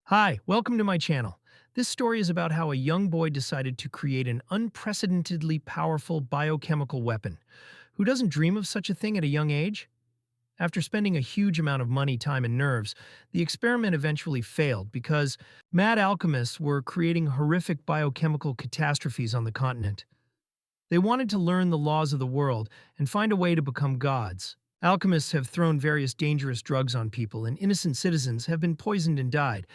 Hi, welcome to my channel. This story is about how a young boy decided to create an unprecedentedly powerful biochemical weapon. Who doesn't dream of such a thing at a young age? After spending a huge amount of money, time, and nerves, the experiment eventually failed because mad alchemists were creating horrific biochemical catastrophes on the continent. They wanted to learn the laws of the world and find a way to become gods. Alchemists have thrown various dangerous drugs on people, and innocent citizens have been poisoned and died.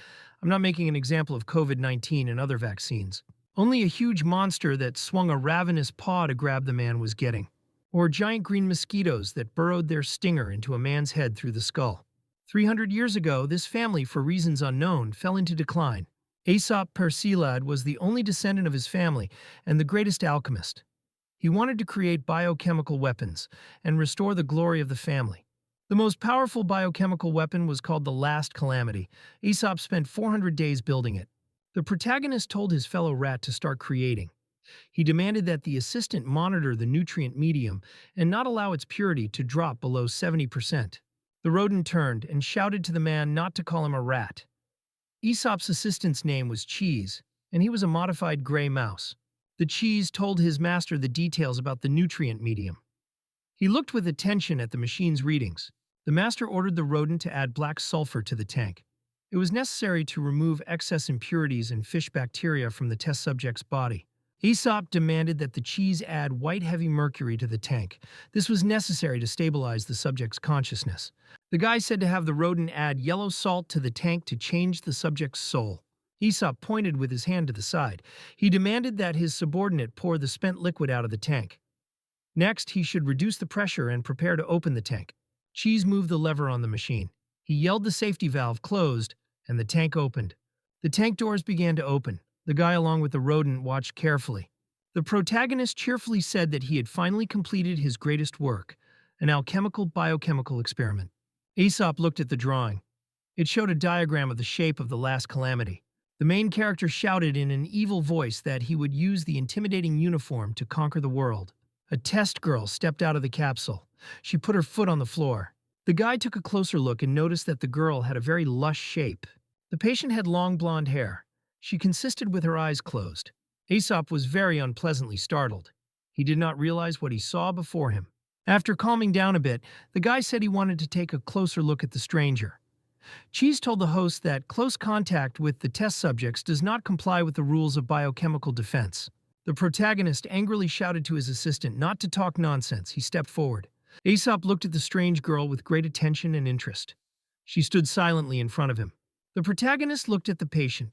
I'm not making an example of COVID-19 and other vaccines. Only a huge monster that swung a ravenous paw to grab the man was getting. Or giant green mosquitoes that burrowed their stinger into a man's head through the skull. 300 years ago, this family, for reasons unknown, fell into decline. Aesop Persilad was the only descendant of his family and the greatest alchemist. He wanted to create biochemical weapons and restore the glory of the family. The most powerful biochemical weapon was called the Last Calamity. Aesop spent 400 days building it. The protagonist told his fellow rat to start creating. He demanded that the assistant monitor the nutrient medium and not allow its purity to drop below 70%. The rodent turned and shouted to the man not to call him a rat. Aesop's assistant's name was Cheese, and he was a modified gray mouse. The Cheese told his master the details about the nutrient medium. He looked with attention at the machine's readings. The master ordered the rodent to add black sulfur to the tank. It was necessary to remove excess impurities and fish bacteria from the test subject's body. Aesop demanded that the Cheese add white heavy mercury to the tank. This was necessary to stabilize the subject's consciousness. The guy said to have the rodent add yellow salt to the tank to change the subject's soul. Aesop pointed with his hand to the side. He demanded that his subordinate pour the spent liquid out of the tank. Next, he should reduce the pressure and prepare to open the tank. Cheese moved the lever on the machine. He yelled the safety valve closed, and the tank opened. The tank doors began to open. The guy along with the rodent watched carefully. The protagonist cheerfully said that he had finally completed his greatest work, an alchemical biochemical experiment. Aesop looked at the drawing. It showed a diagram of the shape of the Last Calamity. The main character shouted in an evil voice that he would use the intimidating uniform to conquer the world. A test girl stepped out of the capsule. She put her foot on the floor. The guy took a closer look and noticed that the girl had a very lush shape. The patient had long blonde hair. She consisted with her eyes closed. Aesop was very unpleasantly startled. He did not realize what he saw before him. After calming down a bit, the guy said he wanted to take a closer look at the stranger. Cheese told the host that close contact with the test subjects does not comply with the rules of biochemical defense. The protagonist angrily shouted to his assistant not to talk nonsense. He stepped forward. Aesop looked at the strange girl with great attention and interest. She stood silently in front of him. The protagonist looked at the patient.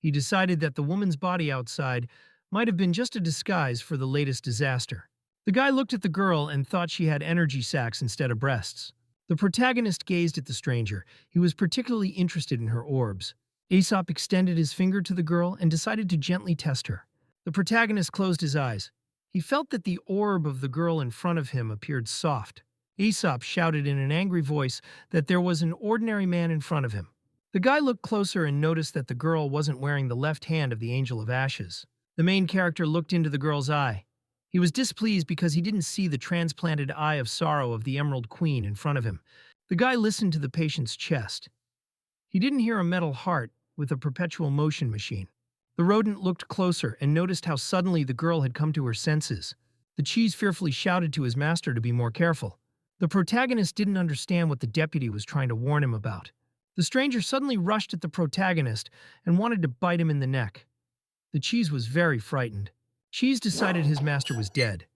He decided that the woman's body outside might have been just a disguise for the latest disaster. The guy looked at the girl and thought she had energy sacs instead of breasts. The protagonist gazed at the stranger. He was particularly interested in her orbs. Aesop extended his finger to the girl and decided to gently test her. The protagonist closed his eyes. He felt that the orb of the girl in front of him appeared soft. Aesop shouted in an angry voice that there was an ordinary man in front of him. The guy looked closer and noticed that the girl wasn't wearing the left hand of the Angel of Ashes. The main character looked into the girl's eye. He was displeased because he didn't see the transplanted eye of sorrow of the Emerald Queen in front of him. The guy listened to the patient's chest. He didn't hear a metal heart with a perpetual motion machine. The rodent looked closer and noticed how suddenly the girl had come to her senses. The Cheese fearfully shouted to his master to be more careful. The protagonist didn't understand what the deputy was trying to warn him about. The stranger suddenly rushed at the protagonist and wanted to bite him in the neck. The Cheese was very frightened. Cheese decided his master was dead.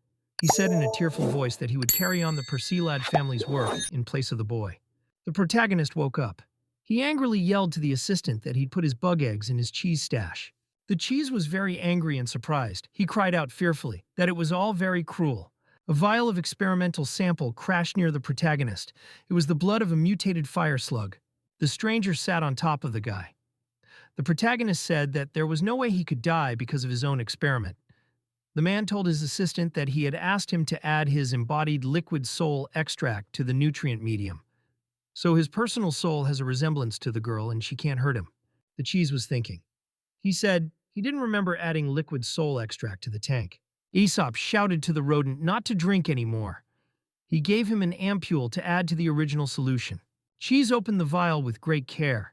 He said in a tearful voice that he would carry on the Persilad family's work in place of the boy. The protagonist woke up. He angrily yelled to the assistant that he'd put his bug eggs in his cheese stash. The Cheese was very angry and surprised. He cried out fearfully that it was all very cruel. A vial of experimental sample crashed near the protagonist. It was the blood of a mutated fire slug. The stranger sat on top of the guy. The protagonist said that there was no way he could die because of his own experiment. The man told his assistant that he had asked him to add his embodied liquid soul extract to the nutrient medium. So his personal soul has a resemblance to the girl and she can't hurt him. The Cheese was thinking. He said he didn't remember adding liquid soul extract to the tank. Aesop shouted to the rodent not to drink anymore. He gave him an ampule to add to the original solution. Cheese opened the vial with great care.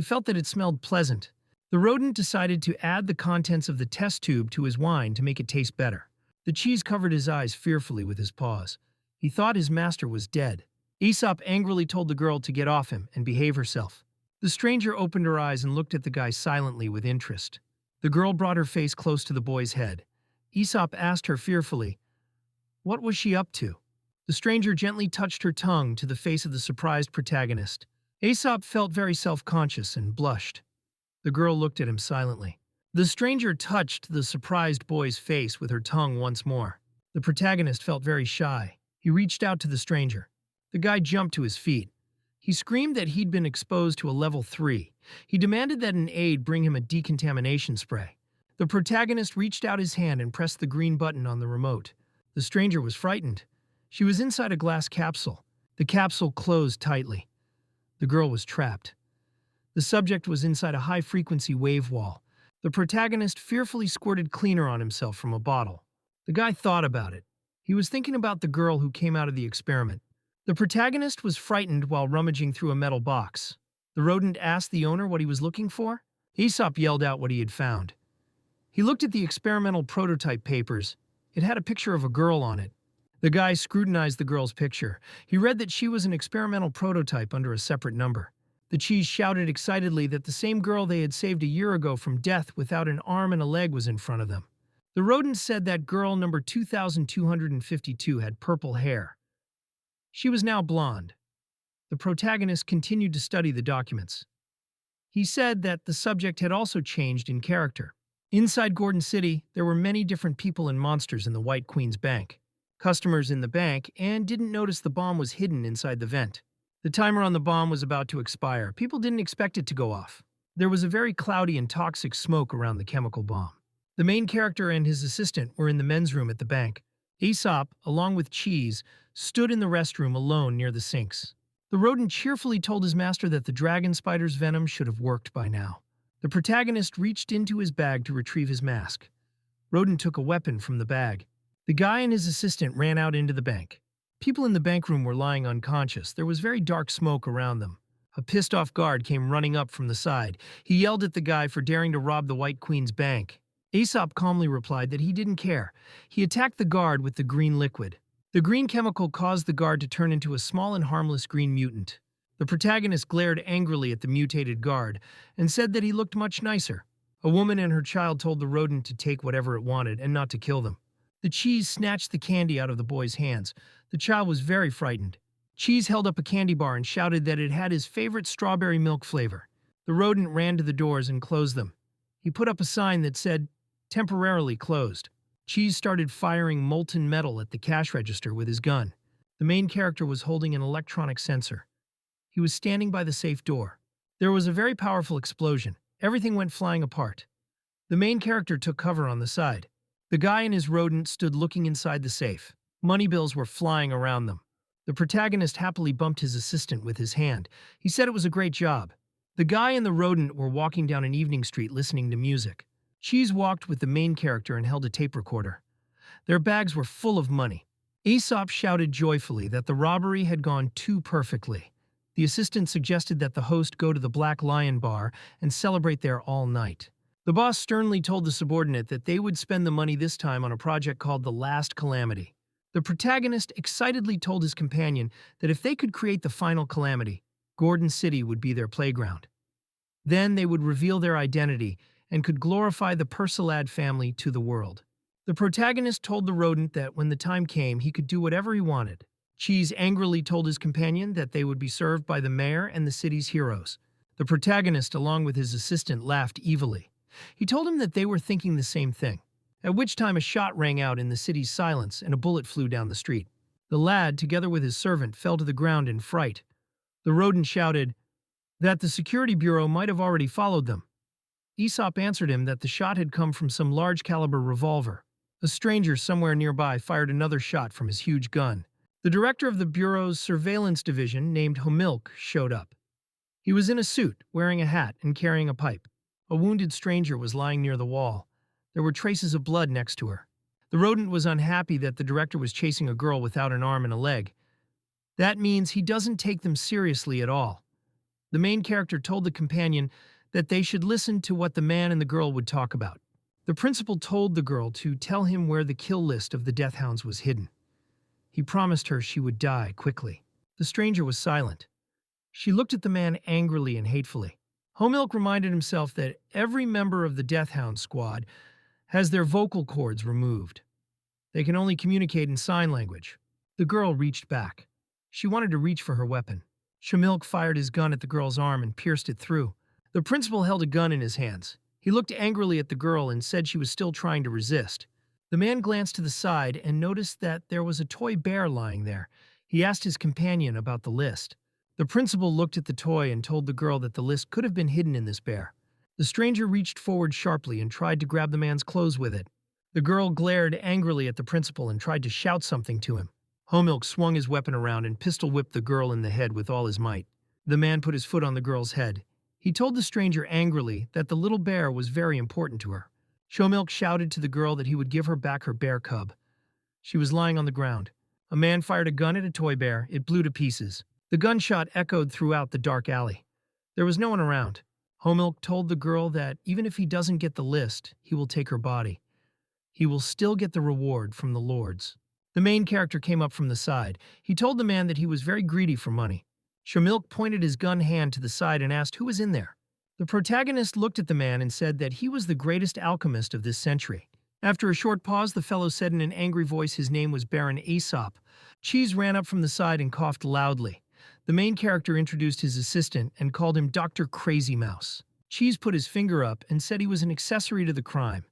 He felt that it smelled pleasant. The rodent decided to add the contents of the test tube to his wine to make it taste better. The cheese covered his eyes fearfully with his paws. He thought his master was dead. Aesop angrily told the girl to get off him and behave herself. The stranger opened her eyes and looked at the guy silently with interest. The girl brought her face close to the boy's head. Aesop asked her fearfully, what was she up to? The stranger gently touched her tongue to the face of the surprised protagonist. Aesop felt very self-conscious and blushed. The girl looked at him silently. The stranger touched the surprised boy's face with her tongue once more. The protagonist felt very shy. He reached out to the stranger. The guy jumped to his feet. He screamed that he'd been exposed to a level 3. He demanded that an aide bring him a decontamination spray. The protagonist reached out his hand and pressed the green button on the remote. The stranger was frightened. She was inside a glass capsule. The capsule closed tightly. The girl was trapped. The subject was inside a high-frequency wave wall. The protagonist fearfully squirted cleaner on himself from a bottle. The guy thought about it. He was thinking about the girl who came out of the experiment. The protagonist was frightened while rummaging through a metal box. The rodent asked the owner what he was looking for. Aesop yelled out what he had found. He looked at the experimental prototype papers. It had a picture of a girl on it. The guy scrutinized the girl's picture. He read that she was an experimental prototype under a separate number. The cheese shouted excitedly that the same girl they had saved a year ago from death without an arm and a leg was in front of them. The rodent said that girl number 2252 had purple hair. She was now blonde. The protagonist continued to study the documents. He said that the subject had also changed in character. Inside Gordon City, there were many different people and monsters in the White Queen's bank. Customers in the bank and didn't notice the bomb was hidden inside the vent. The timer on the bomb was about to expire. People didn't expect it to go off. There was a very cloudy and toxic smoke around the chemical bomb. The main character and his assistant were in the men's room at the bank. Aesop, along with Cheese, stood in the restroom alone near the sinks. The rodent cheerfully told his master that the dragon spider's venom should have worked by now. The protagonist reached into his bag to retrieve his mask. Rodent took a weapon from the bag. The guy and his assistant ran out into the bank. People in the bank room were lying unconscious. There was very dark smoke around them. A pissed-off guard came running up from the side. He yelled at the guy for daring to rob the White Queen's bank. Aesop calmly replied that he didn't care. He attacked the guard with the green liquid. The green chemical caused the guard to turn into a small and harmless green mutant. The protagonist glared angrily at the mutated guard and said that he looked much nicer. A woman and her child told the rodent to take whatever it wanted and not to kill them. The cheese snatched the candy out of the boy's hands. The child was very frightened. Cheese held up a candy bar and shouted that it had his favorite strawberry milk flavor. The rodent ran to the doors and closed them. He put up a sign that said, "Temporarily closed." Cheese started firing molten metal at the cash register with his gun. The main character was holding an electronic sensor. He was standing by the safe door. There was a very powerful explosion. Everything went flying apart. The main character took cover on the side. The guy and his rodent stood looking inside the safe. Money bills were flying around them. The protagonist happily bumped his assistant with his hand. He said it was a great job. The guy and the rodent were walking down an evening street listening to music. Cheese walked with the main character and held a tape recorder. Their bags were full of money. Aesop shouted joyfully that the robbery had gone too perfectly. The assistant suggested that the host go to the Black Lion bar and celebrate there all night. The boss sternly told the subordinate that they would spend the money this time on a project called The Last Calamity. The protagonist excitedly told his companion that if they could create the final calamity, Gordon City would be their playground. Then they would reveal their identity and could glorify the Persilad family to the world. The protagonist told the rodent that when the time came, he could do whatever he wanted. Cheese angrily told his companion that they would be served by the mayor and the city's heroes. The protagonist, along with his assistant, laughed evilly. He told him that they were thinking the same thing, at which time a shot rang out in the city's silence and a bullet flew down the street. The lad, together with his servant, fell to the ground in fright. The rodent shouted that the security bureau might have already followed them. Aesop answered him that the shot had come from some large-caliber revolver. A stranger somewhere nearby fired another shot from his huge gun. The director of the bureau's surveillance division, named Homilk, showed up. He was in a suit, wearing a hat and carrying a pipe. A wounded stranger was lying near the wall. There were traces of blood next to her. The rodent was unhappy that the director was chasing a girl without an arm and a leg. That means he doesn't take them seriously at all. The main character told the companion that they should listen to what the man and the girl would talk about. The principal told the girl to tell him where the kill list of the death hounds was hidden. He promised her she would die quickly. The stranger was silent. She looked at the man angrily and hatefully. Homilk reminded himself that every member of the Death Hound squad has their vocal cords removed. They can only communicate in sign language. The girl reached back. She wanted to reach for her weapon. Shamilk fired his gun at the girl's arm and pierced it through. The principal held a gun in his hands. He looked angrily at the girl and said she was still trying to resist. The man glanced to the side and noticed that there was a toy bear lying there. He asked his companion about the list. The principal looked at the toy and told the girl that the list could have been hidden in this bear. The stranger reached forward sharply and tried to grab the man's clothes with it. The girl glared angrily at the principal and tried to shout something to him. Homilk swung his weapon around and pistol-whipped the girl in the head with all his might. The man put his foot on the girl's head. He told the stranger angrily that the little bear was very important to her. Shomilk shouted to the girl that he would give her back her bear cub. She was lying on the ground. A man fired a gun at a toy bear. It blew to pieces. The gunshot echoed throughout the dark alley. There was no one around. Homilk told the girl that even if he doesn't get the list, he will take her body. He will still get the reward from the lords. The main character came up from the side. He told the man that he was very greedy for money. Shamilk pointed his gun hand to the side and asked who was in there. The protagonist looked at the man and said that he was the greatest alchemist of this century. After a short pause, the fellow said in an angry voice his name was Baron Aesop. Cheese ran up from the side and coughed loudly. The main character introduced his assistant and called him Dr. Crazy Mouse. Cheese put his finger up and said he was an accessory to the crime.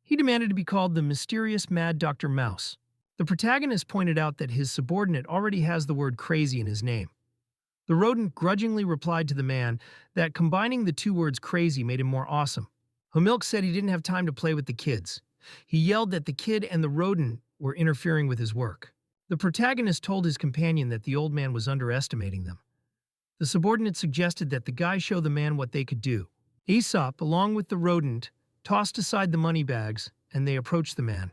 He demanded to be called the mysterious Mad Dr. Mouse. The protagonist pointed out that his subordinate already has the word crazy in his name. The rodent grudgingly replied to the man that combining the two words crazy made him more awesome. Homilk said he didn't have time to play with the kids. He yelled that the kid and the rodent were interfering with his work. The protagonist told his companion that the old man was underestimating them. The subordinate suggested that the guy show the man what they could do. Aesop, along with the rodent, tossed aside the money bags, and they approached the man.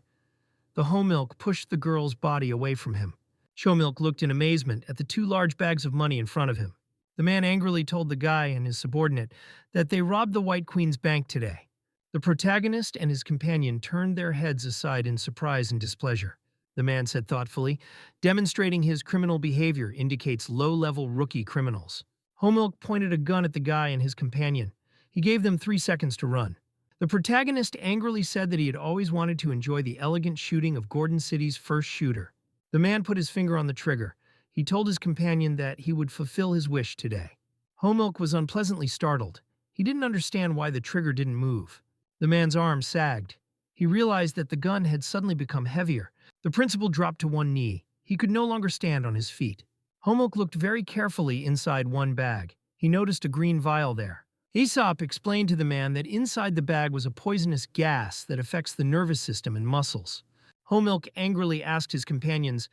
The Homilk pushed the girl's body away from him. Shomilk looked in amazement at the two large bags of money in front of him. The man angrily told the guy and his subordinate that they robbed the White Queen's bank today. The protagonist and his companion turned their heads aside in surprise and displeasure. The man said thoughtfully, demonstrating his criminal behavior indicates low-level rookie criminals. Homilk pointed a gun at the guy and his companion. He gave them 3 seconds to run. The protagonist angrily said that he had always wanted to enjoy the elegant shooting of Gordon City's first shooter. The man put his finger on the trigger. He told his companion that he would fulfill his wish today. Homilk was unpleasantly startled. He didn't understand why the trigger didn't move. The man's arm sagged. He realized that the gun had suddenly become heavier. The principal dropped to one knee. He could no longer stand on his feet. Homilk looked very carefully inside one bag. He noticed a green vial there. Aesop explained to the man that inside the bag was a poisonous gas that affects the nervous system and muscles. Homilk angrily asked his companions,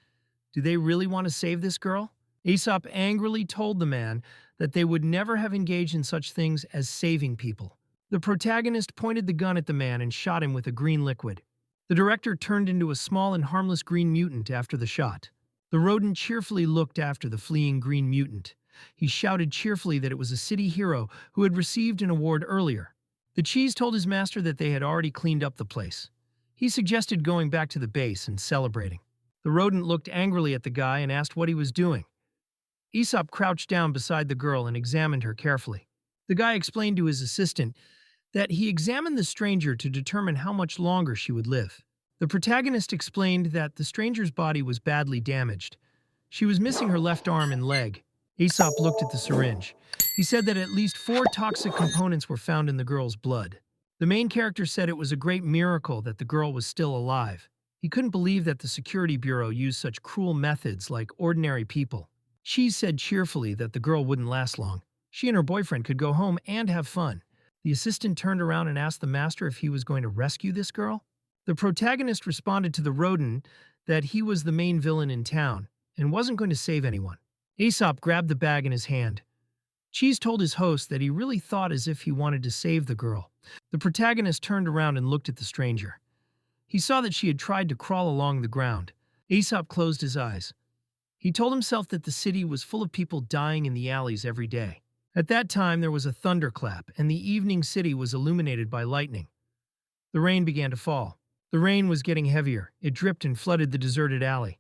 "Do they really want to save this girl?" Aesop angrily told the man that they would never have engaged in such things as saving people. The protagonist pointed the gun at the man and shot him with a green liquid. The director turned into a small and harmless green mutant after the shot. The rodent cheerfully looked after the fleeing green mutant. He shouted cheerfully that it was a city hero who had received an award earlier. The cheese told his master that they had already cleaned up the place. He suggested going back to the base and celebrating. The rodent looked angrily at the guy and asked what he was doing. Aesop crouched down beside the girl and examined her carefully. The guy explained to his assistant that he examined the stranger to determine how much longer she would live. The protagonist explained that the stranger's body was badly damaged. She was missing her left arm and leg. Aesop looked at the syringe. He said that at least 4 toxic components were found in the girl's blood. The main character said it was a great miracle that the girl was still alive. He couldn't believe that the security bureau used such cruel methods like ordinary people. Cheese said cheerfully that the girl wouldn't last long. She and her boyfriend could go home and have fun. The assistant turned around and asked the master if he was going to rescue this girl. The protagonist responded to the rodent that he was the main villain in town and wasn't going to save anyone. Aesop grabbed the bag in his hand. Cheese told his host that he really thought as if he wanted to save the girl. The protagonist turned around and looked at the stranger. He saw that she had tried to crawl along the ground. Aesop closed his eyes. He told himself that the city was full of people dying in the alleys every day. At that time, there was a thunderclap, and the evening city was illuminated by lightning. The rain began to fall. The rain was getting heavier. It dripped and flooded the deserted alley.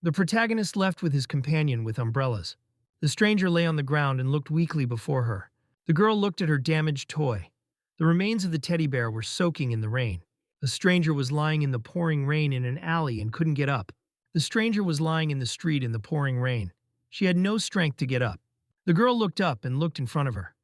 The protagonist left with his companion with umbrellas. The stranger lay on the ground and looked weakly before her. The girl looked at her damaged toy. The remains of the teddy bear were soaking in the rain. A stranger was lying in the pouring rain in an alley and couldn't get up. The stranger was lying in the street in the pouring rain. She had no strength to get up. The girl looked up and looked in front of her.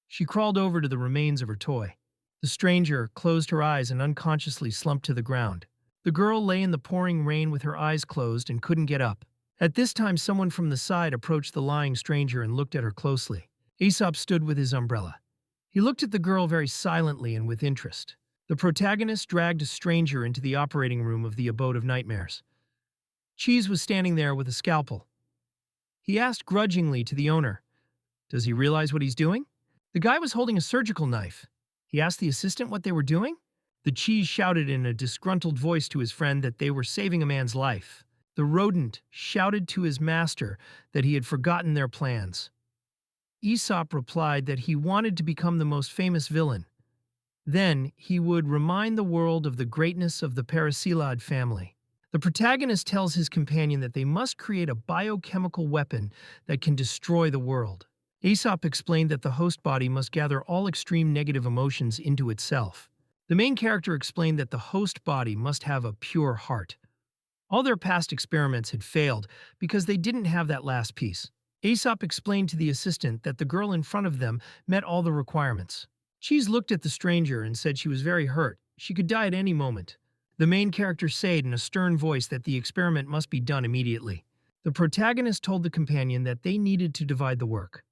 She crawled over to the remains of her toy. The stranger closed her eyes and unconsciously slumped to the ground. The girl lay in the pouring rain with her eyes closed and couldn't get up. At this time, someone from the side approached the lying stranger and looked at her closely. Aesop stood with his umbrella. He looked at the girl very silently and with interest. The protagonist dragged a stranger into the operating room of the Abode of Nightmares. Cheese was standing there with a scalpel. He asked grudgingly to the owner, "Does he realize what he's doing?" The guy was holding a surgical knife. He asked the assistant what they were doing. The cheese shouted in a disgruntled voice to his friend that they were saving a man's life. The rodent shouted to his master that he had forgotten their plans. Aesop replied that he wanted to become the most famous villain. Then he would remind the world of the greatness of the Paracelid family. The protagonist tells his companion that they must create a biochemical weapon that can destroy the world. Aesop explained that the host body must gather all extreme negative emotions into itself. The main character explained that the host body must have a pure heart. All their past experiments had failed because they didn't have that last piece. Aesop explained to the assistant that the girl in front of them met all the requirements. Cheese looked at the stranger and said she was very hurt. She could die at any moment. The main character said in a stern voice that the experiment must be done immediately. The protagonist told the companion that they needed to divide the work.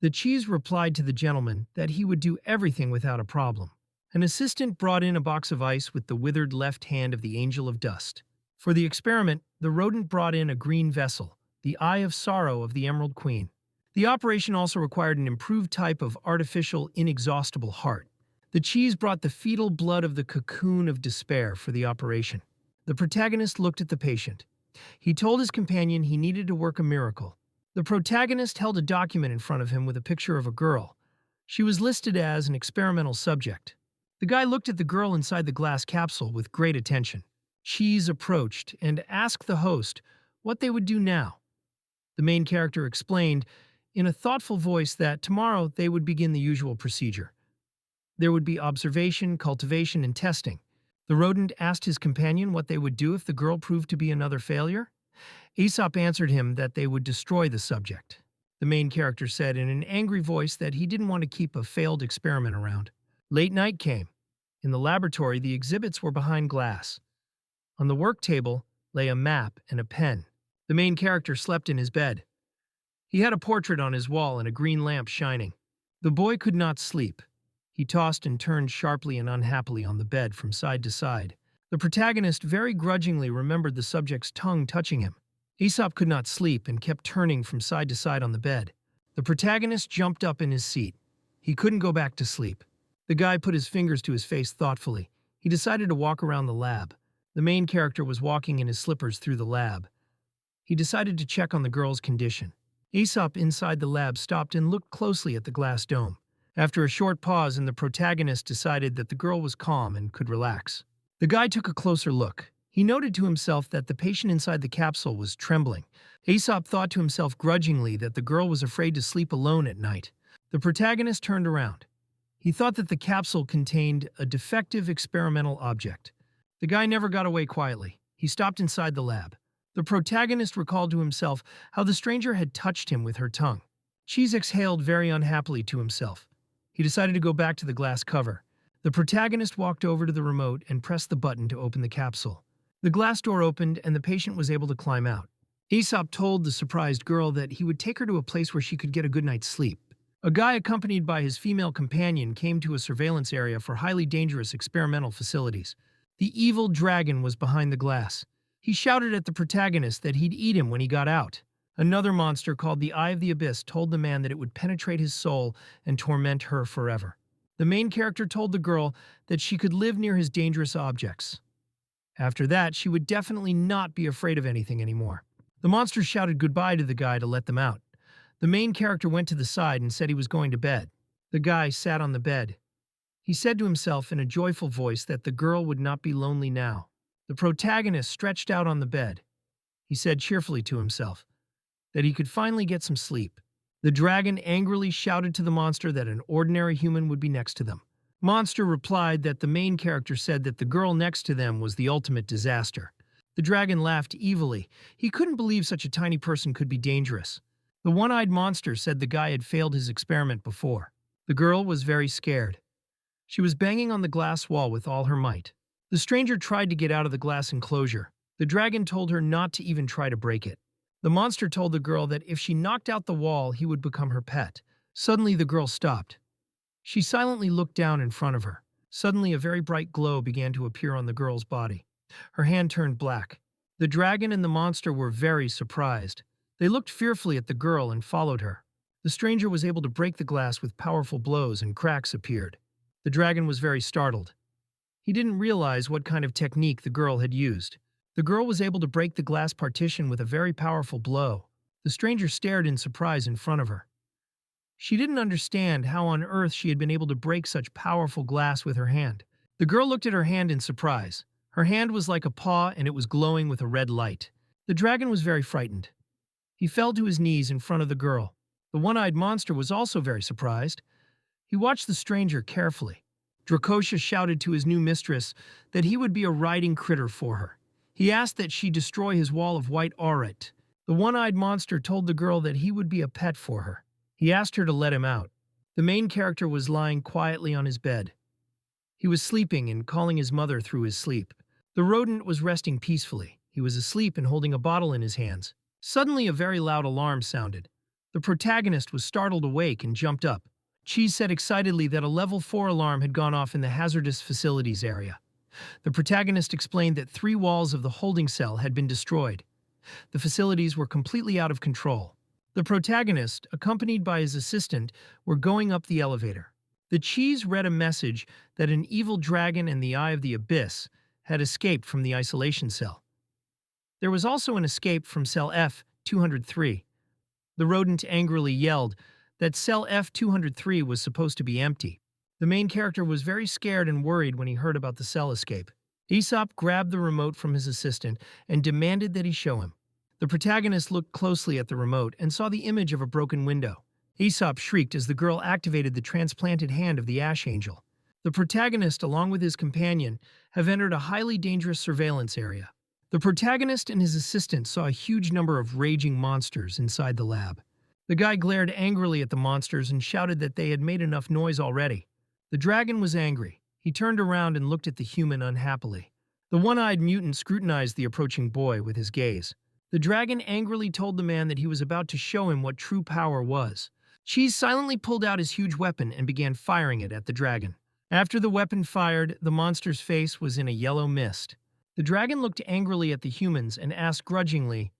The cheese replied to the gentleman that he would do everything without a problem. An assistant brought in a box of ice with the withered left hand of the angel of dust. For the experiment, the rodent brought in a green vessel, the Eye of Sorrow of the Emerald Queen. The operation also required an improved type of artificial, inexhaustible heart. The cheese brought the fetal blood of the cocoon of despair for the operation. The protagonist looked at the patient. He told his companion he needed to work a miracle. The protagonist held a document in front of him with a picture of a girl. She was listed as an experimental subject. The guy looked at the girl inside the glass capsule with great attention. Cheese approached and asked the host what they would do now. The main character explained in a thoughtful voice that tomorrow they would begin the usual procedure. There would be observation, cultivation, and testing. The rodent asked his companion what they would do if the girl proved to be another failure. Aesop answered him that they would destroy the subject. The main character said in an angry voice that he didn't want to keep a failed experiment around. Late night came. In the laboratory, the exhibits were behind glass. On the work table lay a map and a pen. The main character slept in his bed. He had a portrait on his wall and a green lamp shining. The boy could not sleep. He tossed and turned sharply and unhappily on the bed from side to side. The protagonist very grudgingly remembered the subject's tongue touching him. Aesop could not sleep and kept turning from side to side on the bed. The protagonist jumped up in his seat. He couldn't go back to sleep. The guy put his fingers to his face thoughtfully. He decided to walk around the lab. The main character was walking in his slippers through the lab. He decided to check on the girl's condition. Aesop inside the lab stopped and looked closely at the glass dome. After a short pause, the protagonist decided that the girl was calm and could relax. The guy took a closer look. He noted to himself that the patient inside the capsule was trembling. Aesop thought to himself grudgingly that the girl was afraid to sleep alone at night. The protagonist turned around. He thought that the capsule contained a defective experimental object. The guy never got away quietly. He stopped inside the lab. The protagonist recalled to himself how the stranger had touched him with her tongue. Cheese exhaled very unhappily to himself. He decided to go back to the glass cover. The protagonist walked over to the remote and pressed the button to open the capsule. The glass door opened and the patient was able to climb out. Aesop told the surprised girl that he would take her to a place where she could get a good night's sleep. A guy accompanied by his female companion came to a surveillance area for highly dangerous experimental facilities. The evil dragon was behind the glass. He shouted at the protagonist that he'd eat him when he got out. Another monster called the Eye of the Abyss told the man that it would penetrate his soul and torment her forever. The main character told the girl that she could live near his dangerous objects. After that, she would definitely not be afraid of anything anymore. The monster shouted goodbye to the guy to let them out. The main character went to the side and said he was going to bed. The guy sat on the bed. He said to himself in a joyful voice that the girl would not be lonely now. The protagonist stretched out on the bed. He said cheerfully to himself that he could finally get some sleep. The dragon angrily shouted to the monster that an ordinary human would be next to them. Monster replied that the main character said that the girl next to them was the ultimate disaster. The dragon laughed evilly. He couldn't believe such a tiny person could be dangerous. The one-eyed monster said the guy had failed his experiment before. The girl was very scared. She was banging on the glass wall with all her might. The stranger tried to get out of the glass enclosure. The dragon told her not to even try to break it. The monster told the girl that if she knocked out the wall, he would become her pet. Suddenly, the girl stopped. She silently looked down in front of her. Suddenly, a very bright glow began to appear on the girl's body. Her hand turned black. The dragon and the monster were very surprised. They looked fearfully at the girl and followed her. The stranger was able to break the glass with powerful blows and cracks appeared. The dragon was very startled. He didn't realize what kind of technique the girl had used. The girl was able to break the glass partition with a very powerful blow. The stranger stared in surprise in front of her. She didn't understand how on earth she had been able to break such powerful glass with her hand. The girl looked at her hand in surprise. Her hand was like a paw and it was glowing with a red light. The dragon was very frightened. He fell to his knees in front of the girl. The one-eyed monster was also very surprised. He watched the stranger carefully. Dracosha shouted to his new mistress that he would be a riding critter for her. He asked that she destroy his wall of white aurit. The one-eyed monster told the girl that he would be a pet for her. He asked her to let him out. The main character was lying quietly on his bed. He was sleeping and calling his mother through his sleep. The rodent was resting peacefully. He was asleep and holding a bottle in his hands. Suddenly, a very loud alarm sounded. The protagonist was startled awake and jumped up. Cheese said excitedly that a level 4 alarm had gone off in the hazardous facilities area. The protagonist explained that 3 walls of the holding cell had been destroyed. The facilities were completely out of control. The protagonist, accompanied by his assistant, were going up the elevator. The cheese read a message that an evil dragon and the Eye of the Abyss had escaped from the isolation cell. There was also an escape from cell F-203. The rodent angrily yelled that cell F-203 was supposed to be empty. The main character was very scared and worried when he heard about the cell escape. Aesop grabbed the remote from his assistant and demanded that he show him. The protagonist looked closely at the remote and saw the image of a broken window. Aesop shrieked as the girl activated the transplanted hand of the Ash Angel. The protagonist, along with his companion, have entered a highly dangerous surveillance area. The protagonist and his assistant saw a huge number of raging monsters inside the lab. The guy glared angrily at the monsters and shouted that they had made enough noise already. The dragon was angry. He turned around and looked at the human unhappily. The one-eyed mutant scrutinized the approaching boy with his gaze. The dragon angrily told the man that he was about to show him what true power was. Cheese silently pulled out his huge weapon and began firing it at the dragon. After the weapon fired, the monster's face was in a yellow mist. The dragon looked angrily at the humans and asked grudgingly,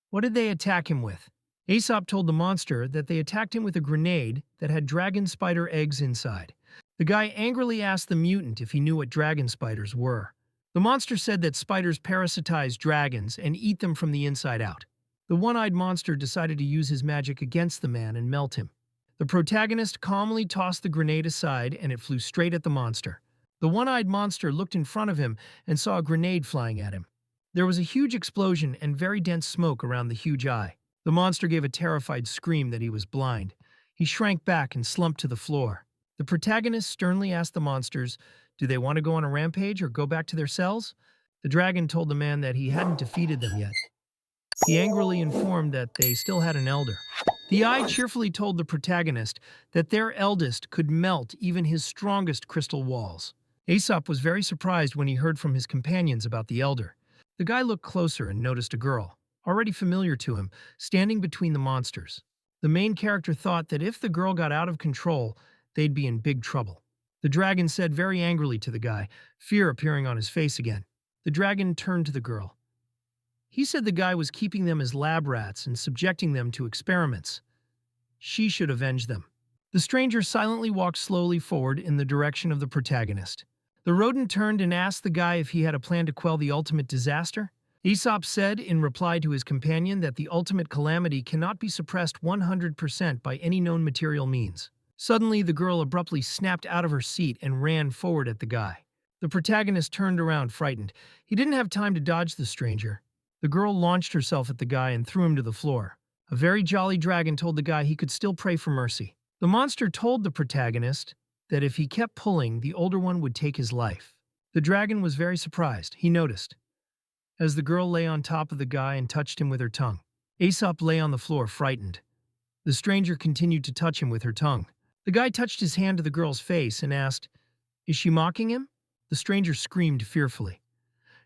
"What did they attack him with?" Aesop told the monster that they attacked him with a grenade that had dragon spider eggs inside. The guy angrily asked the mutant if he knew what dragon spiders were. The monster said that spiders parasitize dragons and eat them from the inside out. The one-eyed monster decided to use his magic against the man and melt him. The protagonist calmly tossed the grenade aside and it flew straight at the monster. The one-eyed monster looked in front of him and saw a grenade flying at him. There was a huge explosion and very dense smoke around the huge eye. The monster gave a terrified scream that he was blind. He shrank back and slumped to the floor. The protagonist sternly asked the monsters, do they want to go on a rampage or go back to their cells? The dragon told the man that he hadn't defeated them yet. He angrily informed that they still had an elder. The eye cheerfully told the protagonist that their eldest could melt even his strongest crystal walls. Aesop was very surprised when he heard from his companions about the elder. The guy looked closer and noticed a girl, already familiar to him, standing between the monsters. The main character thought that if the girl got out of control, they'd be in big trouble. The dragon said very angrily to the guy, fear appearing on his face again. The dragon turned to the girl. He said the guy was keeping them as lab rats and subjecting them to experiments. She should avenge them. The stranger silently walked slowly forward in the direction of the protagonist. The rodent turned and asked the guy if he had a plan to quell the ultimate disaster. Aesop said in reply to his companion that the ultimate calamity cannot be suppressed 100% by any known material means. Suddenly, the girl abruptly snapped out of her seat and ran forward at the guy. The protagonist turned around, frightened. He didn't have time to dodge the stranger. The girl launched herself at the guy and threw him to the floor. A very jolly dragon told the guy he could still pray for mercy. The monster told the protagonist that if he kept pulling, the older one would take his life. The dragon was very surprised. He noticed as the girl lay on top of the guy and touched him with her tongue. Aesop lay on the floor, frightened. The stranger continued to touch him with her tongue. The guy touched his hand to the girl's face and asked, "Is she mocking him?" The stranger screamed fearfully.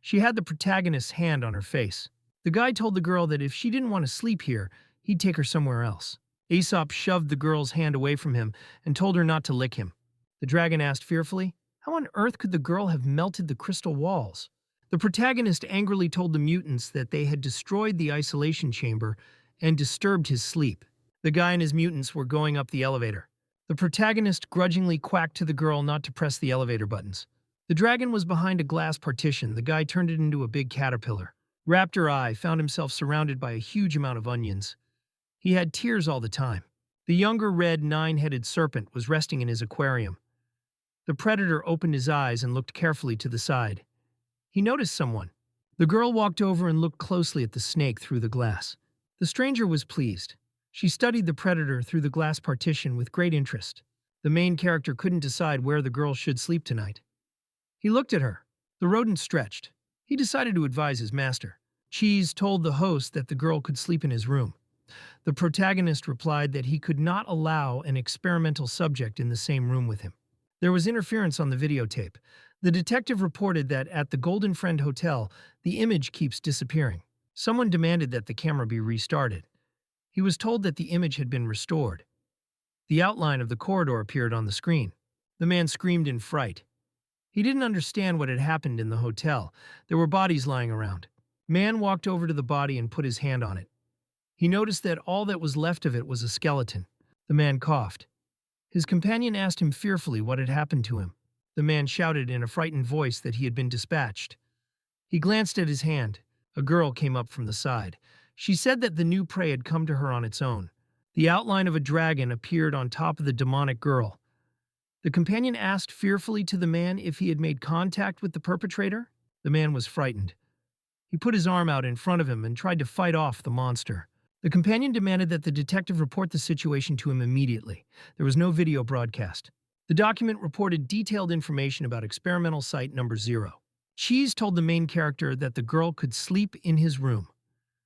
She had the protagonist's hand on her face. The guy told the girl that if she didn't want to sleep here, he'd take her somewhere else. Aesop shoved the girl's hand away from him and told her not to lick him. The dragon asked fearfully, "How on earth could the girl have melted the crystal walls?" The protagonist angrily told the mutants that they had destroyed the isolation chamber and disturbed his sleep. The guy and his mutants were going up the elevator. The protagonist grudgingly quacked to the girl not to press the elevator buttons. The dragon was behind a glass partition. The guy turned it into a big caterpillar. Raptor Eye found himself surrounded by a huge amount of onions. He had tears all the time. The younger red nine-headed serpent was resting in his aquarium. The predator opened his eyes and looked carefully to the side. He noticed someone. The girl walked over and looked closely at the snake through the glass. The stranger was pleased. She studied the predator through the glass partition with great interest. The main character couldn't decide where the girl should sleep tonight. He looked at her. The rodent stretched. He decided to advise his master. Cheese told the host that the girl could sleep in his room. The protagonist replied that he could not allow an experimental subject in the same room with him. There was interference on the videotape. The detective reported that at the Golden Friend Hotel, the image keeps disappearing. Someone demanded that the camera be restarted. He was told that the image had been restored. The outline of the corridor appeared on the screen. The man screamed in fright. He didn't understand what had happened in the hotel. There were bodies lying around. Man walked over to the body and put his hand on it. He noticed that all that was left of it was a skeleton. The man coughed. His companion asked him fearfully what had happened to him. The man shouted in a frightened voice that he had been dispatched. He glanced at his hand. A girl came up from the side. She said that the new prey had come to her on its own. The outline of a dragon appeared on top of the demonic girl. The companion asked fearfully to the man if he had made contact with the perpetrator. The man was frightened. He put his arm out in front of him and tried to fight off the monster. The companion demanded that the detective report the situation to him immediately. There was no video broadcast. The document reported detailed information about experimental site number 0. Cheese told the main character that the girl could sleep in his room.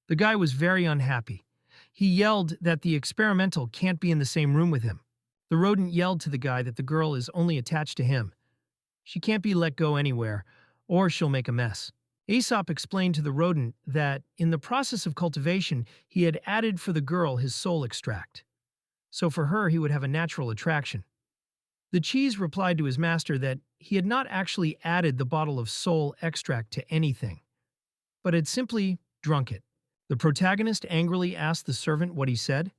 The guy was very unhappy. He yelled that the experimental can't be in the same room with him. The rodent yelled to the guy that the girl is only attached to him. She can't be let go anywhere, or she'll make a mess. Aesop explained to the rodent that, in the process of cultivation, he had added for the girl his soul extract. So for her, he would have a natural attraction. The cheese replied to his master that he had not actually added the bottle of soul extract to anything, but had simply drunk it. The protagonist angrily asked the servant what he said.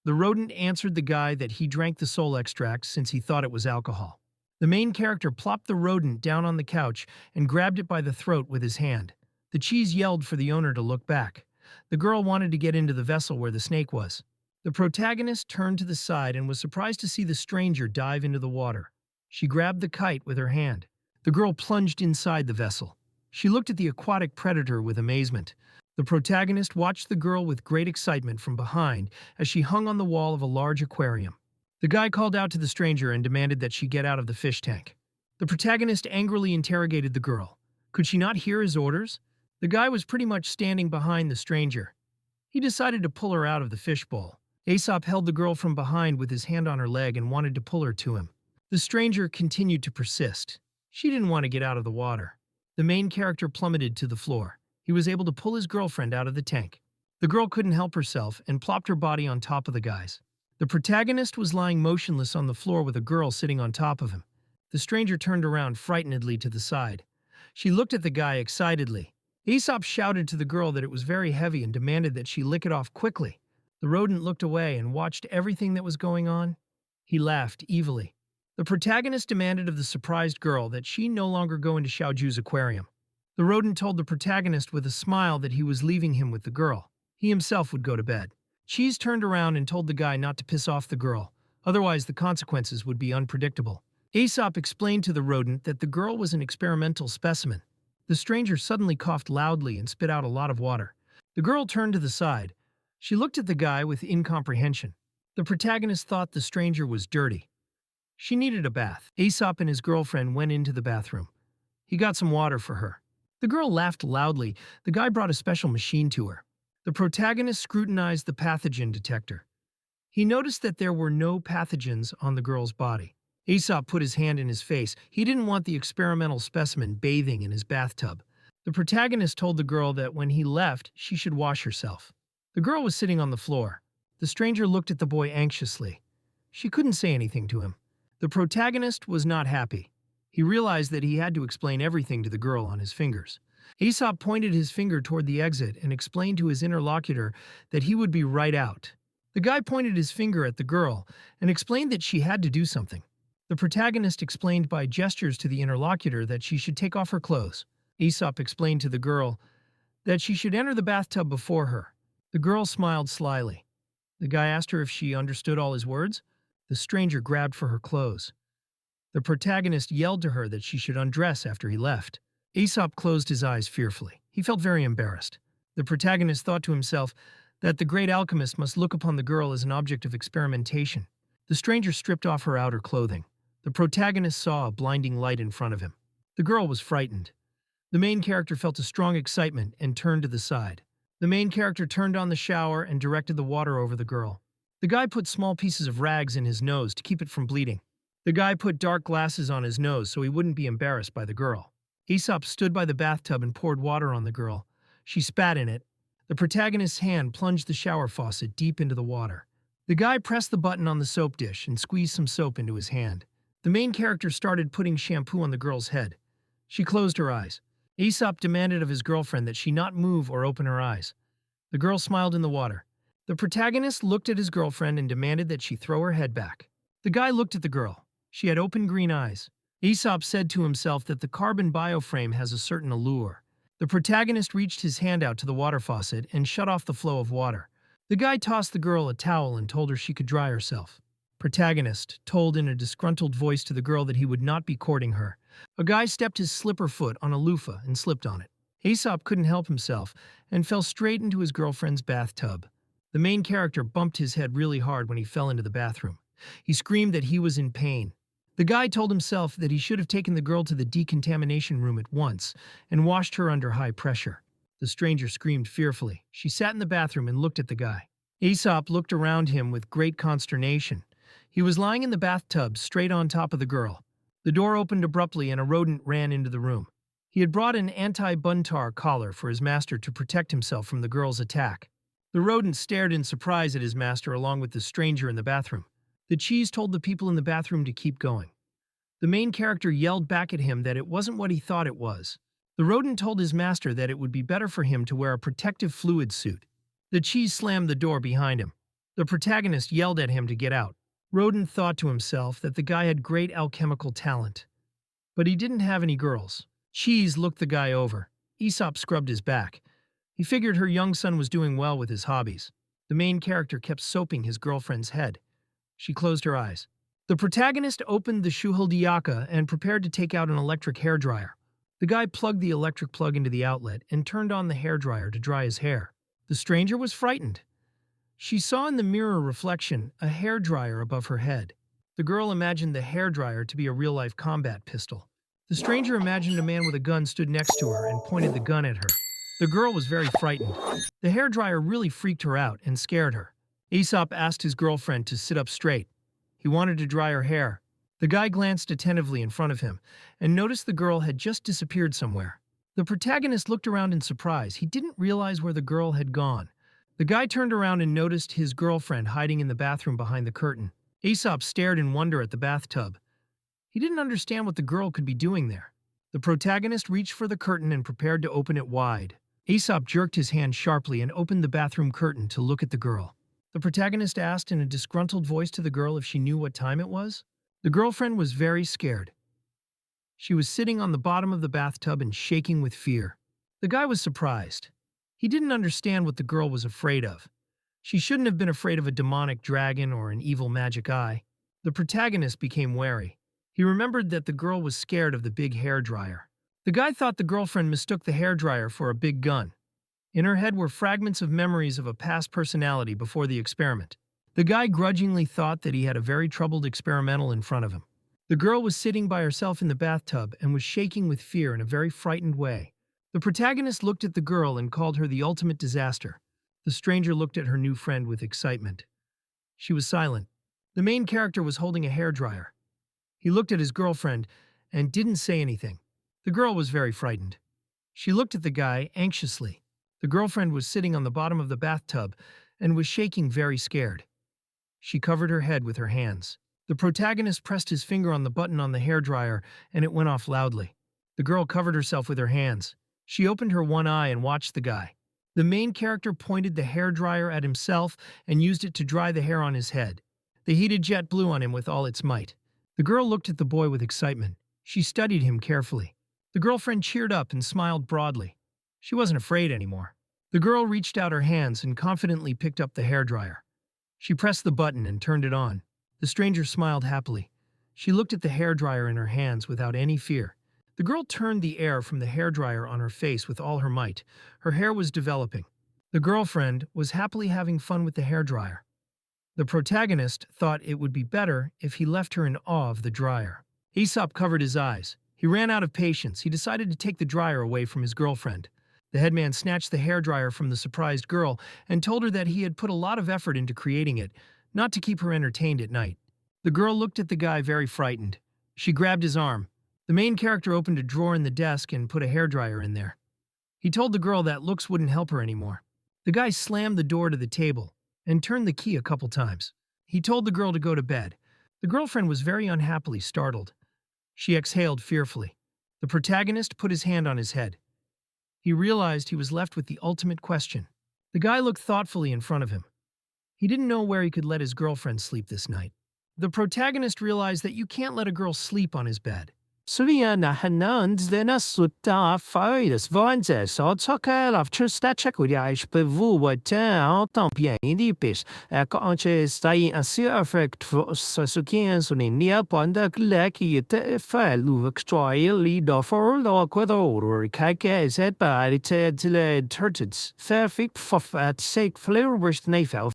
The rodent answered the guy that he drank the soul extract since he thought it was alcohol. The main character plopped the rodent down on the couch and grabbed it by the throat with his hand. The cheese yelled for the owner to look back. The girl wanted to get into the vessel where the snake was. The protagonist turned to the side and was surprised to see the stranger dive into the water. She grabbed the kite with her hand. The girl plunged inside the vessel. She looked at the aquatic predator with amazement. The protagonist watched the girl with great excitement from behind as she hung on the wall of a large aquarium. The guy called out to the stranger and demanded that she get out of the fish tank. The protagonist angrily interrogated the girl. Could she not hear his orders? The guy was pretty much standing behind the stranger. He decided to pull her out of the fishbowl. Aesop held the girl from behind with his hand on her leg and wanted to pull her to him. The stranger continued to persist. She didn't want to get out of the water. The main character plummeted to the floor. He was able to pull his girlfriend out of the tank. The girl couldn't help herself and plopped her body on top of the guy's. The protagonist was lying motionless on the floor with a girl sitting on top of him. The stranger turned around frightenedly to the side. She looked at the guy excitedly. Aesop shouted to the girl that it was very heavy and demanded that she lick it off quickly. The rodent looked away and watched everything that was going on. He laughed evilly. The protagonist demanded of the surprised girl that she no longer go into Xiaoju's aquarium. The rodent told the protagonist with a smile that he was leaving him with the girl. He himself would go to bed. Cheese turned around and told the guy not to piss off the girl, otherwise the consequences would be unpredictable. Aesop explained to the rodent that the girl was an experimental specimen. The stranger suddenly coughed loudly and spit out a lot of water. The girl turned to the side. She looked at the guy with incomprehension. The protagonist thought the stranger was dirty. She needed a bath. Aesop and his girlfriend went into the bathroom. He got some water for her. The girl laughed loudly. The guy brought a special machine to her. The protagonist scrutinized the pathogen detector. He noticed that there were no pathogens on the girl's body. Aesop put his hand in his face. He didn't want the experimental specimen bathing in his bathtub. The protagonist told the girl that when he left, she should wash herself. The girl was sitting on the floor. The stranger looked at the boy anxiously. She couldn't say anything to him. The protagonist was not happy. He realized that he had to explain everything to the girl on his fingers. Aesop pointed his finger toward the exit and explained to his interlocutor that he would be right out. The guy pointed his finger at the girl and explained that she had to do something. The protagonist explained by gestures to the interlocutor that she should take off her clothes. Aesop explained to the girl that she should enter the bathtub before her. The girl smiled slyly. The guy asked her if she understood all his words. The stranger grabbed for her clothes. The protagonist yelled to her that she should undress after he left. Aesop closed his eyes fearfully. He felt very embarrassed. The protagonist thought to himself that the great alchemist must look upon the girl as an object of experimentation. The stranger stripped off her outer clothing. The protagonist saw a blinding light in front of him. The girl was frightened. The main character felt a strong excitement and turned to the side. The main character turned on the shower and directed the water over the girl. The guy put small pieces of rags in his nose to keep it from bleeding. The guy put dark glasses on his nose so he wouldn't be embarrassed by the girl. Aesop stood by the bathtub and poured water on the girl. She spat in it. The protagonist's hand plunged the shower faucet deep into the water. The guy pressed the button on the soap dish and squeezed some soap into his hand. The main character started putting shampoo on the girl's head. She closed her eyes. Aesop demanded of his girlfriend that she not move or open her eyes. The girl smiled in the water. The protagonist looked at his girlfriend and demanded that she throw her head back. The guy looked at the girl. She had open green eyes. Aesop said to himself that the carbon bioframe has a certain allure. The protagonist reached his hand out to the water faucet and shut off the flow of water. The guy tossed the girl a towel and told her she could dry herself. Protagonist told in a disgruntled voice to the girl that he would not be courting her. A guy stepped his slipper foot on a loofah and slipped on it. Aesop couldn't help himself and fell straight into his girlfriend's bathtub. The main character bumped his head really hard when he fell into the bathroom. He screamed that he was in pain. The guy told himself that he should have taken the girl to the decontamination room at once and washed her under high pressure. The stranger screamed fearfully. She sat in the bathroom and looked at the guy. Aesop looked around him with great consternation. He was lying in the bathtub straight on top of the girl. The door opened abruptly and a rodent ran into the room. He had brought an anti-buntar collar for his master to protect himself from the girl's attack. The rodent stared in surprise at his master along with the stranger in the bathroom. The cheese told the people in the bathroom to keep going. The main character yelled back at him that it wasn't what he thought it was. The rodent told his master that it would be better for him to wear a protective fluid suit. The cheese slammed the door behind him. The protagonist yelled at him to get out. Rodent thought to himself that the guy had great alchemical talent. But he didn't have any girls. Cheese looked the guy over. Aesop scrubbed his back. He figured her young son was doing well with his hobbies. The main character kept soaping his girlfriend's head. She closed her eyes. The protagonist opened the shuhuldiyaka and prepared to take out an electric hairdryer. The guy plugged the electric plug into the outlet and turned on the hairdryer to dry his hair. The stranger was frightened. She saw in the mirror reflection a hairdryer above her head. The girl imagined the hairdryer to be a real-life combat pistol. The stranger imagined a man with a gun stood next to her and pointed the gun at her. The girl was very frightened. The hairdryer really freaked her out and scared her. Aesop asked his girlfriend to sit up straight. He wanted to dry her hair. The guy glanced attentively in front of him and noticed the girl had just disappeared somewhere. The protagonist looked around in surprise. He didn't realize where the girl had gone. The guy turned around and noticed his girlfriend hiding in the bathroom behind the curtain. Aesop stared in wonder at the bathtub. He didn't understand what the girl could be doing there. The protagonist reached for the curtain and prepared to open it wide. Aesop jerked his hand sharply and opened the bathroom curtain to look at the girl. The protagonist asked in a disgruntled voice to the girl if she knew what time it was. The girlfriend was very scared. She was sitting on the bottom of the bathtub and shaking with fear. The guy was surprised. He didn't understand what the girl was afraid of. She shouldn't have been afraid of a demonic dragon or an evil magic eye. The protagonist became wary. He remembered that the girl was scared of the big hairdryer. The guy thought the girlfriend mistook the hairdryer for a big gun. In her head were fragments of memories of a past personality before the experiment. The guy grudgingly thought that he had a very troubled experimental in front of him. The girl was sitting by herself in the bathtub and was shaking with fear in a very frightened way. The protagonist looked at the girl and called her the ultimate disaster. The stranger looked at her new friend with excitement. She was silent. The main character was holding a hairdryer. He looked at his girlfriend and didn't say anything. The girl was very frightened. She looked at the guy anxiously. The girlfriend was sitting on the bottom of the bathtub and was shaking very scared. She covered her head with her hands. The protagonist pressed his finger on the button on the hairdryer and it went off loudly. The girl covered herself with her hands. She opened her one eye and watched the guy. The main character pointed the hairdryer at himself and used it to dry the hair on his head. The heated jet blew on him with all its might. The girl looked at the boy with excitement. She studied him carefully. The girlfriend cheered up and smiled broadly. She wasn't afraid anymore. The girl reached out her hands and confidently picked up the hairdryer. She pressed the button and turned it on. The stranger smiled happily. She looked at the hairdryer in her hands without any fear. The girl turned the air from the hairdryer on her face with all her might. Her hair was developing. The girlfriend was happily having fun with the hairdryer. The protagonist thought it would be better if he left her in awe of the dryer. Aesop covered his eyes. He ran out of patience. He decided to take the dryer away from his girlfriend. The headman snatched the hairdryer from the surprised girl and told her that he had put a lot of effort into creating it, not to keep her entertained at night. The girl looked at the guy very frightened. She grabbed his arm. The main character opened a drawer in the desk and put a hairdryer in there. He told the girl that looks wouldn't help her anymore. The guy slammed the door to the table and turned the key a couple times. He told the girl to go to bed. The girlfriend was very unhappily startled. She exhaled fearfully. The protagonist put his hand on his head. He realized he was left with the ultimate question. The guy looked thoughtfully in front of him. He didn't know where he could let his girlfriend sleep this night. The protagonist realized that you can't let a girl sleep on his bed. Swyniahanans denasuta feuilles vonzes otsokel of chustachakuriaish bevuwata tempienipis conches stai affect sasukians uninia ponda gleki te feluvextroil leader for loquador kake set by the turteds fairfic at sake flavorish nafel.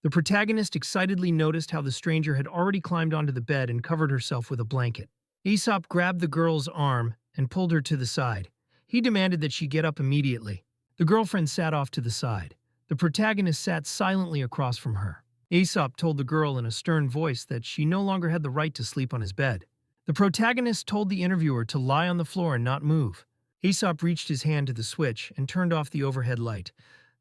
The protagonist excitedly noticed how the stranger had already climbed onto the bed and covered herself with a blanket. Aesop grabbed the girl's arm and pulled her to the side. He demanded that she get up immediately. The girlfriend sat off to the side. The protagonist sat silently across from her. Aesop told the girl in a stern voice that she no longer had the right to sleep on his bed. The protagonist told the interviewer to lie on the floor and not move. Aesop reached his hand to the switch and turned off the overhead light.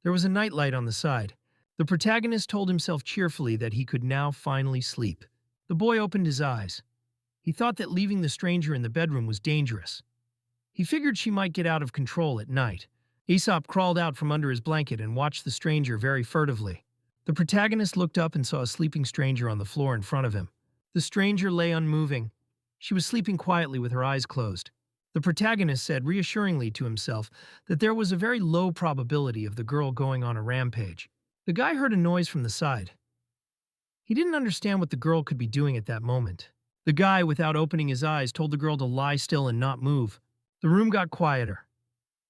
There was a night light on the side. The protagonist told himself cheerfully that he could now finally sleep. The boy opened his eyes. He thought that leaving the stranger in the bedroom was dangerous. He figured she might get out of control at night. Aesop crawled out from under his blanket and watched the stranger very furtively. The protagonist looked up and saw a sleeping stranger on the floor in front of him. The stranger lay unmoving. She was sleeping quietly with her eyes closed. The protagonist said reassuringly to himself that there was a very low probability of the girl going on a rampage. The guy heard a noise from the side. He didn't understand what the girl could be doing at that moment. The guy, without opening his eyes, told the girl to lie still and not move. The room got quieter.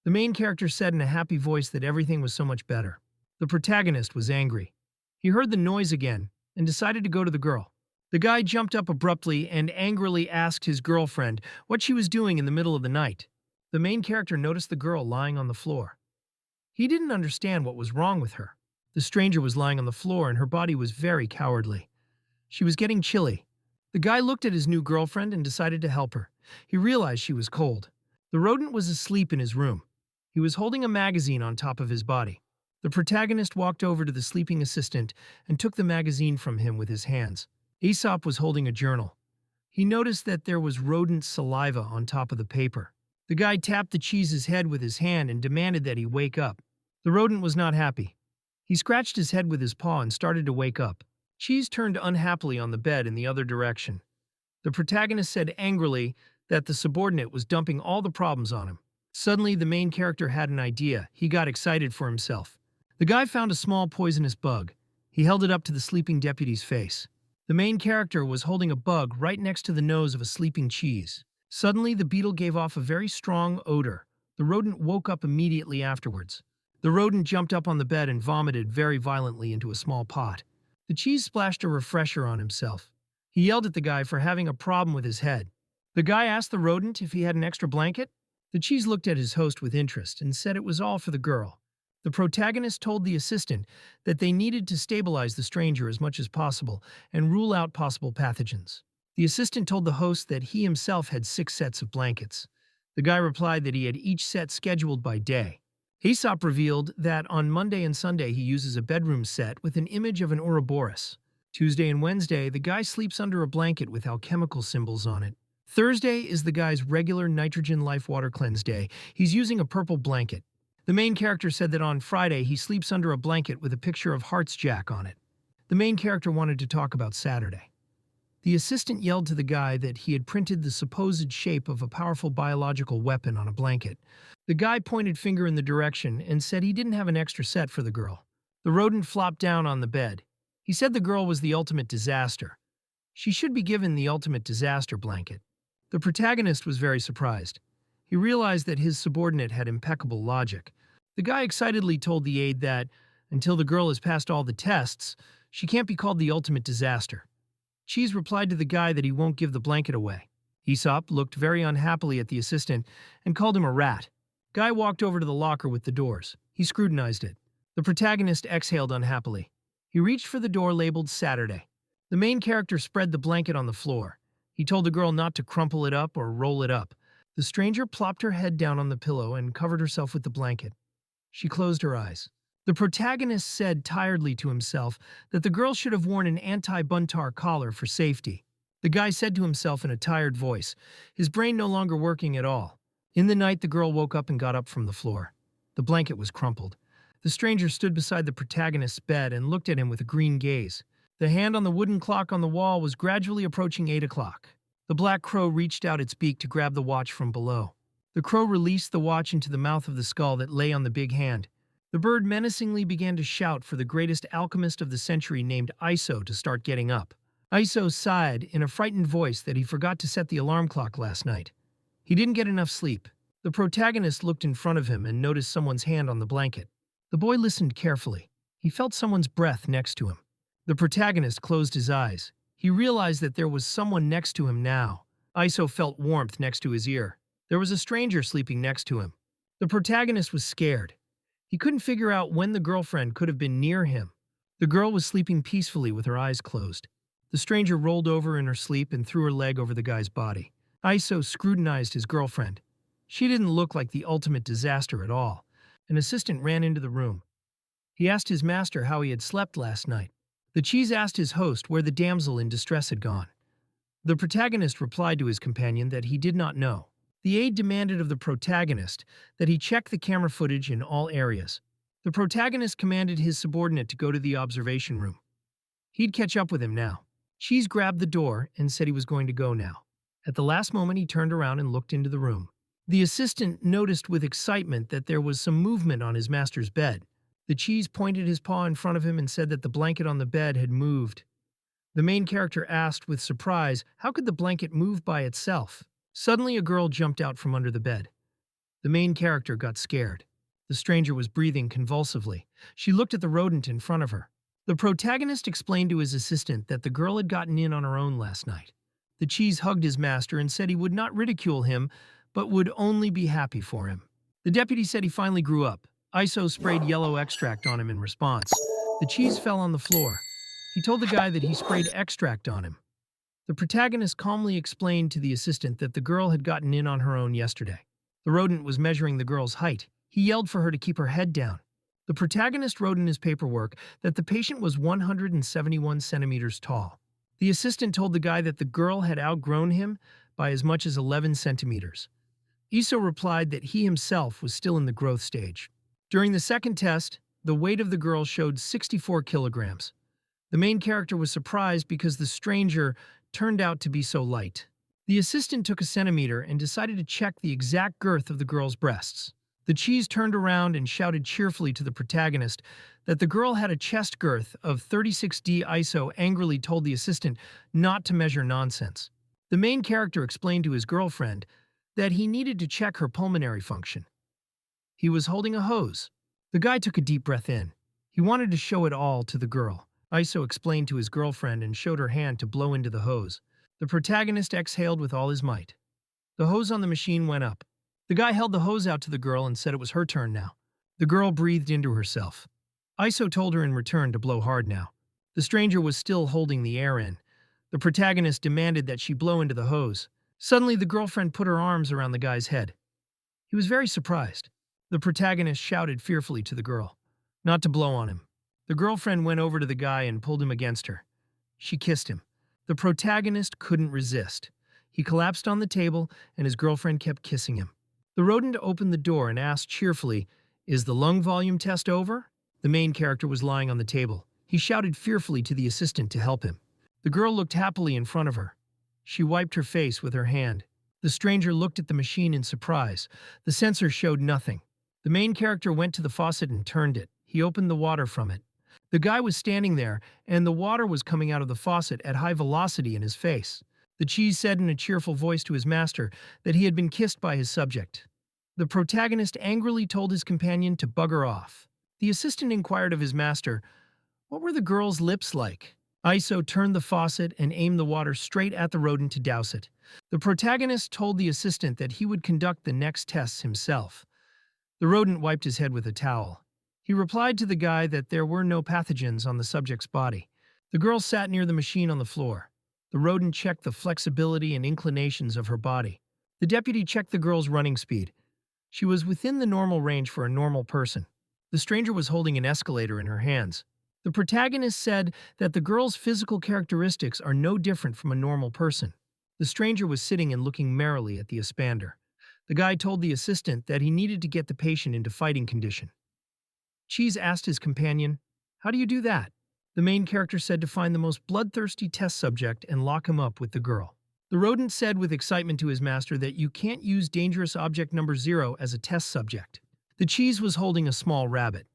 The main character said in a happy voice that everything was so much better. The protagonist was angry. He heard the noise again and decided to go to the girl. The guy jumped up abruptly and angrily asked his girlfriend what she was doing in the middle of the night. The main character noticed the girl lying on the floor. He didn't understand what was wrong with her. The stranger was lying on the floor and her body was very cowardly. She was getting chilly. The guy looked at his new girlfriend and decided to help her. He realized she was cold. The rodent was asleep in his room. He was holding a magazine on top of his body. The protagonist walked over to the sleeping assistant and took the magazine from him with his hands. Aesop was holding a journal. He noticed that there was rodent saliva on top of the paper. The guy tapped the cheese's head with his hand and demanded that he wake up. The rodent was not happy. He scratched his head with his paw and started to wake up. Cheese turned unhappily on the bed in the other direction. The protagonist said angrily that the subordinate was dumping all the problems on him. Suddenly, the main character had an idea. He got excited for himself. The guy found a small poisonous bug. He held it up to the sleeping deputy's face. The main character was holding a bug right next to the nose of a sleeping cheese. Suddenly, the beetle gave off a very strong odor. The rodent woke up immediately afterwards. The rodent jumped up on the bed and vomited very violently into a small pot. The cheese splashed a refresher on himself. He yelled at the guy for having a problem with his head. The guy asked the rodent if he had an extra blanket. The cheese looked at his host with interest and said it was all for the girl. The protagonist told the assistant that they needed to stabilize the stranger as much as possible and rule out possible pathogens. The assistant told the host that he himself had 6 sets of blankets. The guy replied that he had each set scheduled by day. Aesop revealed that on Monday and Sunday he uses a bedroom set with an image of an Ouroboros. Tuesday and Wednesday, the guy sleeps under a blanket with alchemical symbols on it. Thursday is the guy's regular nitrogen life water cleanse day. He's using a purple blanket. The main character said that on Friday he sleeps under a blanket with a picture of Hearts Jack on it. The main character wanted to talk about Saturday. The assistant yelled to the guy that he had printed the supposed shape of a powerful biological weapon on a blanket. The guy pointed finger in the direction and said he didn't have an extra set for the girl. The rodent flopped down on the bed. He said the girl was the ultimate disaster. She should be given the ultimate disaster blanket. The protagonist was very surprised. He realized that his subordinate had impeccable logic. The guy excitedly told the aide that, until the girl has passed all the tests, she can't be called the ultimate disaster. Cheese replied to the guy that he won't give the blanket away. Aesop looked very unhappily at the assistant and called him a rat. Guy walked over to the locker with the doors. He scrutinized it. The protagonist exhaled unhappily. He reached for the door labeled Saturday. The main character spread the blanket on the floor. He told the girl not to crumple it up or roll it up. The stranger plopped her head down on the pillow and covered herself with the blanket. She closed her eyes. The protagonist said tiredly to himself that the girl should have worn an anti-buntar collar for safety. The guy said to himself in a tired voice, his brain no longer working at all. In the night, the girl woke up and got up from the floor. The blanket was crumpled. The stranger stood beside the protagonist's bed and looked at him with a green gaze. The hand on the wooden clock on the wall was gradually approaching 8 o'clock. The black crow reached out its beak to grab the watch from below. The crow released the watch into the mouth of the skull that lay on the big hand. The bird menacingly began to shout for the greatest alchemist of the century named Iso to start getting up. Iso sighed in a frightened voice that he forgot to set the alarm clock last night. He didn't get enough sleep. The protagonist looked in front of him and noticed someone's hand on the blanket. The boy listened carefully. He felt someone's breath next to him. The protagonist closed his eyes. He realized that there was someone next to him now. Iso felt warmth next to his ear. There was a stranger sleeping next to him. The protagonist was scared. He couldn't figure out when the girlfriend could have been near him. The girl was sleeping peacefully with her eyes closed. The stranger rolled over in her sleep and threw her leg over the guy's body. Iso scrutinized his girlfriend. She didn't look like the ultimate disaster at all. An assistant ran into the room. He asked his master how he had slept last night. The cheese asked his host where the damsel in distress had gone. The protagonist replied to his companion that he did not know. The aide demanded of the protagonist that he check the camera footage in all areas. The protagonist commanded his subordinate to go to the observation room. He'd catch up with him now. Cheese grabbed the door and said he was going to go now. At the last moment, he turned around and looked into the room. The assistant noticed with excitement that there was some movement on his master's bed. The cheese pointed his paw in front of him and said that the blanket on the bed had moved. The main character asked with surprise, how could the blanket move by itself? Suddenly, a girl jumped out from under the bed. The main character got scared. The stranger was breathing convulsively. She looked at the rodent in front of her. The protagonist explained to his assistant that the girl had gotten in on her own last night. The cheese hugged his master and said he would not ridicule him, but would only be happy for him. The deputy said he finally grew up. Iso sprayed yellow extract on him in response. The cheese fell on the floor. He told the guy that he sprayed extract on him. The protagonist calmly explained to the assistant that the girl had gotten in on her own yesterday. The rodent was measuring the girl's height. He yelled for her to keep her head down. The protagonist wrote in his paperwork that the patient was 171 centimeters tall. The assistant told the guy that the girl had outgrown him by as much as 11 centimeters. Iso replied that he himself was still in the growth stage. During the second test, the weight of the girl showed 64 kilograms. The main character was surprised because the stranger turned out to be so light. The assistant took a centimeter and decided to check the exact girth of the girl's breasts. The cheese turned around and shouted cheerfully to the protagonist that the girl had a chest girth of 36D. ISO angrily told the assistant not to measure nonsense. The main character explained to his girlfriend that he needed to check her pulmonary function. He was holding a hose. The guy took a deep breath in. He wanted to show it all to the girl. ISO explained to his girlfriend and showed her hand to blow into the hose. The protagonist exhaled with all his might. The hose on the machine went up. The guy held the hose out to the girl and said it was her turn now. The girl breathed into herself. ISO told her in return to blow hard now. The stranger was still holding the air in. The protagonist demanded that she blow into the hose. Suddenly, the girlfriend put her arms around the guy's head. He was very surprised. The protagonist shouted fearfully to the girl not to blow on him. The girlfriend went over to the guy and pulled him against her. She kissed him. The protagonist couldn't resist. He collapsed on the table, and his girlfriend kept kissing him. The rodent opened the door and asked cheerfully, "Is the lung volume test over?" The main character was lying on the table. He shouted fearfully to the assistant to help him. The girl looked happily in front of her. She wiped her face with her hand. The stranger looked at the machine in surprise. The sensor showed nothing. The main character went to the faucet and turned it. He opened the water from it. The guy was standing there, and the water was coming out of the faucet at high velocity in his face. The cheese said in a cheerful voice to his master that he had been kissed by his subject. The protagonist angrily told his companion to bugger off. The assistant inquired of his master, "What were the girl's lips like?" ISO turned the faucet and aimed the water straight at the rodent to douse it. The protagonist told the assistant that he would conduct the next tests himself. The rodent wiped his head with a towel. He replied to the guy that there were no pathogens on the subject's body. The girl sat near the machine on the floor. The rodent checked the flexibility and inclinations of her body. The deputy checked the girl's running speed. She was within the normal range for a normal person. The stranger was holding an escalator in her hands. The protagonist said that the girl's physical characteristics are no different from a normal person. The stranger was sitting and looking merrily at the expander. The guy told the assistant that he needed to get the patient into fighting condition. Cheese asked his companion, "How do you do that?" The main character said to find the most bloodthirsty test subject and lock him up with the girl. The rodent said with excitement to his master that you can't use dangerous object number 0 as a test subject. The cheese was holding a small rabbit.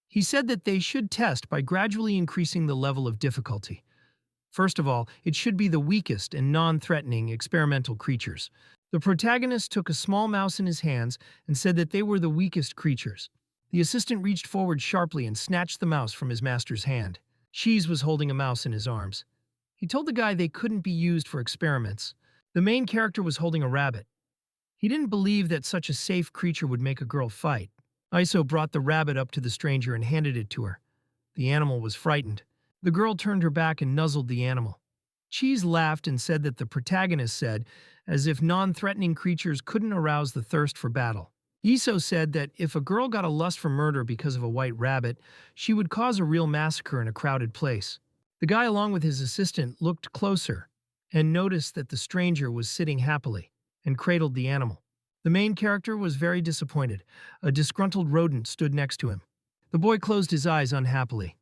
He said that they should test by gradually increasing the level of difficulty. First of all, it should be the weakest and non-threatening experimental creatures. The protagonist took a small mouse in his hands and said that they were the weakest creatures. The assistant reached forward sharply and snatched the mouse from his master's hand. Cheese was holding a mouse in his arms. He told the guy they couldn't be used for experiments. The main character was holding a rabbit. He didn't believe that such a safe creature would make a girl fight. ISO brought the rabbit up to the stranger and handed it to her. The animal was frightened. The girl turned her back and nuzzled the animal. Cheese laughed and said that the protagonist said, as if non-threatening creatures couldn't arouse the thirst for battle. ISO said that if a girl got a lust for murder because of a white rabbit, she would cause a real massacre in a crowded place. The guy, along with his assistant, looked closer and noticed that the stranger was sitting happily and cradled the animal. The main character was very disappointed. A disgruntled rodent stood next to him. The boy closed his eyes unhappily.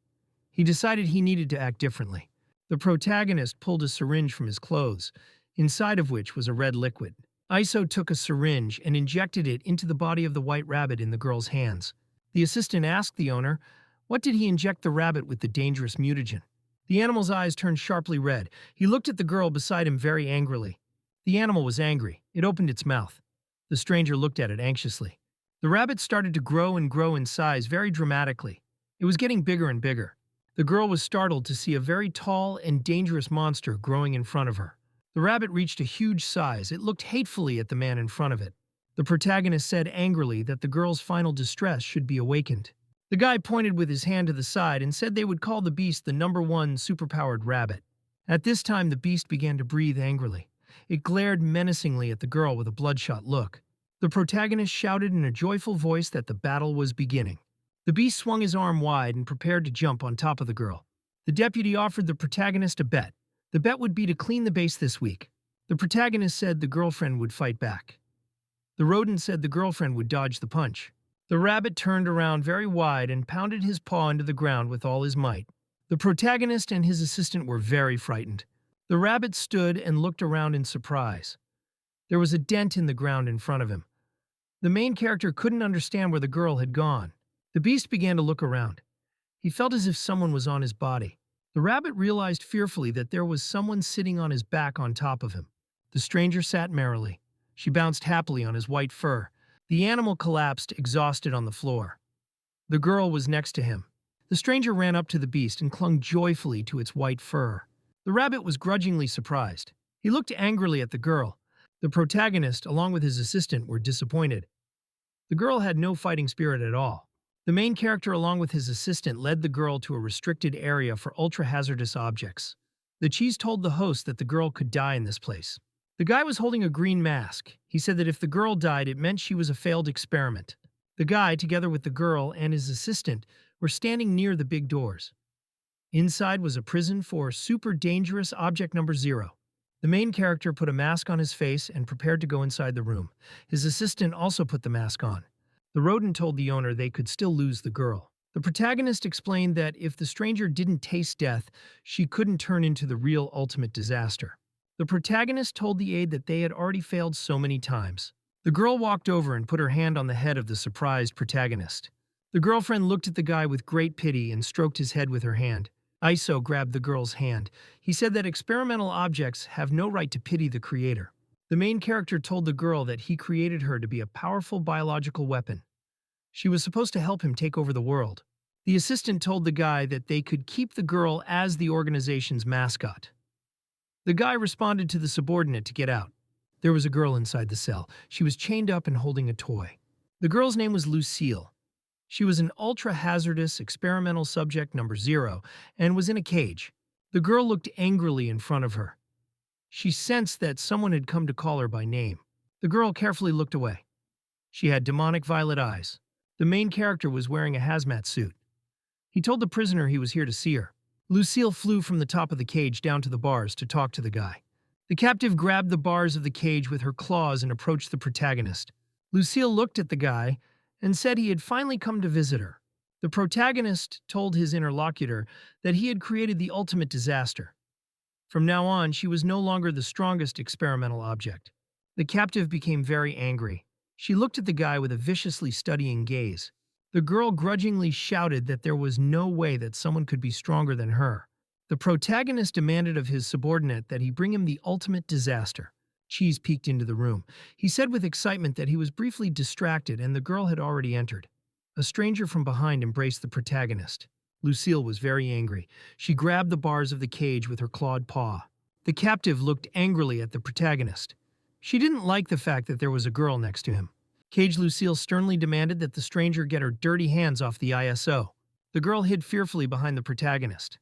He decided he needed to act differently. The protagonist pulled a syringe from his clothes, inside of which was a red liquid. ISO took a syringe and injected it into the body of the white rabbit in the girl's hands. The assistant asked the owner, what did he inject the rabbit with the dangerous mutagen? The animal's eyes turned sharply red. He looked at the girl beside him very angrily. The animal was angry. It opened its mouth. The stranger looked at it anxiously. The rabbit started to grow and grow in size very dramatically. It was getting bigger and bigger. The girl was startled to see a very tall and dangerous monster growing in front of her. The rabbit reached a huge size. It looked hatefully at the man in front of it. The protagonist said angrily that the girl's final distress should be awakened. The guy pointed with his hand to the side and said they would call the beast the #1 superpowered rabbit. At this time, the beast began to breathe angrily. It glared menacingly at the girl with a bloodshot look. The protagonist shouted in a joyful voice that the battle was beginning. The beast swung his arm wide and prepared to jump on top of the girl. The deputy offered the protagonist a bet. The bet would be to clean the base this week. The protagonist said the girlfriend would fight back. The rodent said the girlfriend would dodge the punch. The rabbit turned around very wide and pounded his paw into the ground with all his might. The protagonist and his assistant were very frightened. The rabbit stood and looked around in surprise. There was a dent in the ground in front of him. The main character couldn't understand where the girl had gone. The beast began to look around. He felt as if someone was on his body. The rabbit realized fearfully that there was someone sitting on his back on top of him. The stranger sat merrily. She bounced happily on his white fur. The animal collapsed, exhausted, on the floor. The girl was next to him. The stranger ran up to the beast and clung joyfully to its white fur. The rabbit was grudgingly surprised. He looked angrily at the girl. The protagonist, along with his assistant, were disappointed. The girl had no fighting spirit at all. The main character, along with his assistant, led the girl to a restricted area for ultra-hazardous objects. The cheese told the host that the girl could die in this place. The guy was holding a green mask. He said that if the girl died, it meant she was a failed experiment. The guy, together with the girl and his assistant, were standing near the big doors. Inside was a prison for super dangerous object number 0. The main character put a mask on his face and prepared to go inside the room. His assistant also put the mask on. The rodent told the owner they could still lose the girl. The protagonist explained that if the stranger didn't taste death, she couldn't turn into the real ultimate disaster. The protagonist told the aide that they had already failed so many times. The girl walked over and put her hand on the head of the surprised protagonist. The girlfriend looked at the guy with great pity and stroked his head with her hand. Iso grabbed the girl's hand. He said that experimental objects have no right to pity the creator. The main character told the girl that he created her to be a powerful biological weapon. She was supposed to help him take over the world. The assistant told the guy that they could keep the girl as the organization's mascot. The guy responded to the subordinate to get out. There was a girl inside the cell. She was chained up and holding a toy. The girl's name was Lucille. She was an ultra-hazardous experimental subject number 0 and was in a cage. The girl looked angrily in front of her. She sensed that someone had come to call her by name. The girl carefully looked away. She had demonic violet eyes. The main character was wearing a hazmat suit. He told the prisoner he was here to see her. Lucille flew from the top of the cage down to the bars to talk to the guy. The captive grabbed the bars of the cage with her claws and approached the protagonist. Lucille looked at the guy and said he had finally come to visit her. The protagonist told his interlocutor that he had created the ultimate disaster. From now on, she was no longer the strongest experimental object. The captive became very angry. She looked at the guy with a viciously studying gaze. The girl grudgingly shouted that there was no way that someone could be stronger than her. The protagonist demanded of his subordinate that he bring him the ultimate disaster. Cheese peeked into the room. He said with excitement that he was briefly distracted and the girl had already entered. A stranger from behind embraced the protagonist. Lucille was very angry. She grabbed the bars of the cage with her clawed paw. The captive looked angrily at the protagonist. She didn't like the fact that there was a girl next to him. Cage Lucille sternly demanded that the stranger get her dirty hands off the ISO. The girl hid fearfully behind the protagonist.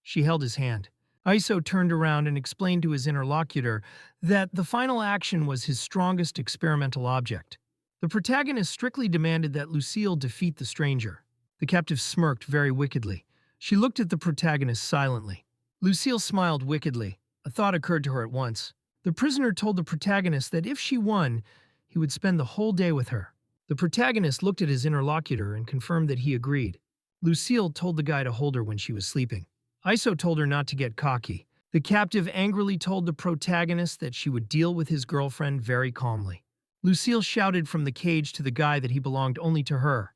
She held his hand. Iso turned around and explained to his interlocutor that the final action was his strongest experimental object. The protagonist strictly demanded that Lucille defeat the stranger. The captive smirked very wickedly. She looked at the protagonist silently. Lucille smiled wickedly. A thought occurred to her at once. The prisoner told the protagonist that if she won, he would spend the whole day with her. The protagonist looked at his interlocutor and confirmed that he agreed. Lucille told the guy to hold her when she was sleeping. Iso told her not to get cocky. The captive angrily told the protagonist that she would deal with his girlfriend very calmly. Lucille shouted from the cage to the guy that he belonged only to her.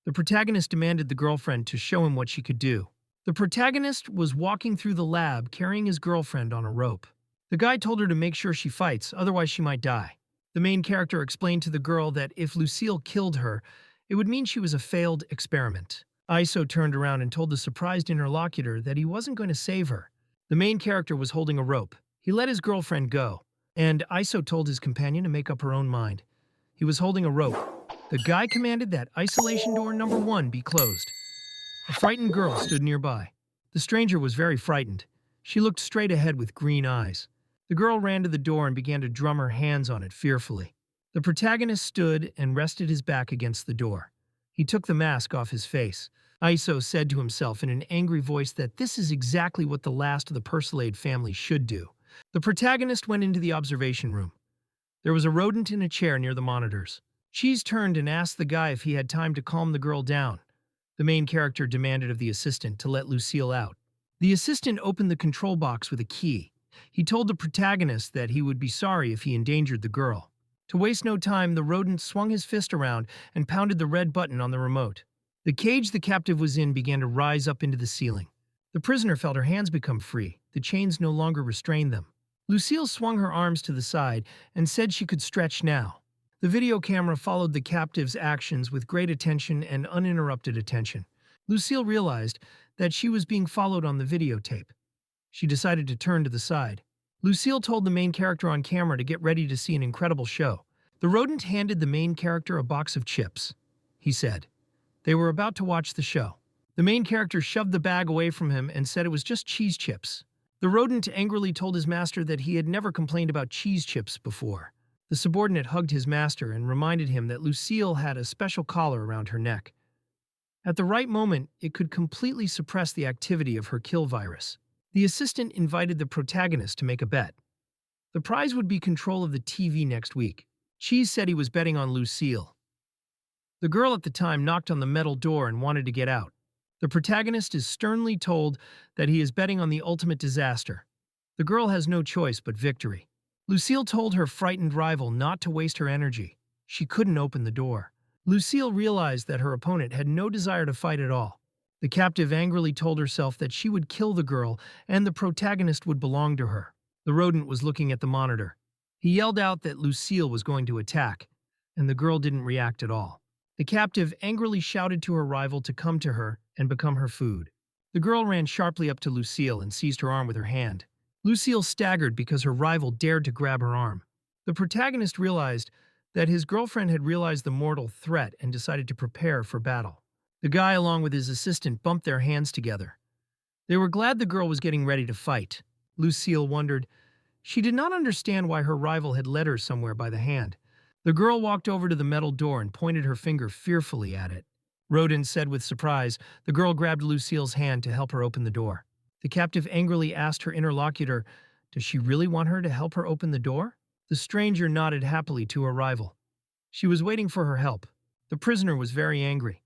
The protagonist demanded the girlfriend to show him what she could do. The protagonist was walking through the lab carrying his girlfriend on a rope. The guy told her to make sure she fights, otherwise she might die. The main character explained to the girl that if Lucille killed her, it would mean she was a failed experiment. Iso turned around and told the surprised interlocutor that he wasn't going to save her. The main character was holding a rope. He let his girlfriend go, and Iso told his companion to make up her own mind. He was holding a rope. The guy commanded that isolation door number 1 be closed. A frightened girl stood nearby. The stranger was very frightened. She looked straight ahead with green eyes. The girl ran to the door and began to drum her hands on it fearfully. The protagonist stood and rested his back against the door. He took the mask off his face. Iso said to himself in an angry voice that this is exactly what the last of the Persilade family should do. The protagonist went into the observation room. There was a rodent in a chair near the monitors. Cheese turned and asked the guy if he had time to calm the girl down. The main character demanded of the assistant to let Lucille out. The assistant opened the control box with a key. He told the protagonist that he would be sorry if he endangered the girl. To waste no time, the rodent swung his fist around and pounded the red button on the remote. The cage the captive was in began to rise up into the ceiling. The prisoner felt her hands become free. The chains no longer restrained them. Lucille swung her arms to the side and said she could stretch now. The video camera followed the captive's actions with great attention and uninterrupted attention. Lucille realized that she was being followed on the videotape. She decided to turn to the side. Lucille told the main character on camera to get ready to see an incredible show. The rodent handed the main character a box of chips. He said. They were about to watch the show. The main character shoved the bag away from him and said it was just cheese chips. The rodent angrily told his master that he had never complained about cheese chips before. The subordinate hugged his master and reminded him that Lucille had a special collar around her neck. At the right moment, it could completely suppress the activity of her kill virus. The assistant invited the protagonist to make a bet. The prize would be control of the TV next week. Cheese said he was betting on Lucille. The girl at the time knocked on the metal door and wanted to get out. The protagonist is sternly told that he is betting on the ultimate disaster. The girl has no choice but victory. Lucille told her frightened rival not to waste her energy. She couldn't open the door. Lucille realized that her opponent had no desire to fight at all. The captive angrily told herself that she would kill the girl and the protagonist would belong to her. The rodent was looking at the monitor. He yelled out that Lucille was going to attack, and the girl didn't react at all. The captive angrily shouted to her rival to come to her and become her food. The girl ran sharply up to Lucille and seized her arm with her hand. Lucille staggered because her rival dared to grab her arm. The protagonist realized that his girlfriend had realized the mortal threat and decided to prepare for battle. The guy, along with his assistant, bumped their hands together. They were glad the girl was getting ready to fight. Lucille wondered. She did not understand why her rival had led her somewhere by the hand. The girl walked over to the metal door and pointed her finger fearfully at it. Rodin said with surprise. The girl grabbed Lucille's hand to help her open the door. The captive angrily asked her interlocutor, does she really want her to help her open the door? The stranger nodded happily to her rival. She was waiting for her help. The prisoner was very angry.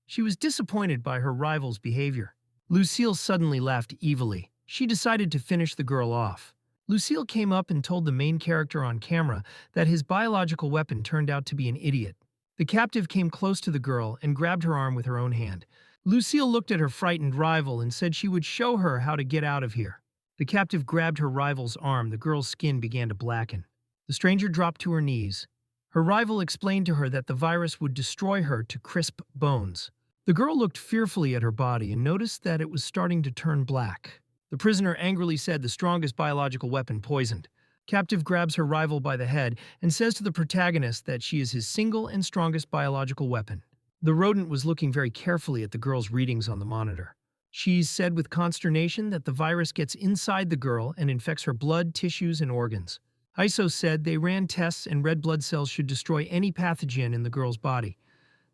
She was disappointed by her rival's behavior. Lucille suddenly laughed evilly. She decided to finish the girl off. Lucille came up and told the main character on camera that his biological weapon turned out to be an idiot. The captive came close to the girl and grabbed her arm with her own hand. Lucille looked at her frightened rival and said she would show her how to get out of here. The captive grabbed her rival's arm. The girl's skin began to blacken. The stranger dropped to her knees. Her rival explained to her that the virus would destroy her to crisp bones. The girl looked fearfully at her body and noticed that it was starting to turn black. The prisoner angrily said the strongest biological weapon poisoned. Captive grabs her rival by the head and says to the protagonist that she is his single and strongest biological weapon. The rodent was looking very carefully at the girl's readings on the monitor. She said with consternation that the virus gets inside the girl and infects her blood, tissues, and organs. ISO said they ran tests and red blood cells should destroy any pathogen in the girl's body.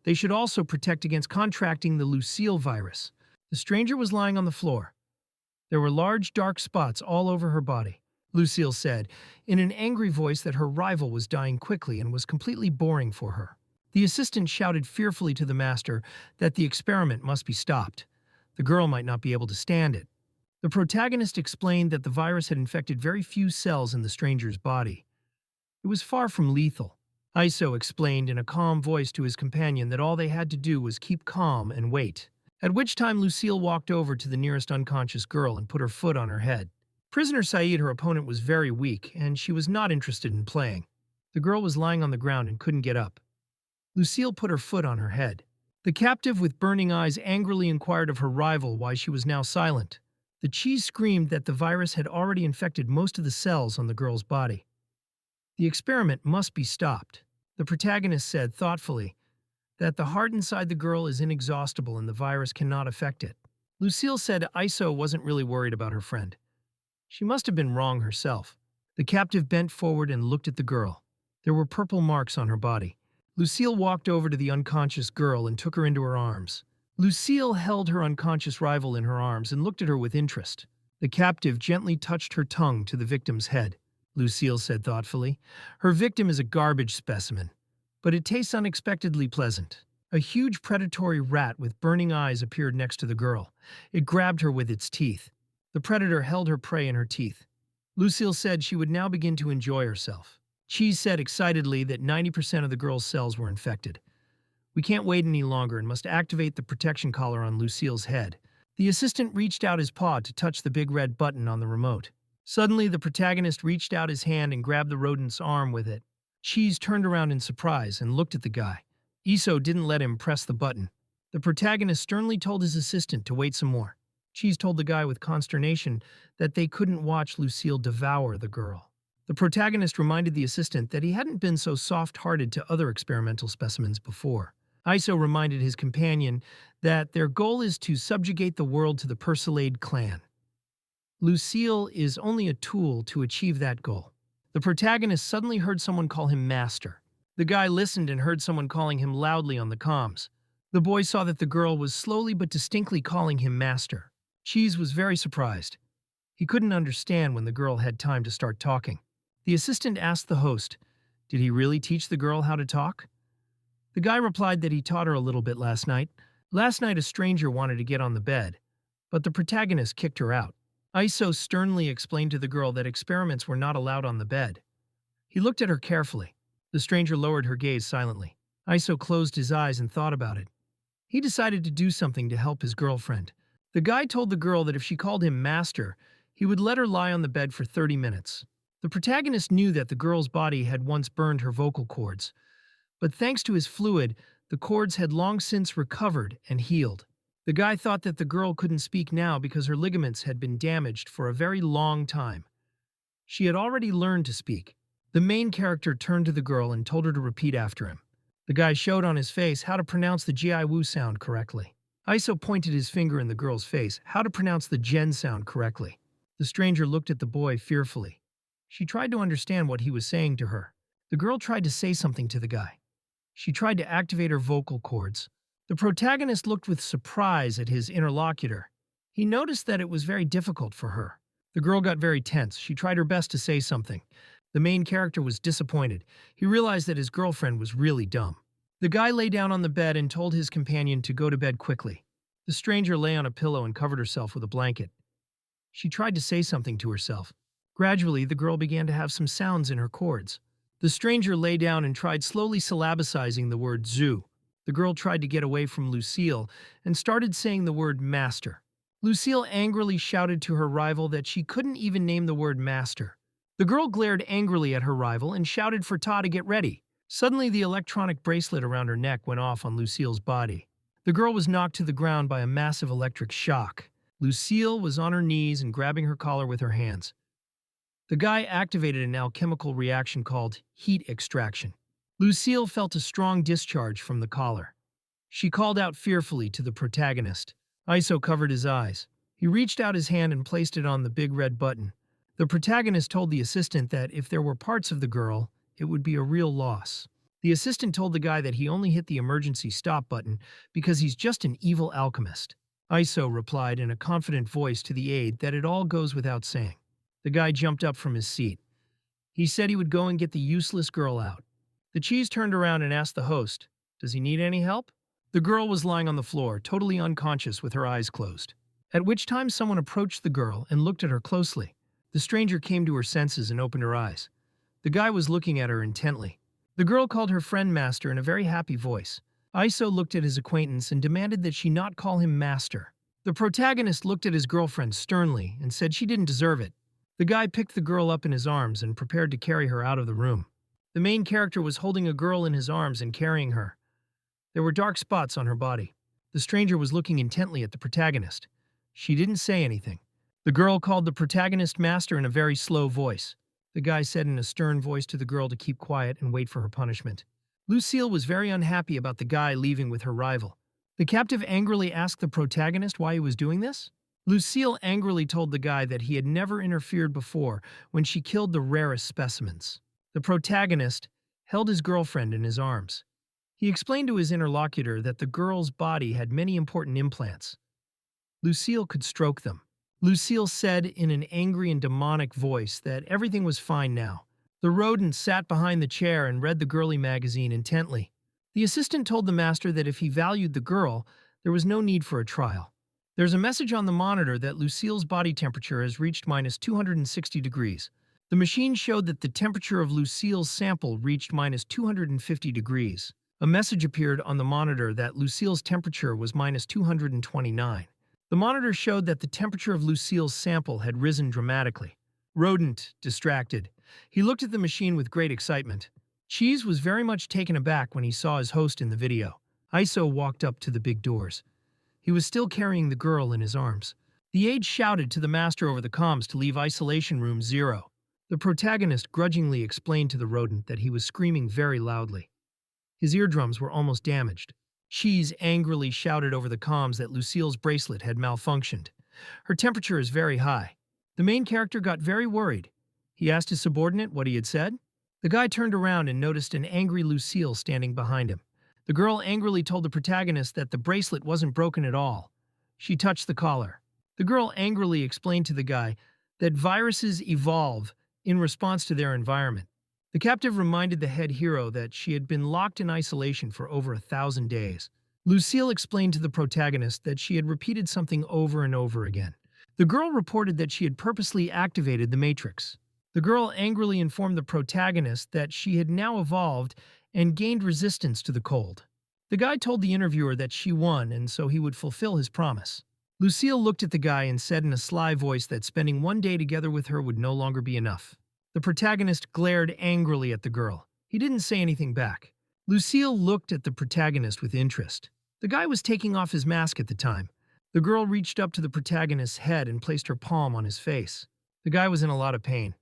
They should also protect against contracting the Lucille virus. The stranger was lying on the floor. There were large dark spots all over her body. Lucille said, in an angry voice, that her rival was dying quickly and was completely boring for her. The assistant shouted fearfully to the master that the experiment must be stopped. The girl might not be able to stand it. The protagonist explained that the virus had infected very few cells in the stranger's body. It was far from lethal. ISO explained in a calm voice to his companion that all they had to do was keep calm and wait. At which time Lucille walked over to the nearest unconscious girl and put her foot on her head. Prisoner Saeed, her opponent, was very weak, and she was not interested in playing. The girl was lying on the ground and couldn't get up. Lucille put her foot on her head. The captive with burning eyes angrily inquired of her rival why she was now silent. The cheese screamed that the virus had already infected most of the cells on the girl's body. The experiment must be stopped. The protagonist said thoughtfully that the heart inside the girl is inexhaustible and the virus cannot affect it. Lucille said ISO wasn't really worried about her friend. She must have been wrong herself. The captive bent forward and looked at the girl. There were purple marks on her body. Lucille walked over to the unconscious girl and took her into her arms. Lucille held her unconscious rival in her arms and looked at her with interest. The captive gently touched her tongue to the victim's head. Lucille said thoughtfully, her victim is a garbage specimen, but it tastes unexpectedly pleasant. A huge predatory rat with burning eyes appeared next to the girl. It grabbed her with its teeth. The predator held her prey in her teeth. Lucille said she would now begin to enjoy herself. Cheese said excitedly that 90% of the girl's cells were infected. We can't wait any longer and must activate the protection collar on Lucille's head. The assistant reached out his paw to touch the big red button on the remote. Suddenly, the protagonist reached out his hand and grabbed the rodent's arm with it. Cheese turned around in surprise and looked at the guy. Iso didn't let him press the button. The protagonist sternly told his assistant to wait some more. Cheese told the guy with consternation that they couldn't watch Lucille devour the girl. The protagonist reminded the assistant that he hadn't been so soft-hearted to other experimental specimens before. Iso reminded his companion that their goal is to subjugate the world to the Persilade clan. Lucille is only a tool to achieve that goal. The protagonist suddenly heard someone call him master. The guy listened and heard someone calling him loudly on the comms. The boy saw that the girl was slowly but distinctly calling him master. Cheese was very surprised. He couldn't understand when the girl had time to start talking. The assistant asked the host, "Did he really teach the girl how to talk?" The guy replied that he taught her a little bit last night. Last night a stranger wanted to get on the bed, but the protagonist kicked her out. Iso sternly explained to the girl that experiments were not allowed on the bed. He looked at her carefully. The stranger lowered her gaze silently. Iso closed his eyes and thought about it. He decided to do something to help his girlfriend. The guy told the girl that if she called him master, he would let her lie on the bed for 30 minutes. The protagonist knew that the girl's body had once burned her vocal cords, but thanks to his fluid, the cords had long since recovered and healed. The guy thought that the girl couldn't speak now because her ligaments had been damaged for a very long time. She had already learned to speak. The main character turned to the girl and told her to repeat after him. The guy showed on his face how to pronounce the Jiaiwu sound correctly. Iso pointed his finger in the girl's face, how to pronounce the Gen sound correctly. The stranger looked at the boy fearfully. She tried to understand what he was saying to her. The girl tried to say something to the guy. She tried to activate her vocal cords. The protagonist looked with surprise at his interlocutor. He noticed that it was very difficult for her. The girl got very tense. She tried her best to say something. The main character was disappointed. He realized that his girlfriend was really dumb. The guy lay down on the bed and told his companion to go to bed quickly. The stranger lay on a pillow and covered herself with a blanket. She tried to say something to herself. Gradually, the girl began to have some sounds in her cords. The stranger lay down and tried slowly syllabicizing the word zoo. The girl tried to get away from Lucille and started saying the word master. Lucille angrily shouted to her rival that she couldn't even name the word master. The girl glared angrily at her rival and shouted for Ta to get ready. Suddenly, the electronic bracelet around her neck went off on Lucille's body. The girl was knocked to the ground by a massive electric shock. Lucille was on her knees and grabbing her collar with her hands. The guy activated an alchemical reaction called heat extraction. Lucille felt a strong discharge from the collar. She called out fearfully to the protagonist. Iso covered his eyes. He reached out his hand and placed it on the big red button. The protagonist told the assistant that if there were parts of the girl, it would be a real loss. The assistant told the guy that he only hit the emergency stop button because he's just an evil alchemist. Iso replied in a confident voice to the aide that it all goes without saying. The guy jumped up from his seat. He said he would go and get the useless girl out. The cheese turned around and asked the host, "Does he need any help?" The girl was lying on the floor, totally unconscious with her eyes closed. At which time someone approached the girl and looked at her closely. The stranger came to her senses and opened her eyes. The guy was looking at her intently. The girl called her friend master in a very happy voice. Iso looked at his acquaintance and demanded that she not call him master. The protagonist looked at his girlfriend sternly and said she didn't deserve it. The guy picked the girl up in his arms and prepared to carry her out of the room. The main character was holding a girl in his arms and carrying her. There were dark spots on her body. The stranger was looking intently at the protagonist. She didn't say anything. The girl called the protagonist master in a very slow voice. The guy said in a stern voice to the girl to keep quiet and wait for her punishment. Lucille was very unhappy about the guy leaving with her rival. The captive angrily asked the protagonist why he was doing this. Lucille angrily told the guy that he had never interfered before when she killed the rarest specimens. The protagonist held his girlfriend in his arms. He explained to his interlocutor that the girl's body had many important implants. Lucille could stroke them. Lucille said in an angry and demonic voice that everything was fine now. The rodent sat behind the chair and read the girly magazine intently. The assistant told the master that if he valued the girl, there was no need for a trial. There's a message on the monitor that Lucille's body temperature has reached minus 260 degrees. The machine showed that the temperature of Lucille's sample reached minus 250 degrees. A message appeared on the monitor that Lucille's temperature was minus 229. The monitor showed that the temperature of Lucille's sample had risen dramatically. Rodent, distracted. He looked at the machine with great excitement. Cheese was very much taken aback when he saw his host in the video. Iso walked up to the big doors. He was still carrying the girl in his arms. The aide shouted to the master over the comms to leave isolation room 0. The protagonist grudgingly explained to the rodent that he was screaming very loudly. His eardrums were almost damaged. Cheese angrily shouted over the comms that Lucille's bracelet had malfunctioned. Her temperature is very high. The main character got very worried. He asked his subordinate what he had said. The guy turned around and noticed an angry Lucille standing behind him. The girl angrily told the protagonist that the bracelet wasn't broken at all. She touched the collar. The girl angrily explained to the guy that viruses evolve in response to their environment. The captive reminded the head hero that she had been locked in isolation for over 1,000 days. Lucille explained to the protagonist that she had repeated something over and over again. The girl reported that she had purposely activated the Matrix. The girl angrily informed the protagonist that she had now evolved and gained resistance to the cold. The guy told the interviewer that she won and so he would fulfill his promise. Lucille looked at the guy and said in a sly voice that spending one day together with her would no longer be enough. The protagonist glared angrily at the girl. He didn't say anything back. Lucille looked at the protagonist with interest. The guy was taking off his mask at the time. The girl reached up to the protagonist's head and placed her palm on his face. The guy was in a lot of pain.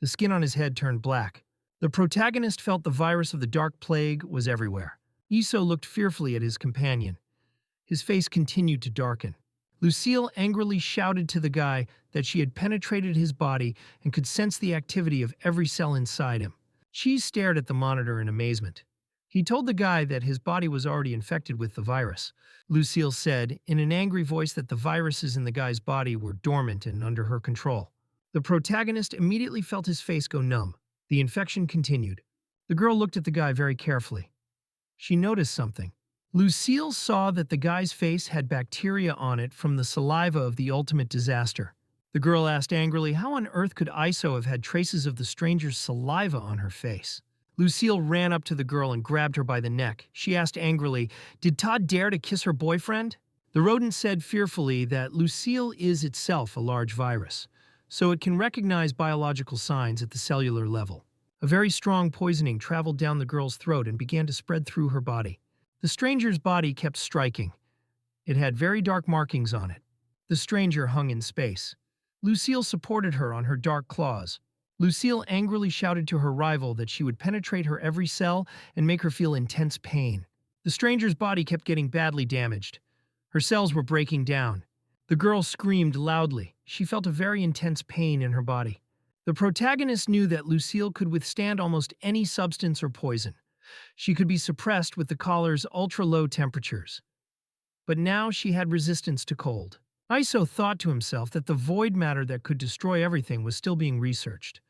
The skin on his head turned black. The protagonist felt the virus of the dark plague was everywhere. Iso looked fearfully at his companion. His face continued to darken. Lucille angrily shouted to the guy that she had penetrated his body and could sense the activity of every cell inside him. Cheese stared at the monitor in amazement. He told the guy that his body was already infected with the virus. Lucille said in an angry voice that the viruses in the guy's body were dormant and under her control. The protagonist immediately felt his face go numb. The infection continued. The girl looked at the guy very carefully. She noticed something. Lucille saw that the guy's face had bacteria on it from the saliva of the ultimate disaster. The girl asked angrily, how on earth could Iso have had traces of the stranger's saliva on her face? Lucille ran up to the girl and grabbed her by the neck. She asked angrily, did Todd dare to kiss her boyfriend? The rodent said fearfully that Lucille is itself a large virus, so it can recognize biological signs at the cellular level. A very strong poisoning traveled down the girl's throat and began to spread through her body. The stranger's body kept striking. It had very dark markings on it. The stranger hung in space. Lucille supported her on her dark claws. Lucille angrily shouted to her rival that she would penetrate her every cell and make her feel intense pain. The stranger's body kept getting badly damaged. Her cells were breaking down. The girl screamed loudly. She felt a very intense pain in her body. The protagonist knew that Lucille could withstand almost any substance or poison. She could be suppressed with the collar's ultra-low temperatures. But now she had resistance to cold. Iso thought to himself that the void matter that could destroy everything was still being researched.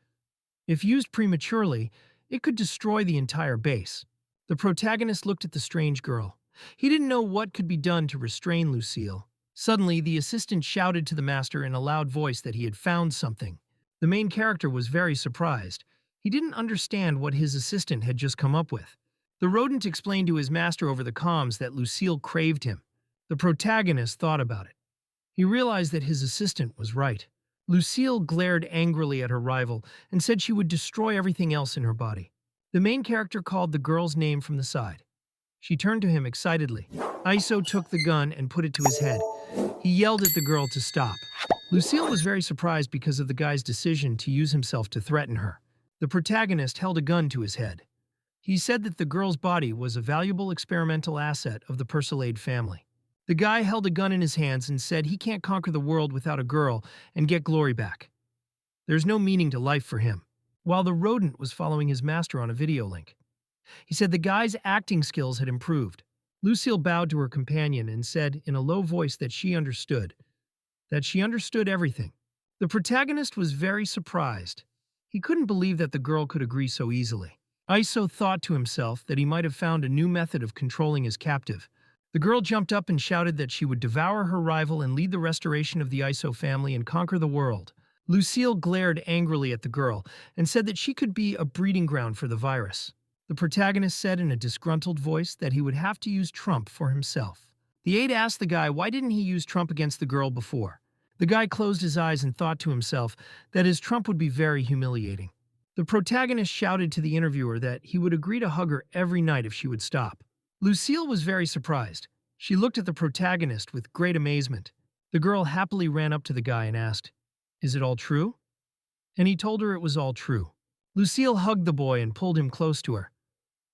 If used prematurely, it could destroy the entire base. The protagonist looked at the strange girl. He didn't know what could be done to restrain Lucille. Suddenly, the assistant shouted to the master in a loud voice that he had found something. The main character was very surprised. He didn't understand what his assistant had just come up with. The rodent explained to his master over the comms that Lucille craved him. The protagonist thought about it. He realized that his assistant was right. Lucille glared angrily at her rival and said she would destroy everything else in her body. The main character called the girl's name from the side. She turned to him excitedly. Iso took the gun and put it to his head. He yelled at the girl to stop. Lucille was very surprised because of the guy's decision to use himself to threaten her. The protagonist held a gun to his head. He said that the girl's body was a valuable experimental asset of the Persilade family. The guy held a gun in his hands and said he can't conquer the world without a girl and get glory back. There's no meaning to life for him. While the rodent was following his master on a video link. He said the guy's acting skills had improved. Lucille bowed to her companion and said in a low voice that she understood everything. The protagonist was very surprised. He couldn't believe that the girl could agree so easily. Iso thought to himself that he might have found a new method of controlling his captive. The girl jumped up and shouted that she would devour her rival and lead the restoration of the ISO family and conquer the world. Lucille glared angrily at the girl and said that she could be a breeding ground for the virus. The protagonist said in a disgruntled voice that he would have to use Trump for himself. The aide asked the guy why didn't he use Trump against the girl before. The guy closed his eyes and thought to himself that his Trump would be very humiliating. The protagonist shouted to the interviewer that he would agree to hug her every night if she would stop. Lucille was very surprised. She looked at the protagonist with great amazement. The girl happily ran up to the guy and asked, "Is it all true?" And he told her it was all true. Lucille hugged the boy and pulled him close to her.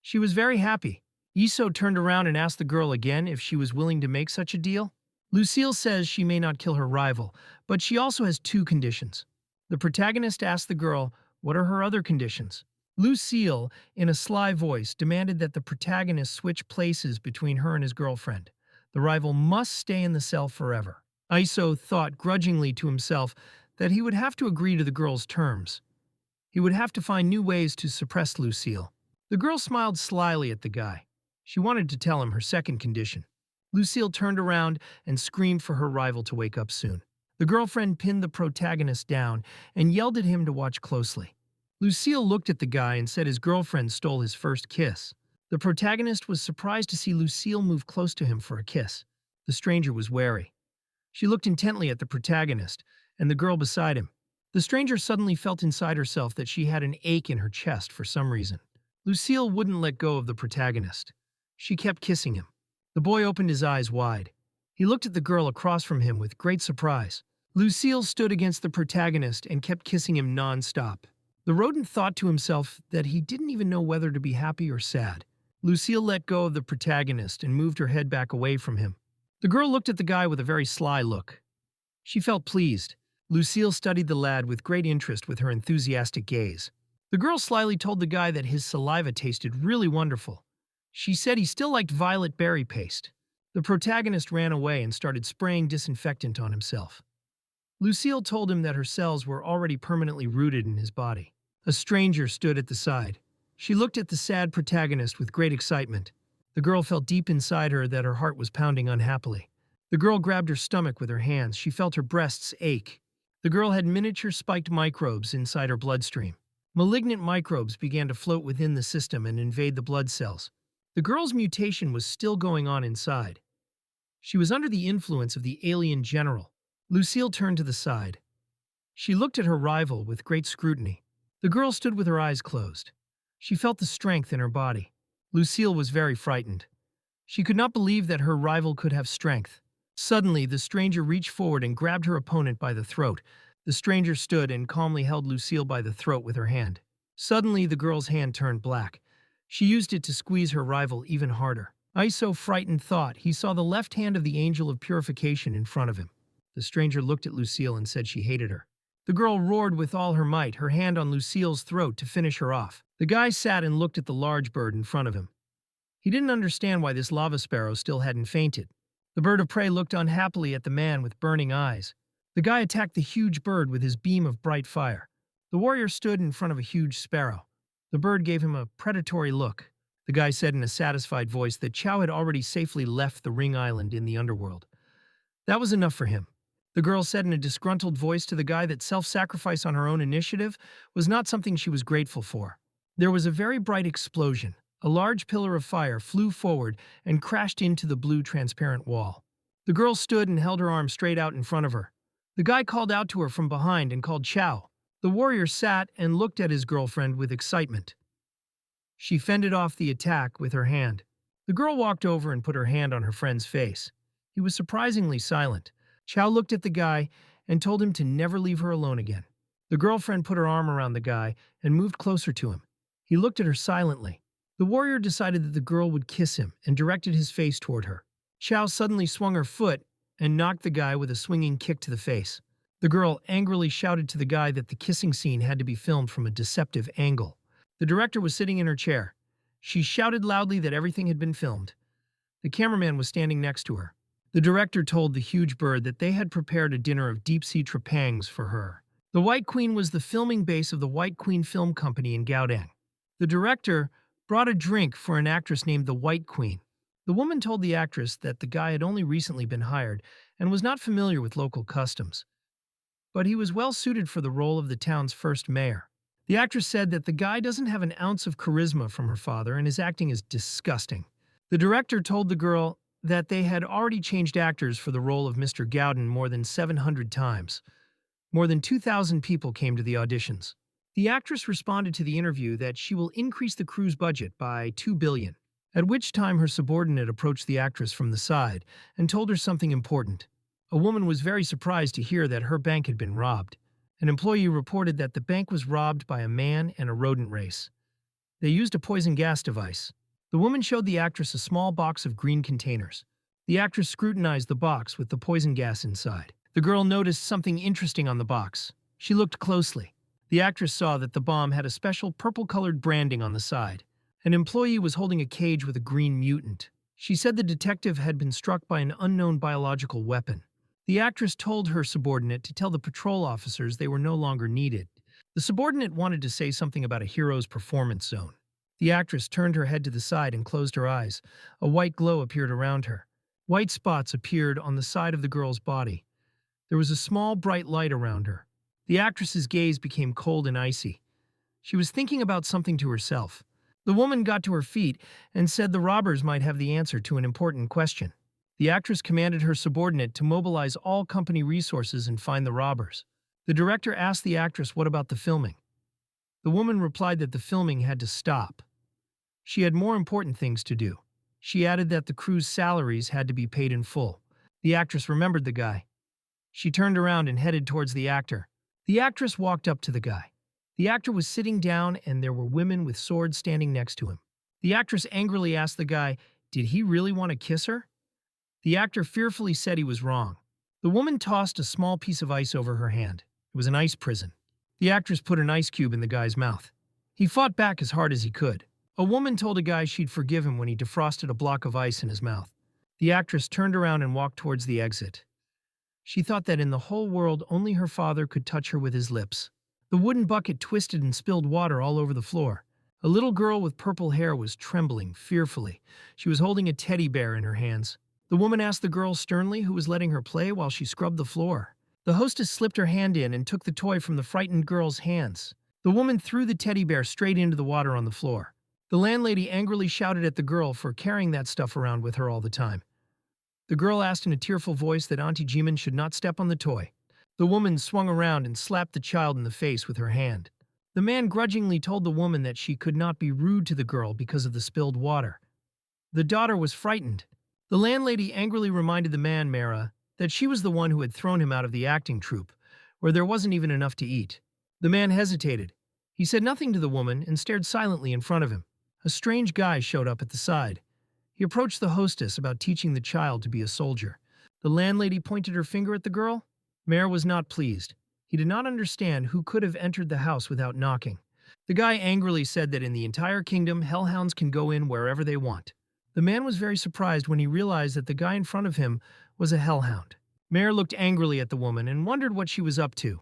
She was very happy. Iso turned around and asked the girl again if she was willing to make such a deal. Lucille says she may not kill her rival, but she also has 2 conditions. The protagonist asked the girl, what are her other conditions? Lucille, in a sly voice, demanded that the protagonist switch places between her and his girlfriend. The rival must stay in the cell forever. Iso thought grudgingly to himself that he would have to agree to the girl's terms. He would have to find new ways to suppress Lucille. The girl smiled slyly at the guy. She wanted to tell him her second condition. Lucille turned around and screamed for her rival to wake up soon. The girlfriend pinned the protagonist down and yelled at him to watch closely. Lucille looked at the guy and said his girlfriend stole his first kiss. The protagonist was surprised to see Lucille move close to him for a kiss. The stranger was wary. She looked intently at the protagonist and the girl beside him. The stranger suddenly felt inside herself that she had an ache in her chest for some reason. Lucille wouldn't let go of the protagonist. She kept kissing him. The boy opened his eyes wide. He looked at the girl across from him with great surprise. Lucille stood against the protagonist and kept kissing him non-stop. The rodent thought to himself that he didn't even know whether to be happy or sad. Lucille let go of the protagonist and moved her head back away from him. The girl looked at the guy with a very sly look. She felt pleased. Lucille studied the lad with great interest with her enthusiastic gaze. The girl slyly told the guy that his saliva tasted really wonderful. She said he still liked violet berry paste. The protagonist ran away and started spraying disinfectant on himself. Lucille told him that her cells were already permanently rooted in his body. A stranger stood at the side. She looked at the sad protagonist with great excitement. The girl felt deep inside her that her heart was pounding unhappily. The girl grabbed her stomach with her hands. She felt her breasts ache. The girl had miniature spiked microbes inside her bloodstream. Malignant microbes began to float within the system and invade the blood cells. The girl's mutation was still going on inside. She was under the influence of the alien general. Lucille turned to the side. She looked at her rival with great scrutiny. The girl stood with her eyes closed. She felt the strength in her body. Lucille was very frightened. She could not believe that her rival could have strength. Suddenly, the stranger reached forward and grabbed her opponent by the throat. The stranger stood and calmly held Lucille by the throat with her hand. Suddenly, the girl's hand turned black. She used it to squeeze her rival even harder. Iso, frightened, thought he saw the left hand of the angel of purification in front of him. The stranger looked at Lucille and said she hated her. The girl roared with all her might, her hand on Lucille's throat to finish her off. The guy sat and looked at the large bird in front of him. He didn't understand why this lava sparrow still hadn't fainted. The bird of prey looked unhappily at the man with burning eyes. The guy attacked the huge bird with his beam of bright fire. The warrior stood in front of a huge sparrow. The bird gave him a predatory look. The guy said in a satisfied voice that Chow had already safely left the ring island in the underworld. That was enough for him. The girl said in a disgruntled voice to the guy that self-sacrifice on her own initiative was not something she was grateful for. There was a very bright explosion. A large pillar of fire flew forward and crashed into the blue transparent wall. The girl stood and held her arm straight out in front of her. The guy called out to her from behind and called Chow. The warrior sat and looked at his girlfriend with excitement. She fended off the attack with her hand. The girl walked over and put her hand on her friend's face. He was surprisingly silent. Chow looked at the guy and told him to never leave her alone again. The girlfriend put her arm around the guy and moved closer to him. He looked at her silently. The warrior decided that the girl would kiss him and directed his face toward her. Chow suddenly swung her foot and knocked the guy with a swinging kick to the face. The girl angrily shouted to the guy that the kissing scene had to be filmed from a deceptive angle. The director was sitting in her chair. She shouted loudly that everything had been filmed. The cameraman was standing next to her. The director told the huge bird that they had prepared a dinner of deep-sea trepangs for her. The White Queen was the filming base of the White Queen Film Company in Gaodang. The director brought a drink for an actress named the White Queen. The woman told the actress that the guy had only recently been hired and was not familiar with local customs, but he was well suited for the role of the town's first mayor. The actress said that the guy doesn't have an ounce of charisma from her father and his acting is disgusting. The director told the girl that they had already changed actors for the role of Mr. Gowden more than 700 times. More than 2,000 people came to the auditions. The actress responded to the interview that she will increase the crew's budget by $2 billion, at which time her subordinate approached the actress from the side and told her something important. A woman was very surprised to hear that her bank had been robbed. An employee reported that the bank was robbed by a man and a rodent race. They used a poison gas device. The woman showed the actress a small box of green containers. The actress scrutinized the box with the poison gas inside. The girl noticed something interesting on the box. She looked closely. The actress saw that the bomb had a special purple-colored branding on the side. An employee was holding a cage with a green mutant. She said the detective had been struck by an unknown biological weapon. The actress told her subordinate to tell the patrol officers they were no longer needed. The subordinate wanted to say something about a hero's performance zone. The actress turned her head to the side and closed her eyes. A white glow appeared around her. White spots appeared on the side of the girl's body. There was a small, bright light around her. The actress's gaze became cold and icy. She was thinking about something to herself. The woman got to her feet and said the robbers might have the answer to an important question. The actress commanded her subordinate to mobilize all company resources and find the robbers. The director asked the actress what about the filming. The woman replied that the filming had to stop. She had more important things to do. She added that the crew's salaries had to be paid in full. The actress remembered the guy. She turned around and headed towards the actor. The actress walked up to the guy. The actor was sitting down and there were women with swords standing next to him. The actress angrily asked the guy, did he really want to kiss her? The actor fearfully said he was wrong. The woman tossed a small piece of ice over her hand. It was an ice prison. The actress put an ice cube in the guy's mouth. He fought back as hard as he could. A woman told a guy she'd forgive him when he defrosted a block of ice in his mouth. The actress turned around and walked towards the exit. She thought that in the whole world only her father could touch her with his lips. The wooden bucket twisted and spilled water all over the floor. A little girl with purple hair was trembling fearfully. She was holding a teddy bear in her hands. The woman asked the girl sternly who was letting her play while she scrubbed the floor. The hostess slipped her hand in and took the toy from the frightened girl's hands. The woman threw the teddy bear straight into the water on the floor. The landlady angrily shouted at the girl for carrying that stuff around with her all the time. The girl asked in a tearful voice that Auntie Jimin should not step on the toy. The woman swung around and slapped the child in the face with her hand. The man grudgingly told the woman that she could not be rude to the girl because of the spilled water. The daughter was frightened. The landlady angrily reminded the man, Mara, that she was the one who had thrown him out of the acting troupe, where there wasn't even enough to eat. The man hesitated. He said nothing to the woman and stared silently in front of him. A strange guy showed up at the side. He approached the hostess about teaching the child to be a soldier. The landlady pointed her finger at the girl. Mare was not pleased. He did not understand who could have entered the house without knocking. The guy angrily said that in the entire kingdom, hellhounds can go in wherever they want. The man was very surprised when he realized that the guy in front of him was a hellhound. Mare looked angrily at the woman and wondered what she was up to.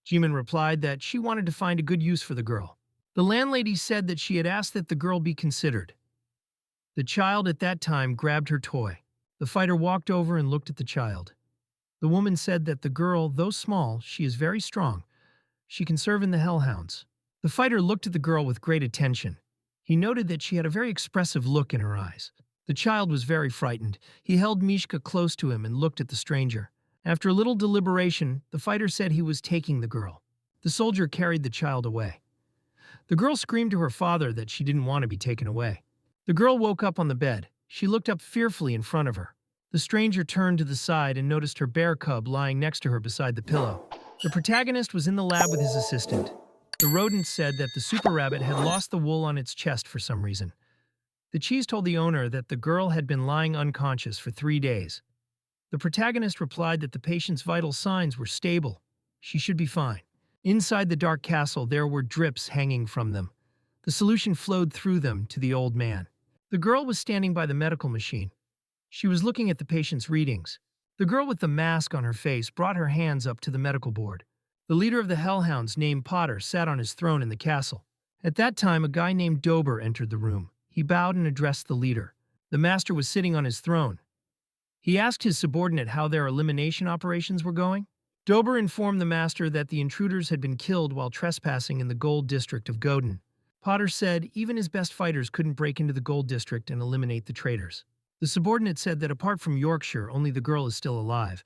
Jimin replied that she wanted to find a good use for the girl. The landlady said that she had asked that the girl be considered. The child at that time grabbed her toy. The fighter walked over and looked at the child. The woman said that the girl, though small, she is very strong. She can serve in the hellhounds. The fighter looked at the girl with great attention. He noted that she had a very expressive look in her eyes. The child was very frightened. He held Mishka close to him and looked at the stranger. After a little deliberation, the fighter said he was taking the girl. The soldier carried the child away. The girl screamed to her father that she didn't want to be taken away. The girl woke up on the bed. She looked up fearfully in front of her. The stranger turned to the side and noticed her bear cub lying next to her beside the pillow. The protagonist was in the lab with his assistant. The rodent said that the super rabbit had lost the wool on its chest for some reason. The cheese told the owner that the girl had been lying unconscious for 3 days. The protagonist replied that the patient's vital signs were stable. She should be fine. Inside the dark castle, there were drips hanging from them. The solution flowed through them to the old man. The girl was standing by the medical machine. She was looking at the patient's readings. The girl with the mask on her face brought her hands up to the medical board. The leader of the hellhounds, named Potter, sat on his throne in the castle. At that time, a guy named Dober entered the room. He bowed and addressed the leader. The master was sitting on his throne. He asked his subordinate how their elimination operations were going. Dober informed the master that the intruders had been killed while trespassing in the gold district of Godin. Potter said even his best fighters couldn't break into the gold district and eliminate the traitors. The subordinate said that apart from Yorkshire, only the girl is still alive,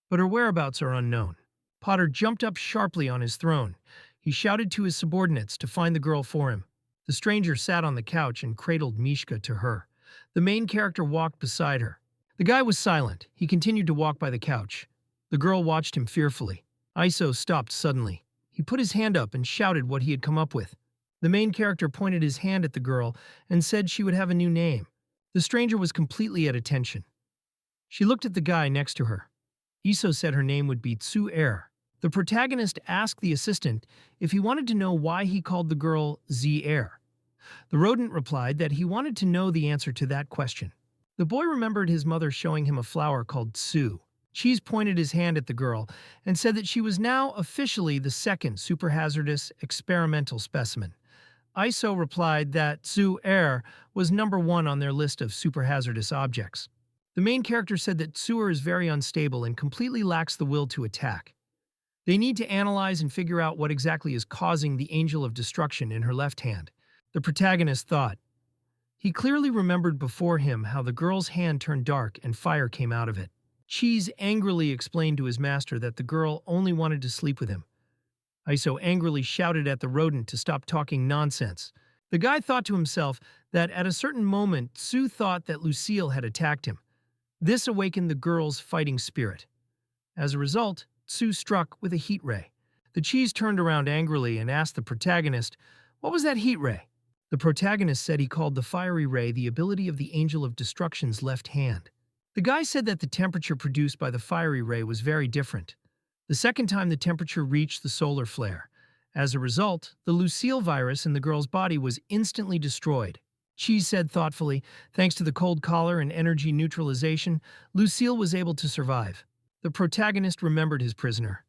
but her whereabouts are unknown. Potter jumped up sharply on his throne. He shouted to his subordinates to find the girl for him. The stranger sat on the couch and cradled Mishka to her. The main character walked beside her. The guy was silent. He continued to walk by the couch. The girl watched him fearfully. Iso stopped suddenly. He put his hand up and shouted what he had come up with. The main character pointed his hand at the girl and said she would have a new name. The stranger was completely at attention. She looked at the guy next to her. Iso said her name would be Tsu Air. The protagonist asked the assistant if he wanted to know why he called the girl Z Air. The rodent replied that he wanted to know the answer to that question. The boy remembered his mother showing him a flower called Tsu. Cheese pointed his hand at the girl and said that she was now officially the second superhazardous experimental specimen. Iso replied that Tsu Air was number 1 on their list of superhazardous objects. The main character said that Tsuer is very unstable and completely lacks the will to attack. They need to analyze and figure out what exactly is causing the angel of destruction in her left hand. The protagonist thought. He clearly remembered before him how the girl's hand turned dark and fire came out of it. Cheese angrily explained to his master that the girl only wanted to sleep with him. Iso angrily shouted at the rodent to stop talking nonsense. The guy thought to himself that at a certain moment Tsu thought that Lucille had attacked him. This awakened the girl's fighting spirit. As a result, Tsu struck with a heat ray. The cheese turned around angrily and asked the protagonist, "What was that heat ray?" The protagonist said he called the fiery ray the ability of the Angel of Destruction's left hand. The guy said that the temperature produced by the fiery ray was very different. The second time the temperature reached the solar flare. As a result, the Lucille virus in the girl's body was instantly destroyed. Cheese said thoughtfully, thanks to the cold collar and energy neutralization, Lucille was able to survive. The protagonist remembered his prisoner.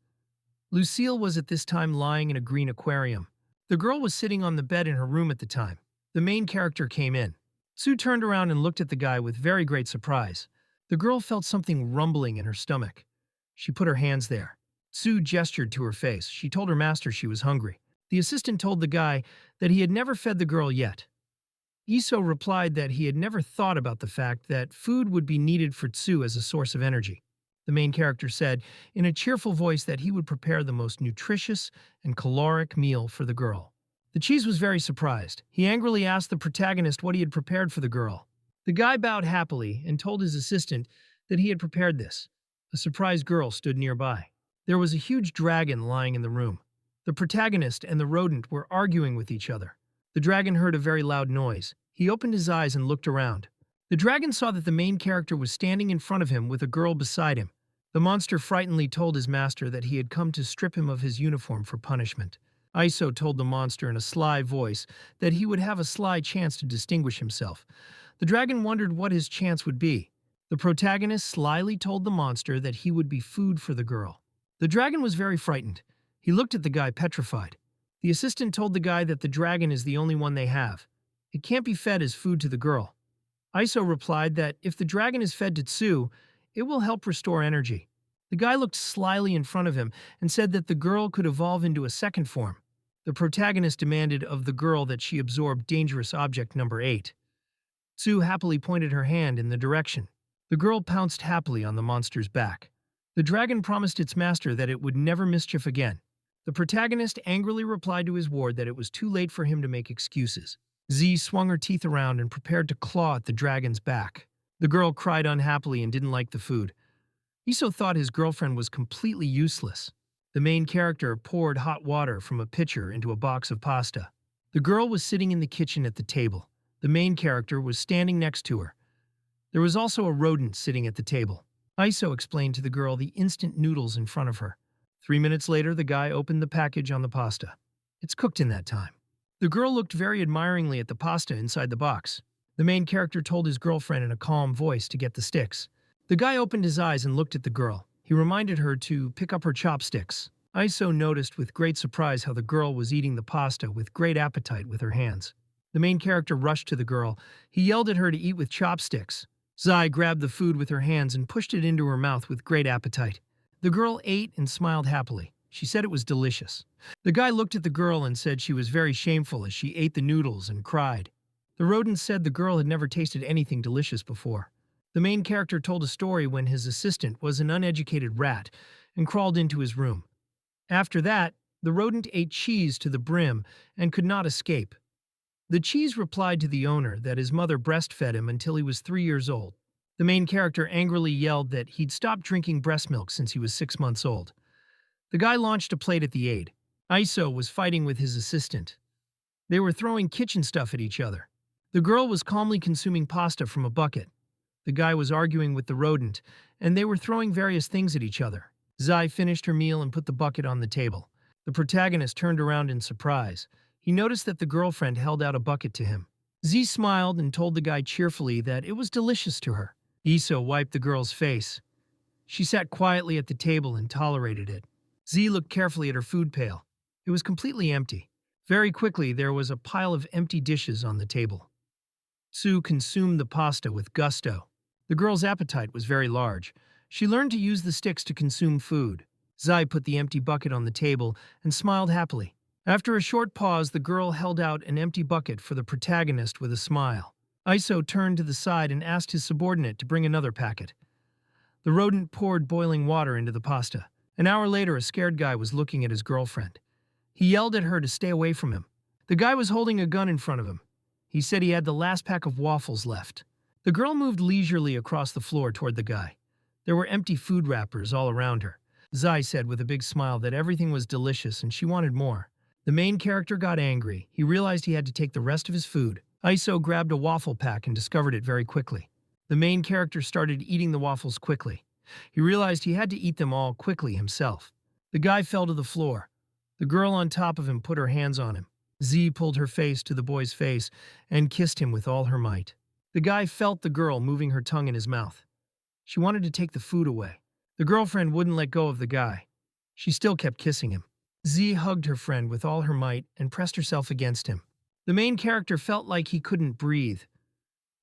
Lucille was at this time lying in a green aquarium. The girl was sitting on the bed in her room at the time. The main character came in. Sue turned around and looked at the guy with very great surprise. The girl felt something rumbling in her stomach. She put her hands there. Sue gestured to her face. She told her master she was hungry. The assistant told the guy that he had never fed the girl yet. Iso replied that he had never thought about the fact that food would be needed for Tsu as a source of energy. The main character said in a cheerful voice that he would prepare the most nutritious and caloric meal for the girl. The cheese was very surprised. He angrily asked the protagonist what he had prepared for the girl. The guy bowed happily and told his assistant that he had prepared this. A surprised girl stood nearby. There was a huge dragon lying in the room. The protagonist and the rodent were arguing with each other. The dragon heard a very loud noise. He opened his eyes and looked around. The dragon saw that the main character was standing in front of him with a girl beside him. The monster frighteningly told his master that he had come to strip him of his uniform for punishment. Iso told the monster in a sly voice that he would have a sly chance to distinguish himself. The dragon wondered what his chance would be. The protagonist slyly told the monster that he would be food for the girl. The dragon was very frightened. He looked at the guy petrified. The assistant told the guy that the dragon is the only one they have. It can't be fed as food to the girl. Iso replied that if the dragon is fed to Tsu, it will help restore energy. The guy looked slyly in front of him and said that the girl could evolve into a second form. The protagonist demanded of the girl that she absorb dangerous object number 8. Tsu happily pointed her hand in the direction. The girl pounced happily on the monster's back. The dragon promised its master that it would never mischief again. The protagonist angrily replied to his ward that it was too late for him to make excuses. Z swung her teeth around and prepared to claw at the dragon's back. The girl cried unhappily and didn't like the food. Iso thought his girlfriend was completely useless. The main character poured hot water from a pitcher into a box of pasta. The girl was sitting in the kitchen at the table. The main character was standing next to her. There was also a rodent sitting at the table. Iso explained to the girl the instant noodles in front of her. 3 minutes later, the guy opened the package on the pasta. It's cooked in that time. The girl looked very admiringly at the pasta inside the box. The main character told his girlfriend in a calm voice to get the sticks. The guy opened his eyes and looked at the girl. He reminded her to pick up her chopsticks. Iso noticed with great surprise how the girl was eating the pasta with great appetite with her hands. The main character rushed to the girl. He yelled at her to eat with chopsticks. Zai grabbed the food with her hands and pushed it into her mouth with great appetite. The girl ate and smiled happily. She said it was delicious. The guy looked at the girl and said she was very shameful as she ate the noodles and cried. The rodent said the girl had never tasted anything delicious before. The main character told a story when his assistant was an uneducated rat and crawled into his room. After that, the rodent ate cheese to the brim and could not escape. The cheese replied to the owner that his mother breastfed him until he was 3 years old. The main character angrily yelled that he'd stopped drinking breast milk since he was 6 months old. The guy launched a plate at the aide. Iso was fighting with his assistant. They were throwing kitchen stuff at each other. The girl was calmly consuming pasta from a bucket. The guy was arguing with the rodent, and they were throwing various things at each other. Zai finished her meal and put the bucket on the table. The protagonist turned around in surprise. He noticed that the girlfriend held out a bucket to him. Z smiled and told the guy cheerfully that it was delicious to her. Iso wiped the girl's face. She sat quietly at the table and tolerated it. Z looked carefully at her food pail. It was completely empty. Very quickly, there was a pile of empty dishes on the table. Tsu consumed the pasta with gusto. The girl's appetite was very large. She learned to use the sticks to consume food. Zai put the empty bucket on the table and smiled happily. After a short pause, the girl held out an empty bucket for the protagonist with a smile. Iso turned to the side and asked his subordinate to bring another packet. The rodent poured boiling water into the pasta. An hour later, a scared guy was looking at his girlfriend. He yelled at her to stay away from him. The guy was holding a gun in front of him. He said he had the last pack of waffles left. The girl moved leisurely across the floor toward the guy. There were empty food wrappers all around her. Zai said with a big smile that everything was delicious and she wanted more. The main character got angry. He realized he had to take the rest of his food. Iso grabbed a waffle pack and discovered it very quickly. The main character started eating the waffles quickly. He realized he had to eat them all quickly himself. The guy fell to the floor. The girl on top of him put her hands on him. Z pulled her face to the boy's face and kissed him with all her might. The guy felt the girl moving her tongue in his mouth. She wanted to take the food away. The girlfriend wouldn't let go of the guy. She still kept kissing him. Z hugged her friend with all her might and pressed herself against him. The main character felt like he couldn't breathe.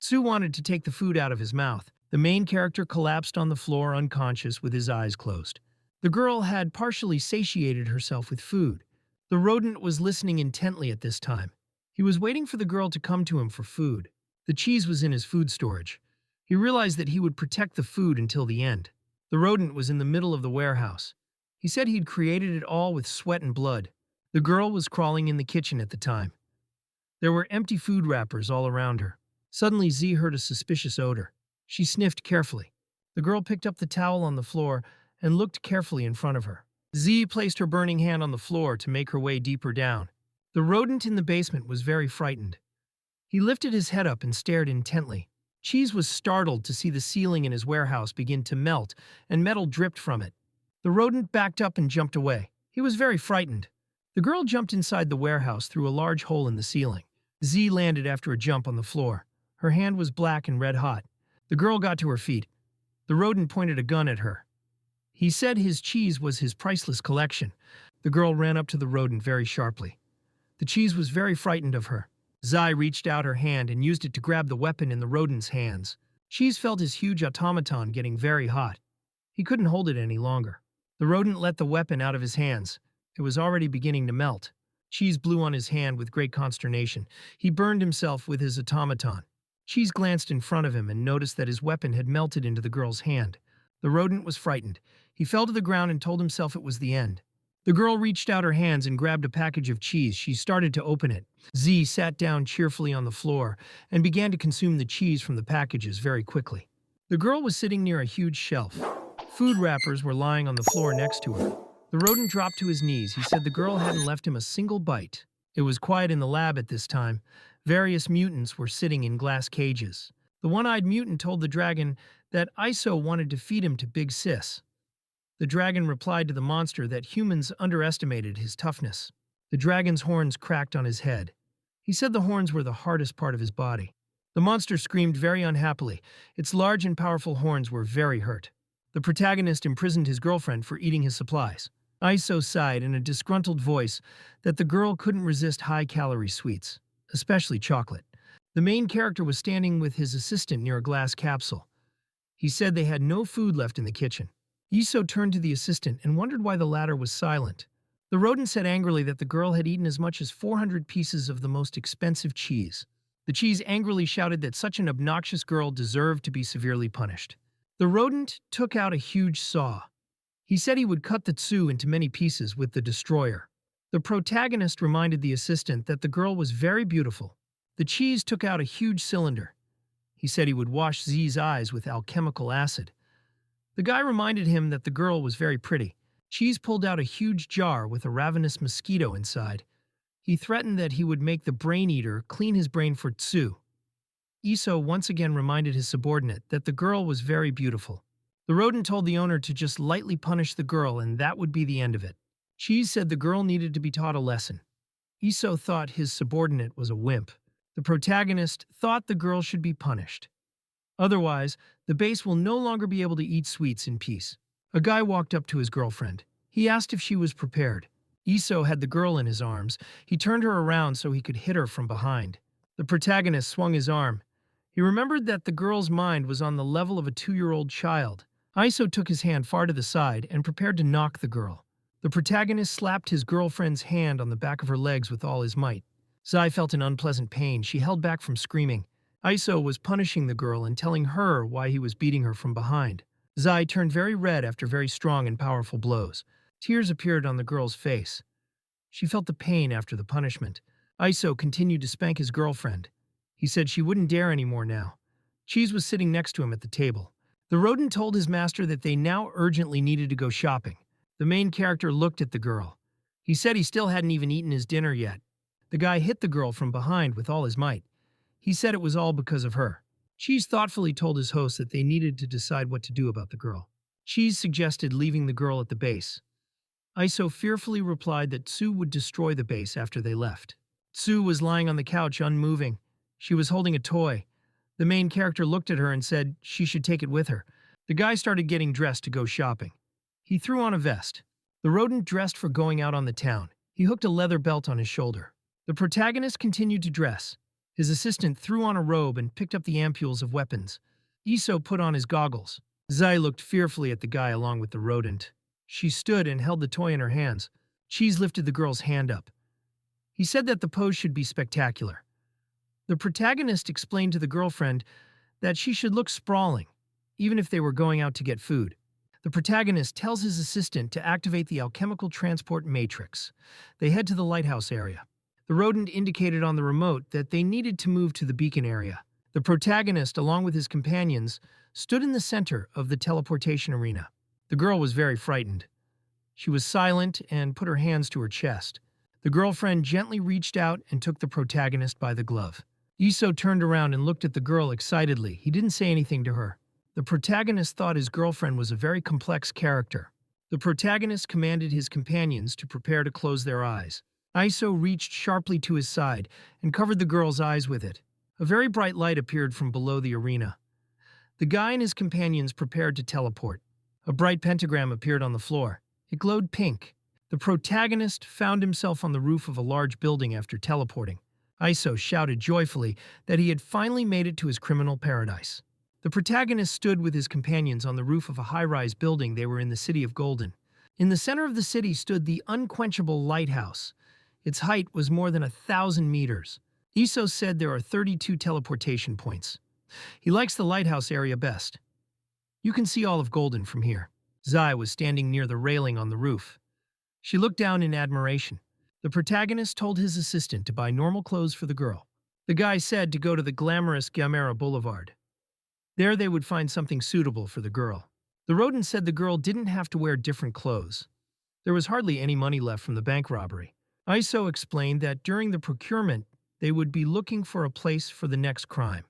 Tsu wanted to take the food out of his mouth. The main character collapsed on the floor unconscious with his eyes closed. The girl had partially satiated herself with food. The rodent was listening intently at this time. He was waiting for the girl to come to him for food. The cheese was in his food storage. He realized that he would protect the food until the end. The rodent was in the middle of the warehouse. He said he'd created it all with sweat and blood. The girl was crawling in the kitchen at the time. There were empty food wrappers all around her. Suddenly, Z heard a suspicious odor. She sniffed carefully. The girl picked up the towel on the floor and looked carefully in front of her. Z placed her burning hand on the floor to make her way deeper down. The rodent in the basement was very frightened. He lifted his head up and stared intently. Cheese was startled to see the ceiling in his warehouse begin to melt and metal dripped from it. The rodent backed up and jumped away. He was very frightened. The girl jumped inside the warehouse through a large hole in the ceiling. Z landed after a jump on the floor. Her hand was black and red hot. The girl got to her feet. The rodent pointed a gun at her. He said his cheese was his priceless collection. The girl ran up to the rodent very sharply. The cheese was very frightened of her. Zai reached out her hand and used it to grab the weapon in the rodent's hands. Cheese felt his huge automaton getting very hot. He couldn't hold it any longer. The rodent let the weapon out of his hands. It was already beginning to melt. Cheese blew on his hand with great consternation. He burned himself with his automaton. Cheese glanced in front of him and noticed that his weapon had melted into the girl's hand. The rodent was frightened. He fell to the ground and told himself it was the end. The girl reached out her hands and grabbed a package of cheese. She started to open it. Z sat down cheerfully on the floor and began to consume the cheese from the packages very quickly. The girl was sitting near a huge shelf. Food wrappers were lying on the floor next to her. The rodent dropped to his knees. He said the girl hadn't left him a single bite. It was quiet in the lab at this time. Various mutants were sitting in glass cages. The one-eyed mutant told the dragon that Iso wanted to feed him to Big Sis. The dragon replied to the monster that humans underestimated his toughness. The dragon's horns cracked on his head. He said the horns were the hardest part of his body. The monster screamed very unhappily. Its large and powerful horns were very hurt. The protagonist imprisoned his girlfriend for eating his supplies. Iso sighed in a disgruntled voice that the girl couldn't resist high-calorie sweets. especially chocolate. The main character was standing with his assistant near a glass capsule. He said they had no food left in the kitchen. Iso turned to the assistant and wondered why the latter was silent. The rodent said angrily that the girl had eaten as much as 400 pieces of the most expensive cheese. The cheese angrily shouted that such an obnoxious girl deserved to be severely punished. The rodent took out a huge saw. He said he would cut the tsu into many pieces with the destroyer. The protagonist reminded the assistant that the girl was very beautiful. The cheese took out a huge cylinder. He said he would wash Z's eyes with alchemical acid. The guy reminded him that the girl was very pretty. Cheese pulled out a huge jar with a ravenous mosquito inside. He threatened that he would make the brain eater clean his brain for tsu. Iso once again reminded his subordinate that the girl was very beautiful. The rodent told the owner to just lightly punish the girl and that would be the end of it. Cheese said the girl needed to be taught a lesson. Iso thought his subordinate was a wimp. The protagonist thought the girl should be punished. Otherwise, the base will no longer be able to eat sweets in peace. A guy walked up to his girlfriend. He asked if she was prepared. Iso had the girl in his arms. He turned her around so he could hit her from behind. The protagonist swung his arm. He remembered that the girl's mind was on the level of a 2-year-old child. Iso took his hand far to the side and prepared to knock the girl. The protagonist slapped his girlfriend's hand on the back of her legs with all his might. Zai felt an unpleasant pain. She held back from screaming. Iso was punishing the girl and telling her why he was beating her from behind. Zai turned very red after very strong and powerful blows. Tears appeared on the girl's face. She felt the pain after the punishment. Iso continued to spank his girlfriend. He said she wouldn't dare anymore now. Cheese was sitting next to him at the table. The rodent told his master that they now urgently needed to go shopping. The main character looked at the girl. He said he still hadn't even eaten his dinner yet. The guy hit the girl from behind with all his might. He said it was all because of her. Cheese thoughtfully told his host that they needed to decide what to do about the girl. Cheese suggested leaving the girl at the base. Iso fearfully replied that Tsu would destroy the base after they left. Tsu was lying on the couch unmoving. She was holding a toy. The main character looked at her and said she should take it with her. The guy started getting dressed to go shopping. He threw on a vest. The rodent dressed for going out on the town. He hooked a leather belt on his shoulder. The protagonist continued to dress. His assistant threw on a robe and picked up the ampules of weapons. Iso put on his goggles. Zai looked fearfully at the guy along with the rodent. She stood and held the toy in her hands. Cheese lifted the girl's hand up. He said that the pose should be spectacular. The protagonist explained to the girlfriend that she should look sprawling, even if they were going out to get food. The protagonist tells his assistant to activate the alchemical transport matrix. They head to the lighthouse area. The rodent indicated on the remote that they needed to move to the beacon area. The protagonist, along with his companions, stood in the center of the teleportation arena. The girl was very frightened. She was silent and put her hands to her chest. The girlfriend gently reached out and took the protagonist by the glove. Iso turned around and looked at the girl excitedly. He didn't say anything to her. The protagonist thought his girlfriend was a very complex character. The protagonist commanded his companions to prepare to close their eyes. Iso reached sharply to his side and covered the girl's eyes with it. A very bright light appeared from below the arena. The guy and his companions prepared to teleport. A bright pentagram appeared on the floor. It glowed pink. The protagonist found himself on the roof of a large building after teleporting. Iso shouted joyfully that he had finally made it to his criminal paradise. The protagonist stood with his companions on the roof of a high-rise building. They were in the city of Golden. In the center of the city stood the unquenchable lighthouse. Its height was more than 1,000 meters. Iso said there are 32 teleportation points. He likes the lighthouse area best. You can see all of Golden from here. Zai was standing near the railing on the roof. She looked down in admiration. The protagonist told his assistant to buy normal clothes for the girl. The guy said to go to the glamorous Gamera Boulevard. There they would find something suitable for the girl. The rodent said the girl didn't have to wear different clothes. There was hardly any money left from the bank robbery. Iso explained that during the procurement, they would be looking for a place for the next crime.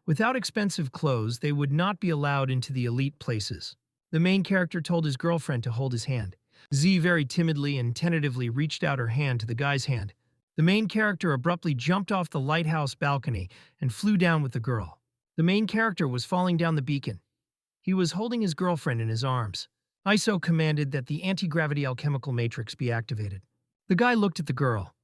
Without expensive clothes, they would not be allowed into the elite places. The main character told his girlfriend to hold his hand. Z very timidly and tentatively reached out her hand to the guy's hand. The main character abruptly jumped off the lighthouse balcony and flew down with the girl. The main character was falling down the beacon. He was holding his girlfriend in his arms. Iso commanded that the anti-gravity alchemical matrix be activated. The guy looked at the girl.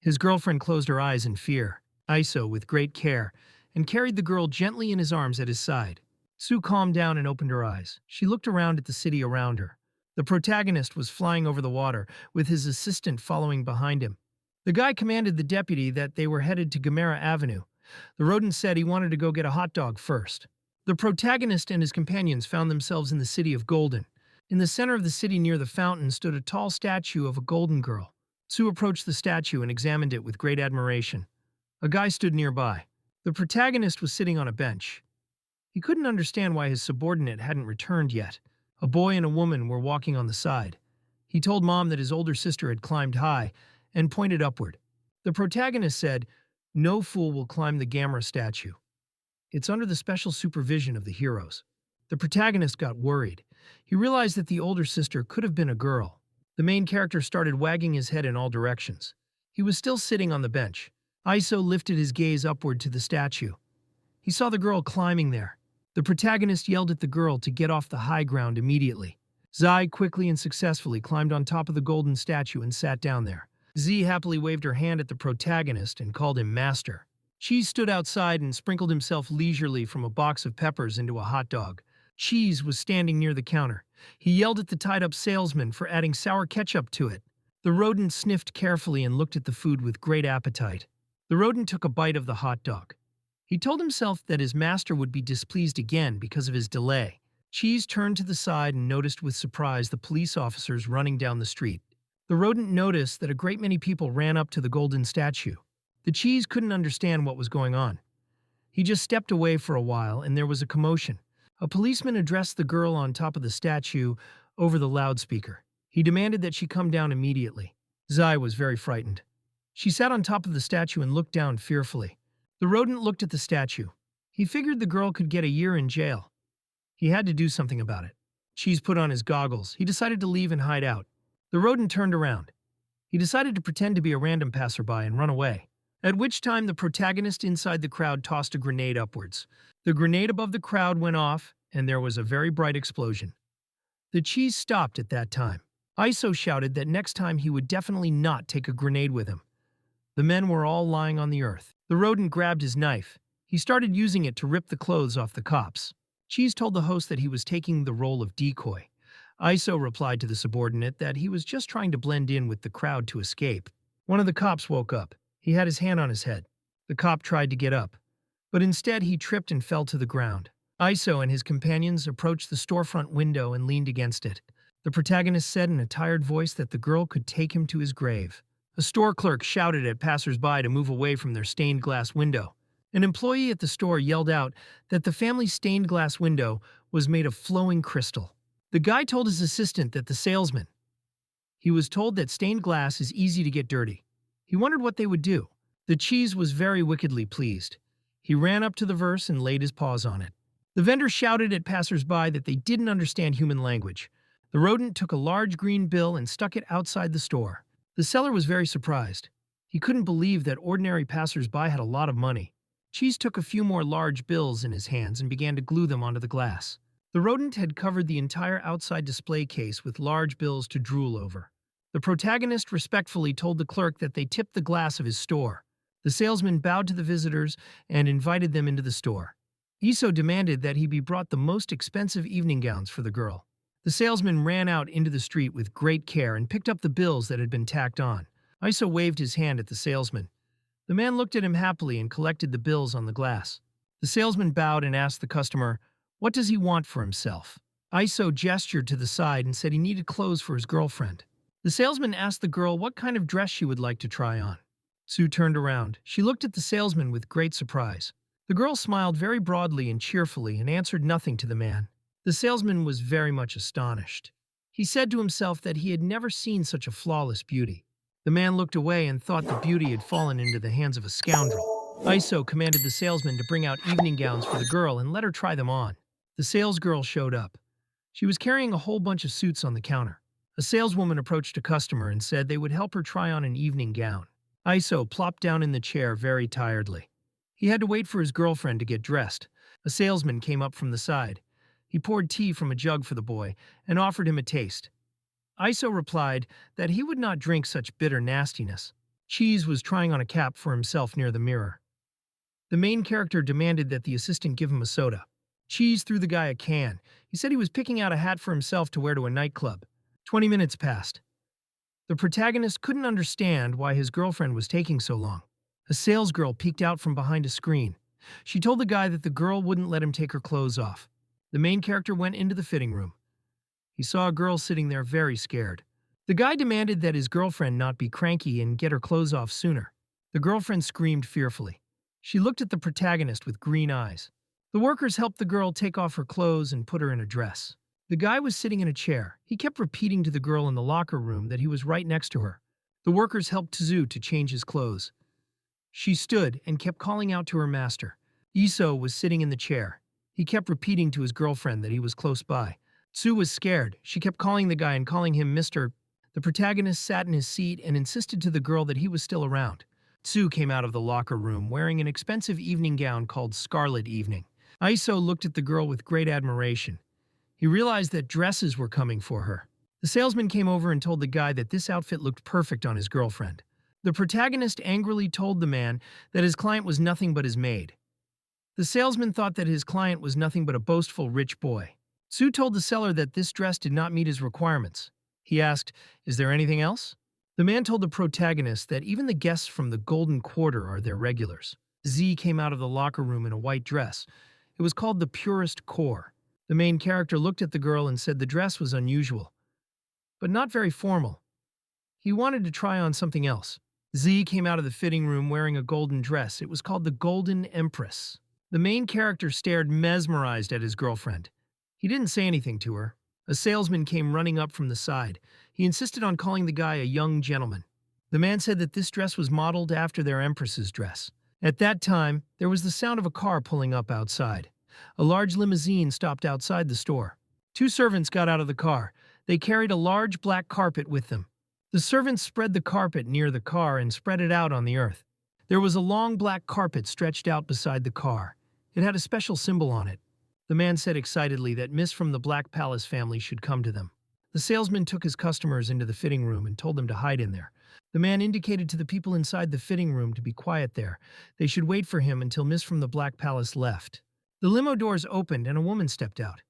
His girlfriend closed her eyes in fear. Iso with great care and carried the girl gently in his arms at his side. Sue calmed down and opened her eyes. She looked around at the city around her. The protagonist was flying over the water, with his assistant following behind him. The guy commanded the deputy that they were headed to Gamera Avenue. The rodent said he wanted to go get a hot dog first. The protagonist and his companions found themselves in the city of Golden. In the center of the city near the fountain stood a tall statue of a golden girl. Sue approached the statue and examined it with great admiration. A guy stood nearby. The protagonist was sitting on a bench. He couldn't understand why his subordinate hadn't returned yet. A boy and a woman were walking on the side. He told Mom that his older sister had climbed high and pointed upward. The protagonist said, "No fool will climb the Gamera statue. It's under the special supervision of the heroes." The protagonist got worried. He realized that the older sister could have been a girl. The main character started wagging his head in all directions. He was still sitting on the bench. Iso lifted his gaze upward to the statue. He saw the girl climbing there. The protagonist yelled at the girl to get off the high ground immediately. Zai quickly and successfully climbed on top of the golden statue and sat down there. Z happily waved her hand at the protagonist and called him master. Cheese stood outside and sprinkled himself leisurely from a box of peppers into a hot dog. Cheese was standing near the counter. He yelled at the tied-up salesman for adding sour ketchup to it. The rodent sniffed carefully and looked at the food with great appetite. The rodent took a bite of the hot dog. He told himself that his master would be displeased again because of his delay. Cheese turned to the side and noticed with surprise the police officers running down the street. The rodent noticed that a great many people ran up to the golden statue. The cheese couldn't understand what was going on. He just stepped away for a while and there was a commotion. A policeman addressed the girl on top of the statue over the loudspeaker. He demanded that she come down immediately. Zai was very frightened. She sat on top of the statue and looked down fearfully. The rodent looked at the statue. He figured the girl could get a year in jail. He had to do something about it. Cheese put on his goggles. He decided to leave and hide out. The rodent turned around. He decided to pretend to be a random passerby and run away. At which time the protagonist inside the crowd tossed a grenade upwards. The grenade above the crowd went off, and there was a very bright explosion. The cheese stopped at that time. Iso shouted that next time he would definitely not take a grenade with him. The men were all lying on the earth. The rodent grabbed his knife. He started using it to rip the clothes off the cops. Cheese told the host that he was taking the role of decoy. Iso replied to the subordinate that he was just trying to blend in with the crowd to escape. One of the cops woke up. He had his hand on his head. The cop tried to get up, but instead he tripped and fell to the ground. Iso and his companions approached the storefront window and leaned against it. The protagonist said in a tired voice that the girl could take him to his grave. A store clerk shouted at passers-by to move away from their stained glass window. An employee at the store yelled out that the family's stained glass window was made of flowing crystal. The guy told his assistant that the salesman. He was told that stained glass is easy to get dirty. He wondered what they would do. The cheese was very wickedly pleased. He ran up to the verse and laid his paws on it. The vendor shouted at passers-by that they didn't understand human language. The rodent took a large green bill and stuck it outside the store. The seller was very surprised. He couldn't believe that ordinary passers-by had a lot of money. Cheese took a few more large bills in his hands and began to glue them onto the glass. The rodent had covered the entire outside display case with large bills to drool over. The protagonist respectfully told the clerk that they tipped the glass of his store. The salesman bowed to the visitors and invited them into the store. Iso demanded that he be brought the most expensive evening gowns for the girl. The salesman ran out into the street with great care and picked up the bills that had been tacked on. Iso waved his hand at the salesman. The man looked at him happily and collected the bills on the glass. The salesman bowed and asked the customer, what does he want for himself? Iso gestured to the side and said he needed clothes for his girlfriend. The salesman asked the girl what kind of dress she would like to try on. Sue turned around. She looked at the salesman with great surprise. The girl smiled very broadly and cheerfully and answered nothing to the man. The salesman was very much astonished. He said to himself that he had never seen such a flawless beauty. The man looked away and thought the beauty had fallen into the hands of a scoundrel. Iso commanded the salesman to bring out evening gowns for the girl and let her try them on. The salesgirl showed up. She was carrying a whole bunch of suits on the counter. A saleswoman approached a customer and said they would help her try on an evening gown. Iso plopped down in the chair very tiredly. He had to wait for his girlfriend to get dressed. A salesman came up from the side. He poured tea from a jug for the boy and offered him a taste. Iso replied that he would not drink such bitter nastiness. Cheese was trying on a cap for himself near the mirror. The main character demanded that the assistant give him a soda. Cheese threw the guy a can. He said he was picking out a hat for himself to wear to a nightclub. 20 minutes passed. The protagonist couldn't understand why his girlfriend was taking so long. A salesgirl peeked out from behind a screen. She told the guy that the girl wouldn't let him take her clothes off. The main character went into the fitting room. He saw a girl sitting there very scared. The guy demanded that his girlfriend not be cranky and get her clothes off sooner. The girlfriend screamed fearfully. She looked at the protagonist with green eyes. The workers helped the girl take off her clothes and put her in a dress. The guy was sitting in a chair. He kept repeating to the girl in the locker room that he was right next to her. The workers helped Tzu to change his clothes. She stood and kept calling out to her master. Iso was sitting in the chair. He kept repeating to his girlfriend that he was close by. Tzu was scared. She kept calling the guy and calling him Mr. The protagonist sat in his seat and insisted to the girl that he was still around. Tzu came out of the locker room wearing an expensive evening gown called Scarlet Evening. Iso looked at the girl with great admiration. He realized that dresses were coming for her. The salesman came over and told the guy that this outfit looked perfect on his girlfriend. The protagonist angrily told the man that his client was nothing but his maid. The salesman thought that his client was nothing but a boastful rich boy. Tzu told the seller that this dress did not meet his requirements. He asked, "Is there anything else?" The man told the protagonist that even the guests from the Golden Quarter are their regulars. Z came out of the locker room in a white dress. It was called the Purest Core. The main character looked at the girl and said the dress was unusual, but not very formal. He wanted to try on something else. Z came out of the fitting room wearing a golden dress. It was called the Golden Empress. The main character stared mesmerized at his girlfriend. He didn't say anything to her. A salesman came running up from the side. He insisted on calling the guy a young gentleman. The man said that this dress was modeled after their empress's dress. At that time, there was the sound of a car pulling up outside. A large limousine stopped outside the store. Two servants got out of the car. They carried a large black carpet with them. The servants spread the carpet near the car and spread it out on the earth. There was a long black carpet stretched out beside the car. It had a special symbol on it. The man said excitedly that Miss from the Black Palace family should come to them. The salesman took his customers into the fitting room and told them to hide in there. The man indicated to the people inside the fitting room to be quiet there. They should wait for him until Miss from the Black Palace left. The limo doors opened and a woman stepped out.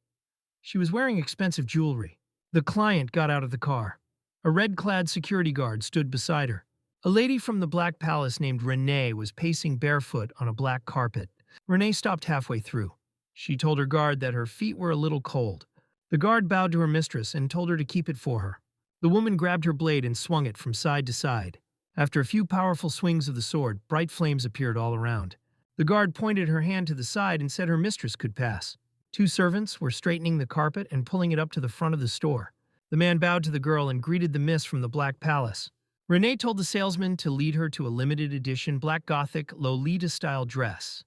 She was wearing expensive jewelry. The client got out of the car. A red-clad security guard stood beside her. A lady from the Black Palace named Renee was pacing barefoot on a black carpet. Renee stopped halfway through. She told her guard that her feet were a little cold. The guard bowed to her mistress and told her to keep it for her. The woman grabbed her blade and swung it from side to side. After a few powerful swings of the sword, bright flames appeared all around. The guard pointed her hand to the side and said her mistress could pass. Two servants were straightening the carpet and pulling it up to the front of the store. The man bowed to the girl and greeted the miss from the Black Palace. Renee told the salesman to lead her to a limited edition black gothic Lolita-style dress.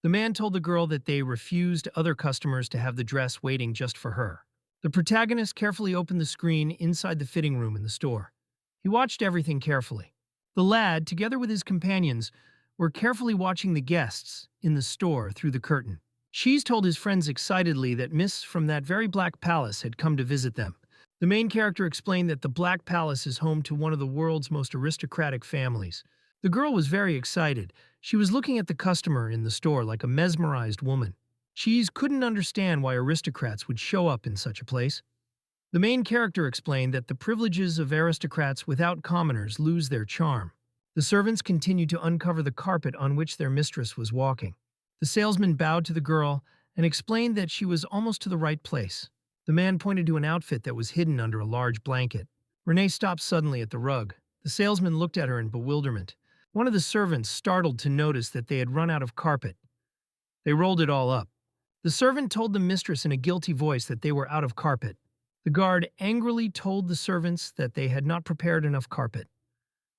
The man told the girl that they refused other customers to have the dress waiting just for her. The protagonist carefully opened the screen inside the fitting room in the store. He watched everything carefully. The lad, together with his companions, were carefully watching the guests in the store through the curtain. Cheese told his friends excitedly that Miss from that very Black Palace had come to visit them. The main character explained that the Black Palace is home to one of the world's most aristocratic families. The girl was very excited. She was looking at the customer in the store like a mesmerized woman. Cheese couldn't understand why aristocrats would show up in such a place. The main character explained that the privileges of aristocrats without commoners lose their charm. The servants continued to uncover the carpet on which their mistress was walking. The salesman bowed to the girl and explained that she was almost to the right place. The man pointed to an outfit that was hidden under a large blanket. Renee stopped suddenly at the rug. The salesman looked at her in bewilderment. One of the servants startled to notice that they had run out of carpet. They rolled it all up. The servant told the mistress in a guilty voice that they were out of carpet. The guard angrily told the servants that they had not prepared enough carpet.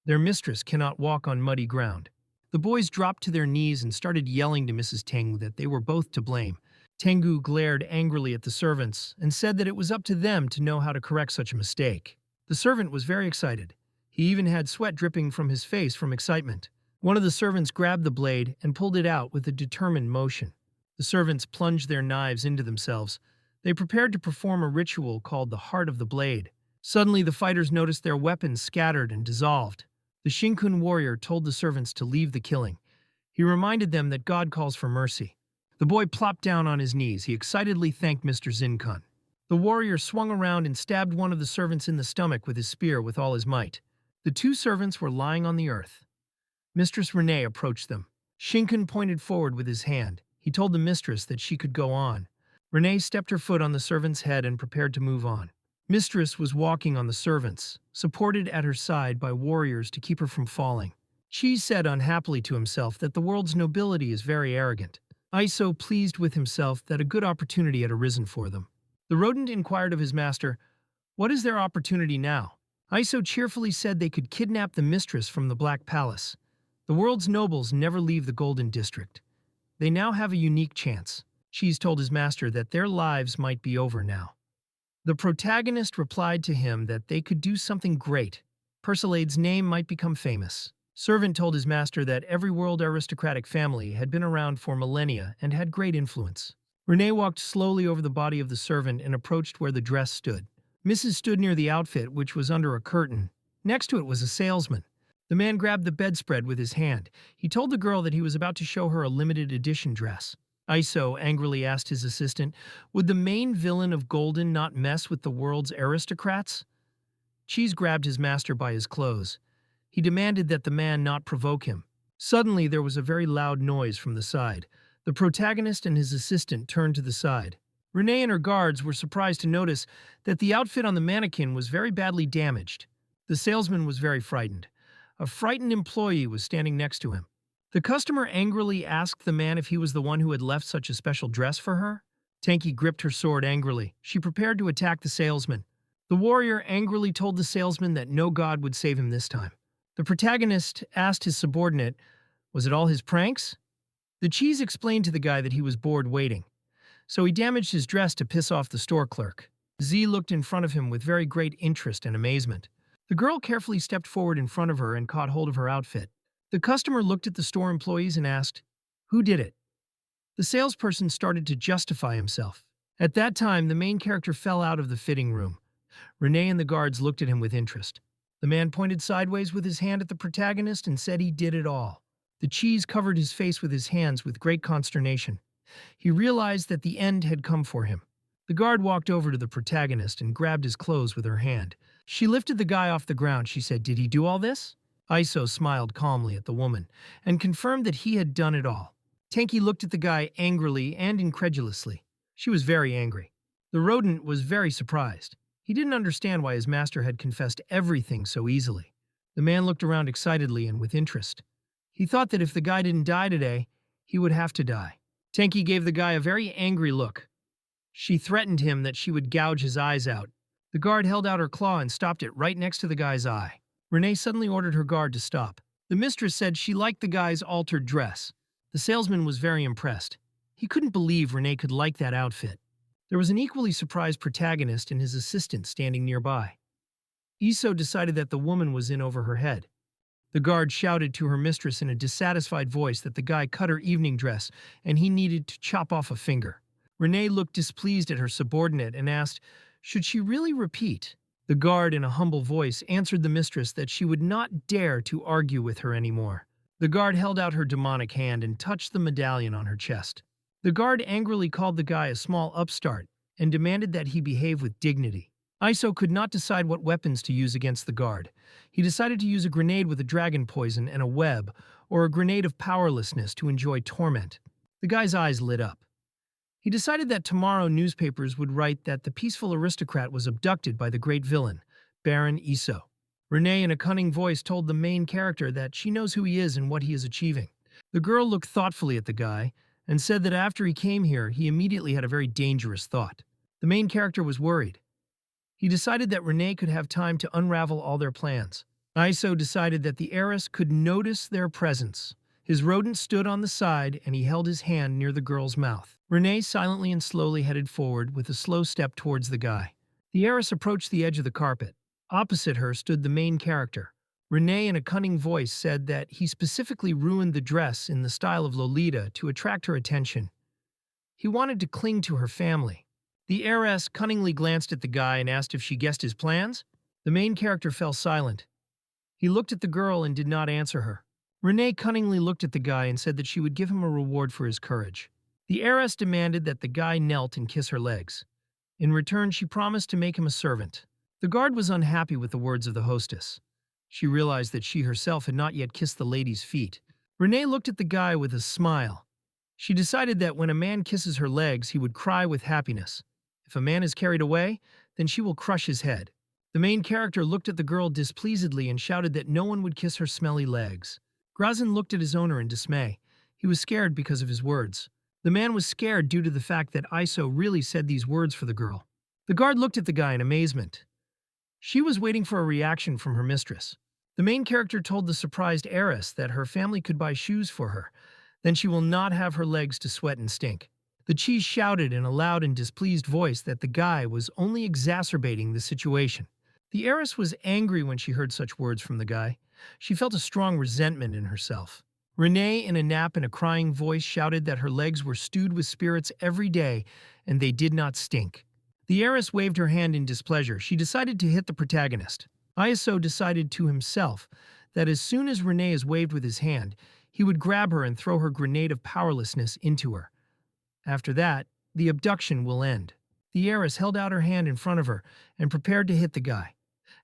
Their mistress cannot walk on muddy ground. The boys dropped to their knees and started yelling to Mrs. Tengu that they were both to blame. Tengu glared angrily at the servants and said that it was up to them to know how to correct such a mistake. The servant was very excited. He even had sweat dripping from his face from excitement. One of the servants grabbed the blade and pulled it out with a determined motion. The servants plunged their knives into themselves. They prepared to perform a ritual called the Heart of the Blade. Suddenly, the fighters noticed their weapons scattered and dissolved. The Shinkun warrior told the servants to leave the killing. He reminded them that God calls for mercy. The boy plopped down on his knees. He excitedly thanked Mr. Zinkun. The warrior swung around and stabbed one of the servants in the stomach with his spear with all his might. The two servants were lying on the earth. Mistress Renee approached them. Shinken pointed forward with his hand. He told the mistress that she could go on. Renee stepped her foot on the servant's head and prepared to move on. Mistress was walking on the servants, supported at her side by warriors to keep her from falling. Chi said unhappily to himself that the world's nobility is very arrogant. Iso pleased with himself that a good opportunity had arisen for them. The rodent inquired of his master, "What is their opportunity now?" Iso cheerfully said they could kidnap the mistress from the Black Palace. The world's nobles never leave the Golden District. They now have a unique chance. Cheese told his master that their lives might be over now. The protagonist replied to him that they could do something great. Persilade's name might become famous. Servant told his master that every world aristocratic family had been around for millennia and had great influence. Renee walked slowly over the body of the servant and approached where the dress stood. Mrs. stood near the outfit, which was under a curtain. Next to it was a salesman. The man grabbed the bedspread with his hand. He told the girl that he was about to show her a limited edition dress. Iso angrily asked his assistant, would the main villain of Golden not mess with the world's aristocrats? Cheese grabbed his master by his clothes. He demanded that the man not provoke him. Suddenly, there was a very loud noise from the side. The protagonist and his assistant turned to the side. Renee and her guards were surprised to notice that the outfit on the mannequin was very badly damaged. The salesman was very frightened. A frightened employee was standing next to him. The customer angrily asked the man if he was the one who had left such a special dress for her. Tanky gripped her sword angrily. She prepared to attack the salesman. The warrior angrily told the salesman that no god would save him this time. The protagonist asked his subordinate, was it all his pranks? The cheese explained to the guy that he was bored waiting, so he damaged his dress to piss off the store clerk. Z looked in front of him with very great interest and amazement. The girl carefully stepped forward in front of her and caught hold of her outfit. The customer looked at the store employees and asked, who did it? The salesperson started to justify himself. At that time, the main character fell out of the fitting room. Renee and the guards looked at him with interest. The man pointed sideways with his hand at the protagonist and said he did it all. The cheese covered his face with his hands with great consternation. He realized that the end had come for him. The guard walked over to the protagonist and grabbed his clothes with her hand. She lifted the guy off the ground. She said, did he do all this? Iso smiled calmly at the woman and confirmed that he had done it all. Tanky looked at the guy angrily and incredulously. She was very angry. The rodent was very surprised. He didn't understand why his master had confessed everything so easily. The man looked around excitedly and with interest. He thought that if the guy didn't die today, he would have to die. Tanky gave the guy a very angry look. She threatened him that she would gouge his eyes out. The guard held out her claw and stopped it right next to the guy's eye. Renee suddenly ordered her guard to stop. The mistress said she liked the guy's altered dress. The salesman was very impressed. He couldn't believe Renee could like that outfit. There was an equally surprised protagonist and his assistant standing nearby. Iso decided that the woman was in over her head. The guard shouted to her mistress in a dissatisfied voice that the guy cut her evening dress and he needed to chop off a finger. Renee looked displeased at her subordinate and asked, should she really repeat? The guard, in a humble voice, answered the mistress that she would not dare to argue with her anymore. The guard held out her demonic hand and touched the medallion on her chest. The guard angrily called the guy a small upstart and demanded that he behave with dignity. Iso could not decide what weapons to use against the guard. He decided to use a grenade with a dragon poison and a web, or a grenade of powerlessness to enjoy torment. The guy's eyes lit up. He decided that tomorrow newspapers would write that the peaceful aristocrat was abducted by the great villain, Baron Iso. Renee, in a cunning voice, told the main character that she knows who he is and what he is achieving. The girl looked thoughtfully at the guy and said that after he came here, he immediately had a very dangerous thought. The main character was worried. He decided that Renee could have time to unravel all their plans. Iso decided that the heiress could notice their presence. His rodent stood on the side and he held his hand near the girl's mouth. Renee silently and slowly headed forward with a slow step towards the guy. The heiress approached the edge of the carpet. Opposite her stood the main character. Renee, in a cunning voice, said that he specifically ruined the dress in the style of Lolita to attract her attention. He wanted to cling to her family. The heiress cunningly glanced at the guy and asked if she guessed his plans. The main character fell silent. He looked at the girl and did not answer her. Renee cunningly looked at the guy and said that she would give him a reward for his courage. The heiress demanded that the guy knelt and kiss her legs. In return, she promised to make him a servant. The guard was unhappy with the words of the hostess. She realized that she herself had not yet kissed the lady's feet. Renee looked at the guy with a smile. She decided that when a man kisses her legs, he would cry with happiness. If a man is carried away, then she will crush his head. The main character looked at the girl displeasedly and shouted that no one would kiss her smelly legs. Grazin looked at his owner in dismay. He was scared because of his words. The man was scared due to the fact that Iso really said these words for the girl. The guard looked at the guy in amazement. She was waiting for a reaction from her mistress. The main character told the surprised heiress that her family could buy shoes for her. Then she will not have her legs to sweat and stink. The cheese shouted in a loud and displeased voice that the guy was only exacerbating the situation. The heiress was angry when she heard such words from the guy. She felt a strong resentment in herself. Renee, in a nap and a crying voice, shouted that her legs were stewed with spirits every day and they did not stink. The heiress waved her hand in displeasure. She decided to hit the protagonist. Iso decided to himself that as soon as Renee is waved with his hand, he would grab her and throw her grenade of powerlessness into her. After that, the abduction will end. The heiress held out her hand in front of her and prepared to hit the guy.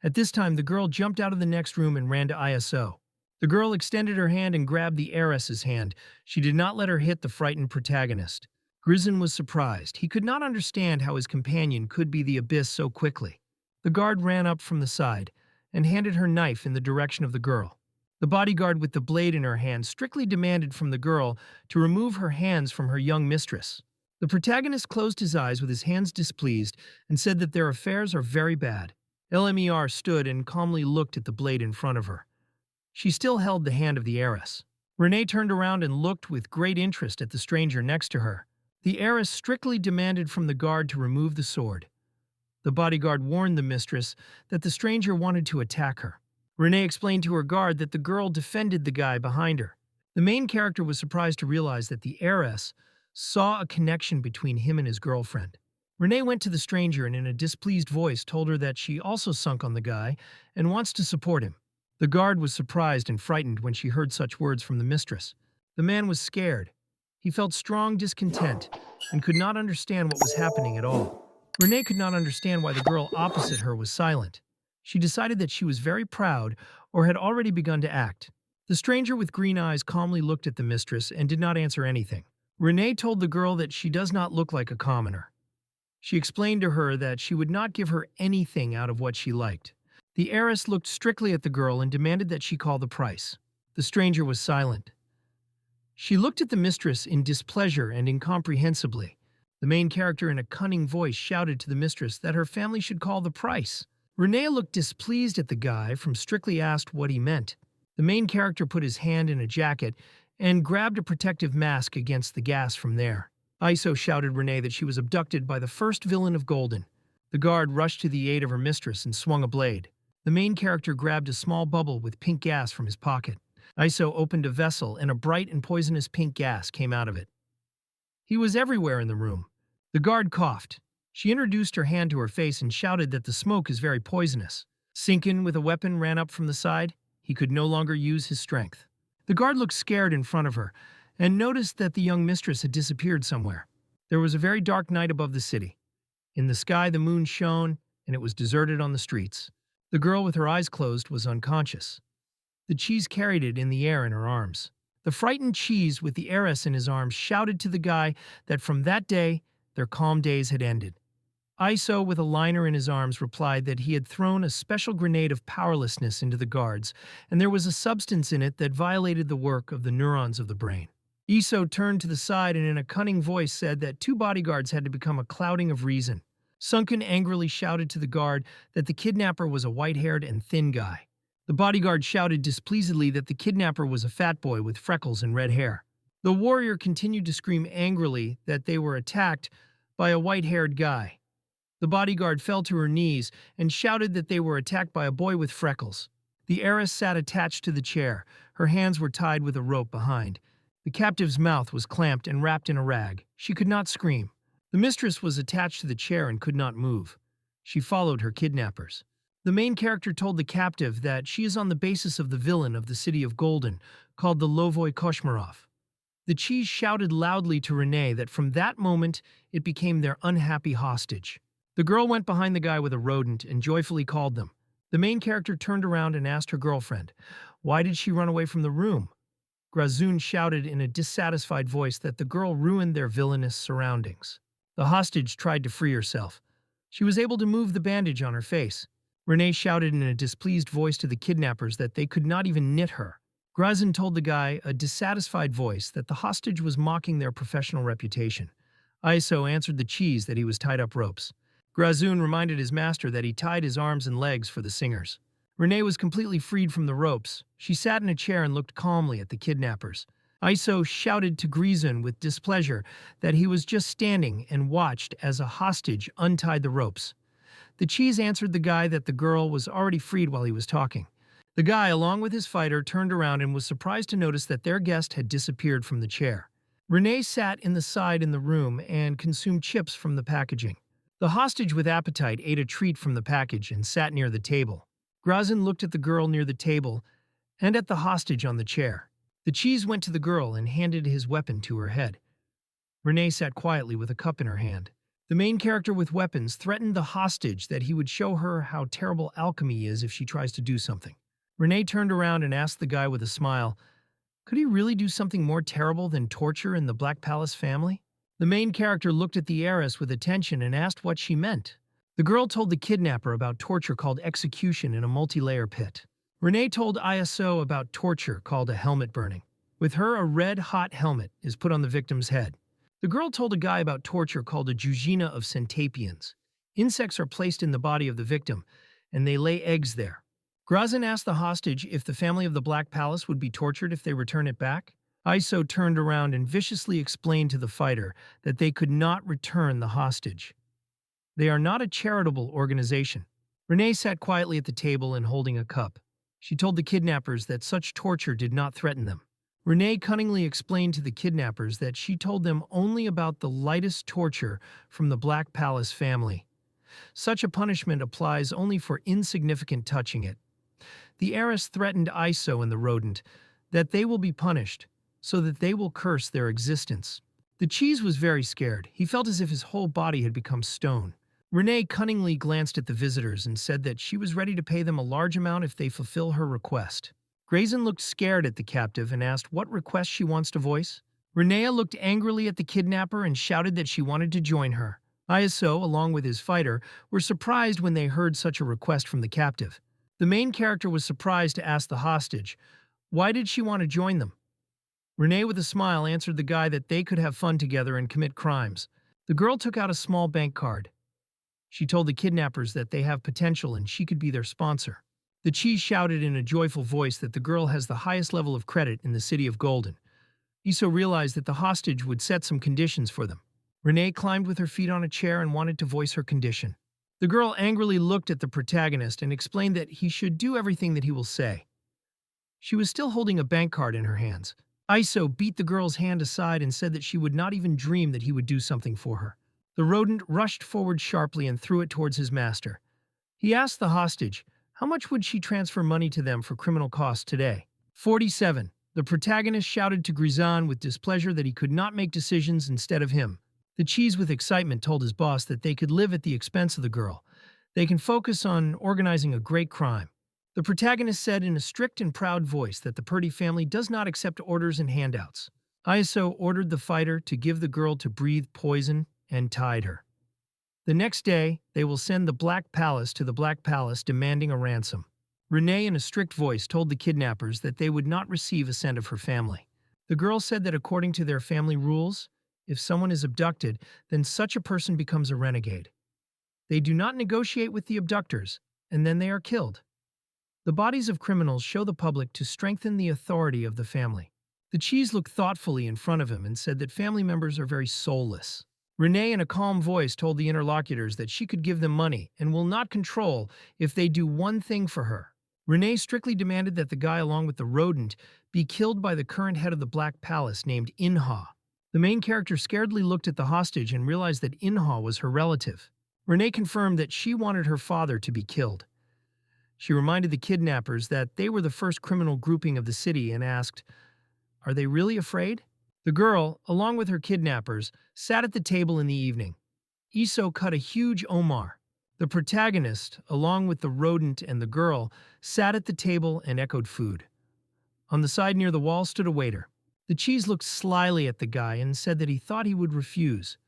At this time, the girl jumped out of the next room and ran to Iso. The girl extended her hand and grabbed the heiress's hand. She did not let her hit the frightened protagonist. Grizzen was surprised. He could not understand how his companion could be the abyss so quickly. The guard ran up from the side and handed her knife in the direction of the girl. The bodyguard with the blade in her hand strictly demanded from the girl to remove her hands from her young mistress. The protagonist closed his eyes with his hands displeased and said that their affairs are very bad. LMER stood and calmly looked at the blade in front of her. She still held the hand of the heiress. Renee turned around and looked with great interest at the stranger next to her. The heiress strictly demanded from the guard to remove the sword. The bodyguard warned the mistress that the stranger wanted to attack her. Renee explained to her guard that the girl defended the guy behind her. The main character was surprised to realize that the heiress saw a connection between him and his girlfriend. Renee went to the stranger and in a displeased voice told her that she also sunk on the guy and wants to support him. The guard was surprised and frightened when she heard such words from the mistress. The man was scared. He felt strong discontent and could not understand what was happening at all. Renee could not understand why the girl opposite her was silent. She decided that she was very proud or had already begun to act. The stranger with green eyes calmly looked at the mistress and did not answer anything. Renee told the girl that she does not look like a commoner. She explained to her that she would not give her anything out of what she liked. The heiress looked strictly at the girl and demanded that she call the price. The stranger was silent. She looked at the mistress in displeasure and incomprehensibly. The main character in a cunning voice shouted to the mistress that her family should call the price. Renee looked displeased at the guy from strictly asked what he meant. The main character put his hand in a jacket and grabbed a protective mask against the gas from there. Iso shouted Renee that she was abducted by the first villain of Golden. The guard rushed to the aid of her mistress and swung a blade. The main character grabbed a small bubble with pink gas from his pocket. Iso opened a vessel and a bright and poisonous pink gas came out of it. He was everywhere in the room. The guard coughed. She introduced her hand to her face and shouted that the smoke is very poisonous. Sinkin with a weapon ran up from the side. He could no longer use his strength. The guard looked scared in front of her and noticed that the young mistress had disappeared somewhere. There was a very dark night above the city. In the sky the moon shone and it was deserted on the streets. The girl with her eyes closed was unconscious. The cheese carried it in the air in her arms. The frightened cheese with the heiress in his arms shouted to the guy that from that day their calm days had ended. Iso, with a liner in his arms, replied that he had thrown a special grenade of powerlessness into the guards, and there was a substance in it that violated the work of the neurons of the brain. Iso turned to the side and in a cunning voice said that 2 bodyguards had to become a clouding of reason. Sunken angrily shouted to the guard that the kidnapper was a white-haired and thin guy. The bodyguard shouted displeasedly that the kidnapper was a fat boy with freckles and red hair. The warrior continued to scream angrily that they were attacked by a white-haired guy. The bodyguard fell to her knees and shouted that they were attacked by a boy with freckles. The heiress sat attached to the chair. Her hands were tied with a rope behind. The captive's mouth was clamped and wrapped in a rag. She could not scream. The mistress was attached to the chair and could not move. She followed her kidnappers. The main character told the captive that she is on the basis of the villain of the City of Golden, called the Lovoi Koshmarov. The cheese shouted loudly to Renee that from that moment it became their unhappy hostage. The girl went behind the guy with a rodent and joyfully called them. The main character turned around and asked her girlfriend, why did she run away from the room? Grazun shouted in a dissatisfied voice that the girl ruined their villainous surroundings. The hostage tried to free herself. She was able to move the bandage on her face. Renee shouted in a displeased voice to the kidnappers that they could not even knit her. Grazun told the guy, a dissatisfied voice, that the hostage was mocking their professional reputation. Iso answered the cheese that he was tied up ropes. Grazun reminded his master that he tied his arms and legs for the singers. Renee was completely freed from the ropes. She sat in a chair and looked calmly at the kidnappers. Iso shouted to Grazun with displeasure that he was just standing and watched as a hostage untied the ropes. The cheese answered the guy that the girl was already freed while he was talking. The guy, along with his fighter, turned around and was surprised to notice that their guest had disappeared from the chair. Renee sat in the side in the room and consumed chips from the packaging. The hostage with appetite ate a treat from the package and sat near the table. Grazun looked at the girl near the table and at the hostage on the chair. The cheese went to the girl and handed his weapon to her head. Renee sat quietly with a cup in her hand. The main character with weapons threatened the hostage that he would show her how terrible alchemy is if she tries to do something. Renee turned around and asked the guy with a smile, could he really do something more terrible than torture in the Black Palace family? The main character looked at the heiress with attention and asked what she meant. The girl told the kidnapper about torture called execution in a multi-layer pit. Renee told ISO about torture called a helmet burning. With her, a red-hot helmet is put on the victim's head. The girl told a guy about torture called a jujina of centapians. Insects are placed in the body of the victim, and they lay eggs there. Grazun asked the hostage if the family of the Black Palace would be tortured if they return it back. Iso turned around and viciously explained to the fighter that they could not return the hostage. They are not a charitable organization. Renee sat quietly at the table and holding a cup. She told the kidnappers that such torture did not threaten them. Renee cunningly explained to the kidnappers that she told them only about the lightest torture from the Black Palace family. Such a punishment applies only for insignificant touching it. The heiress threatened Iso and the rodent that they will be punished, so that they will curse their existence. The cheese was very scared. He felt as if his whole body had become stone. Renee cunningly glanced at the visitors and said that she was ready to pay them a large amount if they fulfill her request. Grazun looked scared at the captive and asked what request she wants to voice. Renea looked angrily at the kidnapper and shouted that she wanted to join her. Iso, along with his fighter, were surprised when they heard such a request from the captive. The main character was surprised to ask the hostage, why did she want to join them? Renee, with a smile, answered the guy that they could have fun together and commit crimes. The girl took out a small bank card. She told the kidnappers that they have potential and she could be their sponsor. The cheese shouted in a joyful voice that the girl has the highest level of credit in the City of Golden. Iso realized that the hostage would set some conditions for them. Renee climbed with her feet on a chair and wanted to voice her condition. The girl angrily looked at the protagonist and explained that he should do everything that he will say. She was still holding a bank card in her hands. Iso beat the girl's hand aside and said that she would not even dream that he would do something for her. The rodent rushed forward sharply and threw it towards his master. He asked the hostage, how much would she transfer money to them for criminal costs today? 47. The protagonist shouted to Grazun with displeasure that he could not make decisions instead of him. The cheese with excitement told his boss that they could live at the expense of the girl. They can focus on organizing a great crime. The protagonist said in a strict and proud voice that the Purdy family does not accept orders and handouts. Iso ordered the fighter to give the girl to breathe poison and tied her. The next day, they will send the Black Palace to the Black Palace demanding a ransom. Renee, in a strict voice, told the kidnappers that they would not receive a cent of her family. The girl said that according to their family rules, if someone is abducted, then such a person becomes a renegade. They do not negotiate with the abductors, and then they are killed. The bodies of criminals show the public to strengthen the authority of the family. The cheese looked thoughtfully in front of him and said that family members are very soulless. Renee, in a calm voice, told the interlocutors that she could give them money and will not control if they do one thing for her. Renee strictly demanded that the guy along with the rodent be killed by the current head of the Black Palace named Inha. The main character scaredly looked at the hostage and realized that Inha was her relative. Renee confirmed that she wanted her father to be killed. She reminded the kidnappers that they were the first criminal grouping of the city and asked, "Are they really afraid?" The girl, along with her kidnappers, sat at the table in the evening. Iso cut a huge omar. The protagonist, along with the rodent and the girl, sat at the table and echoed food. On the side near the wall stood a waiter. The cheese looked slyly at the guy and said that he thought he would refuse.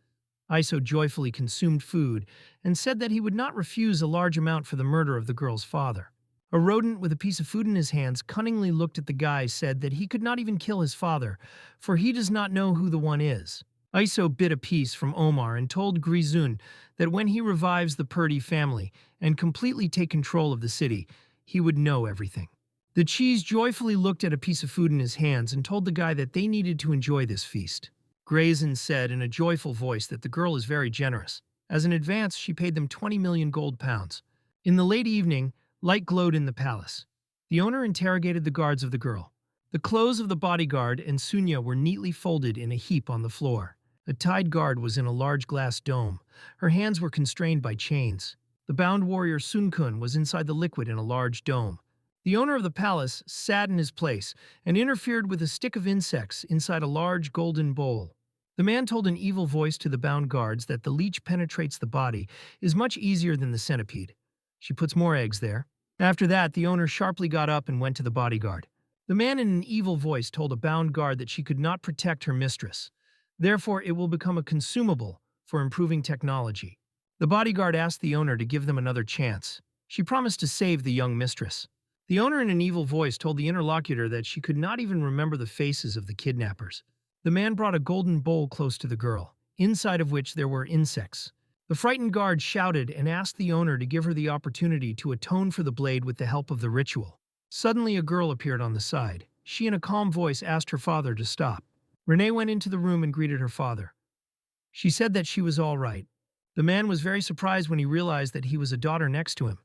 Iso joyfully consumed food and said that he would not refuse a large amount for the murder of the girl's father. A rodent with a piece of food in his hands cunningly looked at the guy, said that he could not even kill his father, for he does not know who the one is. Iso bit a piece from Omar and told Grizun that when he revives the Purdy family and completely take control of the city, he would know everything. The cheese joyfully looked at a piece of food in his hands and told the guy that they needed to enjoy this feast. Grazin said in a joyful voice that the girl is very generous. As an advance, she paid them 20 million gold pounds. In the late evening, light glowed in the palace. The owner interrogated the guards of the girl. The clothes of the bodyguard and Sunya were neatly folded in a heap on the floor. A tied guard was in a large glass dome. Her hands were constrained by chains. The bound warrior Sunkun was inside the liquid in a large dome. The owner of the palace sat in his place and interfered with a stick of insects inside a large golden bowl. The man told an evil voice to the bound guards that the leech penetrates the body is much easier than the centipede. She puts more eggs there. After that, the owner sharply got up and went to the bodyguard. The man in an evil voice told a bound guard that she could not protect her mistress. Therefore, it will become a consumable for improving technology. The bodyguard asked the owner to give them another chance. She promised to save the young mistress. The owner in an evil voice told the interlocutor that she could not even remember the faces of the kidnappers. The man brought a golden bowl close to the girl, inside of which there were insects. The frightened guard shouted and asked the owner to give her the opportunity to atone for the blade with the help of the ritual. Suddenly, a girl appeared on the side. She, in a calm voice, asked her father to stop. Renee went into the room and greeted her father. She said that she was all right. The man was very surprised when he realized that he was a daughter next to him.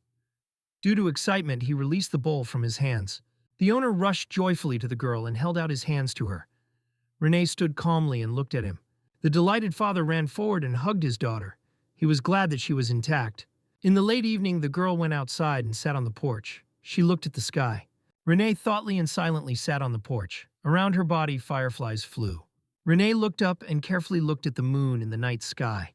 Due to excitement, he released the bowl from his hands. The owner rushed joyfully to the girl and held out his hands to her. Renee stood calmly and looked at him. The delighted father ran forward and hugged his daughter. He was glad that she was intact. In the late evening, the girl went outside and sat on the porch. She looked at the sky. Renee thoughtfully and silently sat on the porch. Around her body, fireflies flew. Renee looked up and carefully looked at the moon in the night sky.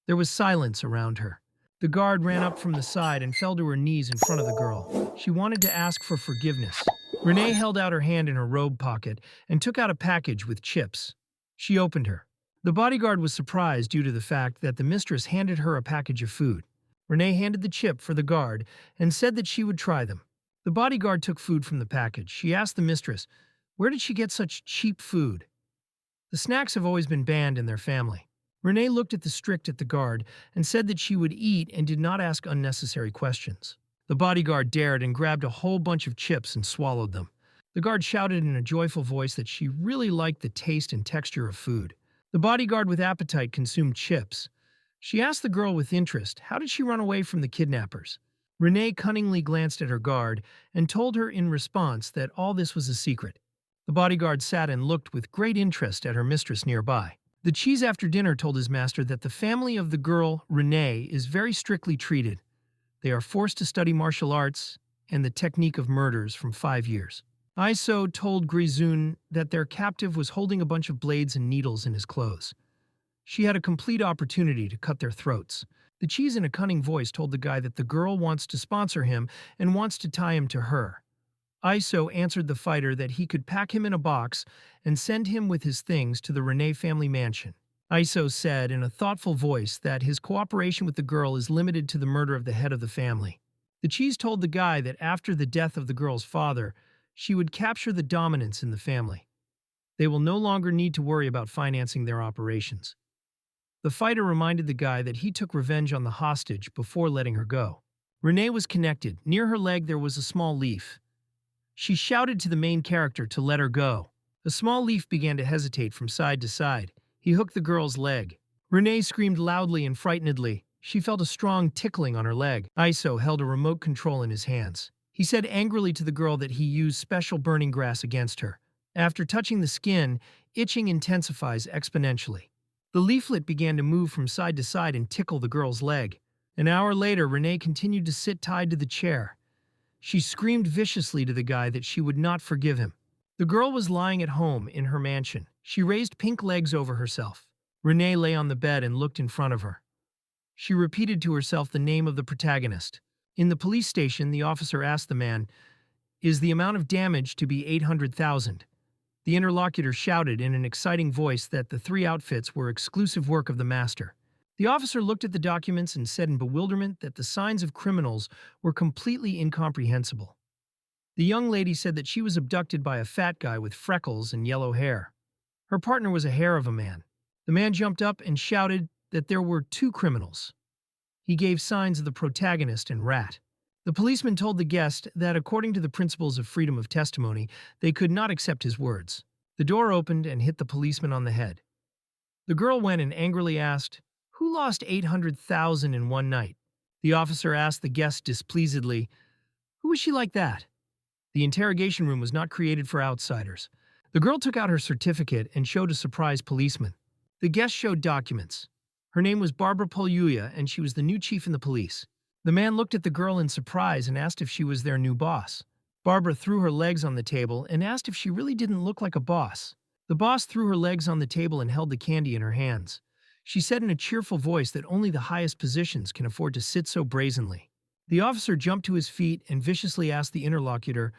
There was silence around her. The guard ran up from the side and fell to her knees in front of the girl. She wanted to ask for forgiveness. Renee held out her hand in her robe pocket and took out a package with chips. She opened her. The bodyguard was surprised due to the fact that the mistress handed her a package of food. Renee handed the chip for the guard and said that she would try them. The bodyguard took food from the package. She asked the mistress, where did she get such cheap food? The snacks have always been banned in their family. Renee looked at the guard and said that she would eat and did not ask unnecessary questions. The bodyguard dared and grabbed a whole bunch of chips and swallowed them. The guard shouted in a joyful voice that she really liked the taste and texture of food. The bodyguard with appetite consumed chips. She asked the girl with interest, how did she run away from the kidnappers? Renee cunningly glanced at her guard and told her in response that all this was a secret. The bodyguard sat and looked with great interest at her mistress nearby. The cheese after dinner told his master that the family of the girl, Renee, is very strictly treated. They are forced to study martial arts and the technique of murders from 5 years. Iso told Grizun that their captive was holding a bunch of blades and needles in his clothes. She had a complete opportunity to cut their throats. The cheese in a cunning voice told the guy that the girl wants to sponsor him and wants to tie him to her. Iso answered the fighter that he could pack him in a box and send him with his things to the Renee family mansion. Iso said in a thoughtful voice that his cooperation with the girl is limited to the murder of the head of the family. The cheese told the guy that after the death of the girl's father, she would capture the dominance in the family. They will no longer need to worry about financing their operations. The fighter reminded the guy that he took revenge on the hostage before letting her go. Renee was connected. Near her leg there was a small leaf. She shouted to the main character to let her go. The small leaf began to hesitate from side to side. He hooked the girl's leg. Renee screamed loudly and frightenedly. She felt a strong tickling on her leg. Iso held a remote control in his hands. He said angrily to the girl that he used special burning grass against her. After touching the skin, itching intensifies exponentially. The leaflet began to move from side to side and tickle the girl's leg. An hour later, Renee continued to sit tied to the chair. She screamed viciously to the guy that she would not forgive him. The girl was lying at home in her mansion. She raised pink legs over herself. Renee lay on the bed and looked in front of her. She repeated to herself the name of the protagonist. In the police station, the officer asked the man, "Is the amount of damage to be 800,000?" The interlocutor shouted in an exciting voice that the 3 outfits were exclusive work of the master. The officer looked at the documents and said in bewilderment that the signs of criminals were completely incomprehensible. The young lady said that she was abducted by a fat guy with freckles and yellow hair. Her partner was a hair of a man. The man jumped up and shouted that there were 2 criminals. He gave signs of the protagonist and Rat. The policeman told the guest that according to the principles of freedom of testimony, they could not accept his words. The door opened and hit the policeman on the head. The girl went and angrily asked, "Who lost 800,000 in one night?" The officer asked the guest displeasedly, "Who was she like that?" The interrogation room was not created for outsiders. The girl took out her certificate and showed a surprised policeman. The guest showed documents. Her name was Barbara Polyuya, and she was the new chief in the police. The man looked at the girl in surprise and asked if she was their new boss. Barbara threw her legs on the table and asked if she really didn't look like a boss. The boss threw her legs on the table and held the candy in her hands. She said in a cheerful voice that only the highest positions can afford to sit so brazenly. The officer jumped to his feet and viciously asked the interlocutor,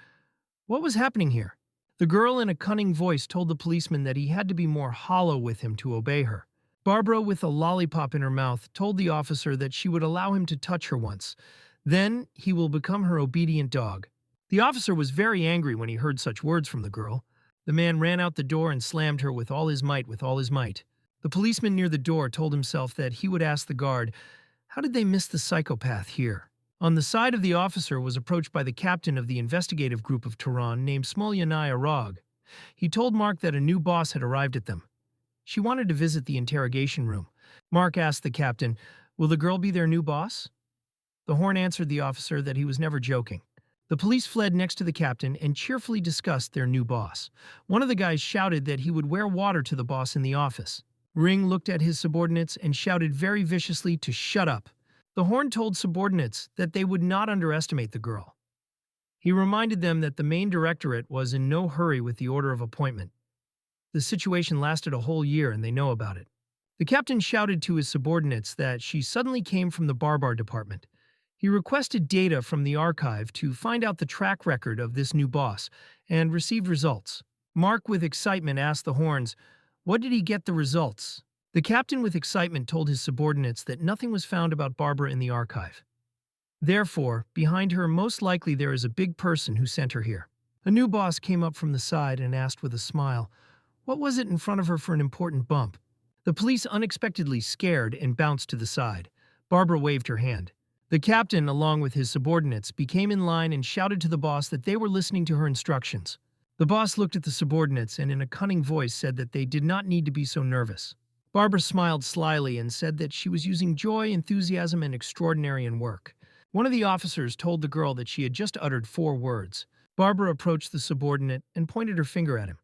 "What was happening here?" The girl in a cunning voice told the policeman that he had to be more hollow with him to obey her. Barbara, with a lollipop in her mouth, told the officer that she would allow him to touch her once. Then he will become her obedient dog. The officer was very angry when he heard such words from the girl. The man ran out the door and slammed her with all his might, The policeman near the door told himself that he would ask the guard, how did they miss the psychopath here? On the side of the officer was approached by the captain of the investigative group of Tehran named Smolyanaya Rog. He told Mark that a new boss had arrived at them. She wanted to visit the interrogation room. Mark asked the captain, "Will the girl be their new boss?" The horn answered the officer that he was never joking. The police fled next to the captain and cheerfully discussed their new boss. One of the guys shouted that he would wear water to the boss in the office. Ring looked at his subordinates and shouted very viciously to shut up. The horn told subordinates that they would not underestimate the girl. He reminded them that the main directorate was in no hurry with the order of appointment. The situation lasted a whole year and they know about it. The captain shouted to his subordinates that she suddenly came from the Barbar department. He requested data from the archive to find out the track record of this new boss and received results. Mark, with excitement, asked the horns, "What did he get the results?" The captain, with excitement, told his subordinates that nothing was found about Barbara in the archive. Therefore, behind her, most likely there is a big person who sent her here. A new boss came up from the side and asked with a smile, what was it in front of her for an important bump? The police unexpectedly scared and bounced to the side. Barbara waved her hand. The captain, along with his subordinates, became in line and shouted to the boss that they were listening to her instructions. The boss looked at the subordinates and in a cunning voice said that they did not need to be so nervous. Barbara smiled slyly and said that she was using joy, enthusiasm, and extraordinary in work. One of the officers told the girl that she had just uttered 4 words. Barbara approached the subordinate and pointed her finger at him.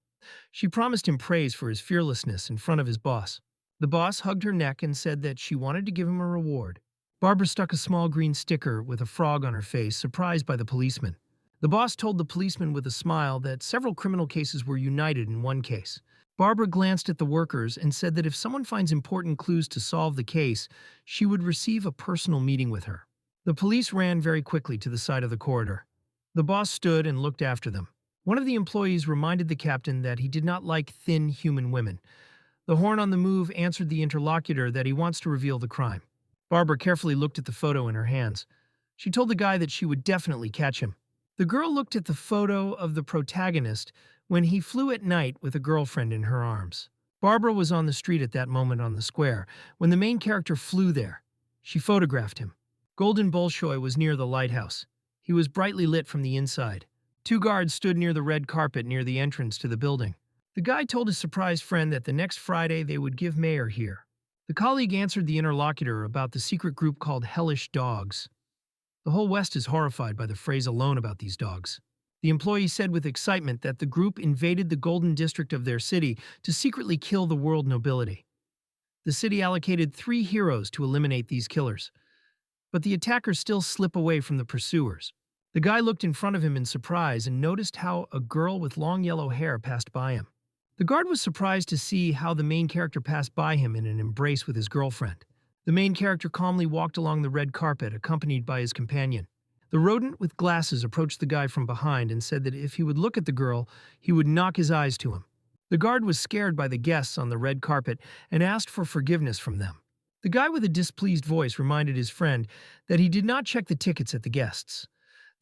She promised him praise for his fearlessness in front of his boss. The boss hugged her neck and said that she wanted to give him a reward. Barbara stuck a small green sticker with a frog on her face, surprised by the policeman. The boss told the policeman with a smile that several criminal cases were united in one case. Barbara glanced at the workers and said that if someone finds important clues to solve the case, she would receive a personal meeting with her. The police ran very quickly to the side of the corridor. The boss stood and looked after them. One of the employees reminded the captain that he did not like thin human women. The horn on the move answered the interlocutor that he wants to reveal the crime. Barbara carefully looked at the photo in her hands. She told the guy that she would definitely catch him. The girl looked at the photo of the protagonist when he flew at night with a girlfriend in her arms. Barbara was on the street at that moment on the square when the main character flew there. She photographed him. Golden Bolshoi was near the lighthouse. He was brightly lit from the inside. 2 guards stood near the red carpet near the entrance to the building. The guy told his surprised friend that the next Friday they would give Mayor here. The colleague answered the interlocutor about the secret group called Hellish Dogs. The whole West is horrified by the phrase alone about these dogs. The employee said with excitement that the group invaded the golden district of their city to secretly kill the world nobility. The city allocated 3 heroes to eliminate these killers. But the attackers still slip away from the pursuers. The guy looked in front of him in surprise and noticed how a girl with long yellow hair passed by him. The guard was surprised to see how the main character passed by him in an embrace with his girlfriend. The main character calmly walked along the red carpet, accompanied by his companion. The rodent with glasses approached the guy from behind and said that if he would look at the girl, he would knock his eyes to him. The guard was scared by the guests on the red carpet and asked for forgiveness from them. The guy with a displeased voice reminded his friend that he did not check the tickets at the guests.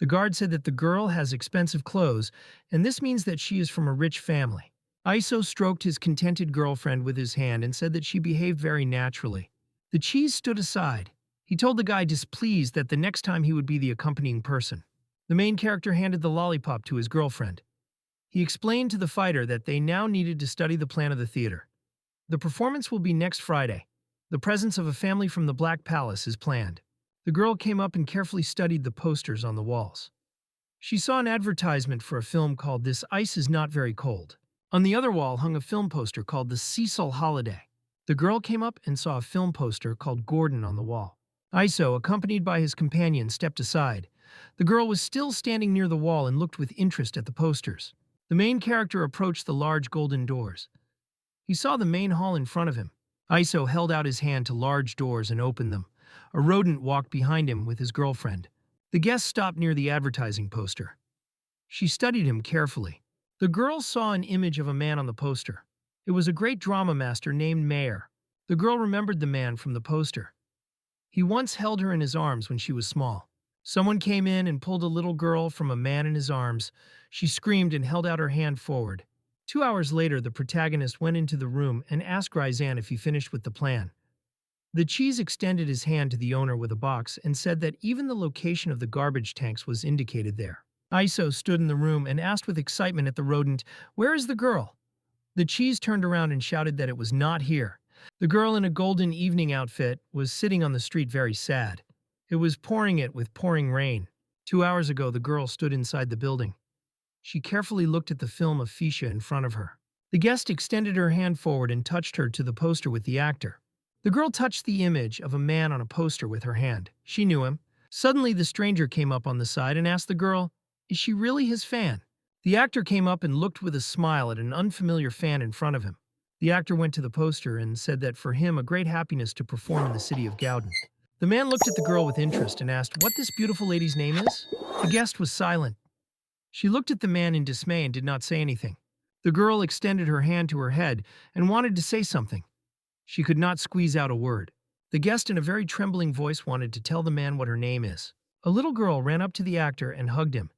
The guard said that the girl has expensive clothes, and this means that she is from a rich family. Iso stroked his contented girlfriend with his hand and said that she behaved very naturally. The cheese stood aside. He told the guy displeased that the next time he would be the accompanying person. The main character handed the lollipop to his girlfriend. He explained to the fighter that they now needed to study the plan of the theater. The performance will be next Friday. The presence of a family from the Black Palace is planned. The girl came up and carefully studied the posters on the walls. She saw an advertisement for a film called This Ice Is Not Very Cold. On the other wall hung a film poster called The Cecil Holiday. The girl came up and saw a film poster called Gordon on the wall. Iso, accompanied by his companion, stepped aside. The girl was still standing near the wall and looked with interest at the posters. The main character approached the large golden doors. He saw the main hall in front of him. Iso held out his hand to large doors and opened them. A rodent walked behind him with his girlfriend. The guest stopped near the advertising poster. She studied him carefully. The girl saw an image of a man on the poster. It was a great drama master named Mayer. The girl remembered the man from the poster. He once held her in his arms when she was small. Someone came in and pulled a little girl from a man in his arms. She screamed and held out her hand forward. 2 hours later, the protagonist went into the room and asked Ryzan if he finished with the plan. The cheese extended his hand to the owner with a box and said that even the location of the garbage tanks was indicated there. Iso stood in the room and asked with excitement at the rodent, "Where is the girl?" The cheese turned around and shouted that it was not here. The girl in a golden evening outfit was sitting on the street very sad. It was pouring it with pouring rain. 2 hours ago, the girl stood inside the building. She carefully looked at the film of Fisha in front of her. The guest extended her hand forward and touched her to the poster with the actor. The girl touched the image of a man on a poster with her hand. She knew him. Suddenly, the stranger came up on the side and asked the girl, "Is she really his fan?" The actor came up and looked with a smile at an unfamiliar fan in front of him. The actor went to the poster and said that for him a great happiness to perform in the city of Gauden. The man looked at the girl with interest and asked what this beautiful lady's name is. The guest was silent. She looked at the man in dismay and did not say anything. The girl extended her hand to her head and wanted to say something. She could not squeeze out a word. The guest in a very trembling voice wanted to tell the man what her name is. A little girl ran up to the actor and hugged him.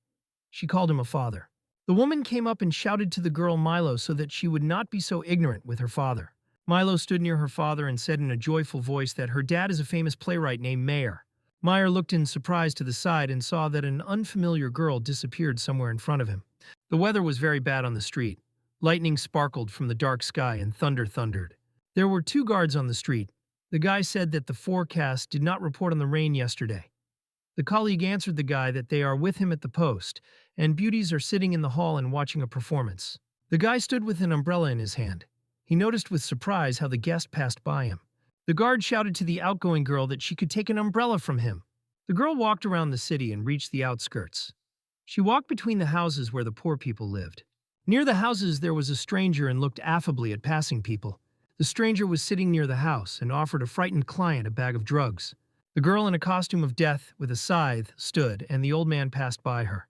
She called him a father. The woman came up and shouted to the girl Milo so that she would not be so ignorant with her father. Milo stood near her father and said in a joyful voice that her dad is a famous playwright named Mayer. Meyer looked in surprise to the side and saw that an unfamiliar girl disappeared somewhere in front of him. The weather was very bad on the street. Lightning sparkled from the dark sky and thunder thundered. There were 2 guards on the street. The guy said that the forecast did not report on the rain yesterday. The colleague answered the guy that they are with him at the post, and beauties are sitting in the hall and watching a performance. The guy stood with an umbrella in his hand. He noticed with surprise how the guest passed by him. The guard shouted to the outgoing girl that she could take an umbrella from him. The girl walked around the city and reached the outskirts. She walked between the houses where the poor people lived. Near the houses there was a stranger and looked affably at passing people. The stranger was sitting near the house and offered a frightened client a bag of drugs. The girl in a costume of death with a scythe stood, and the old man passed by her.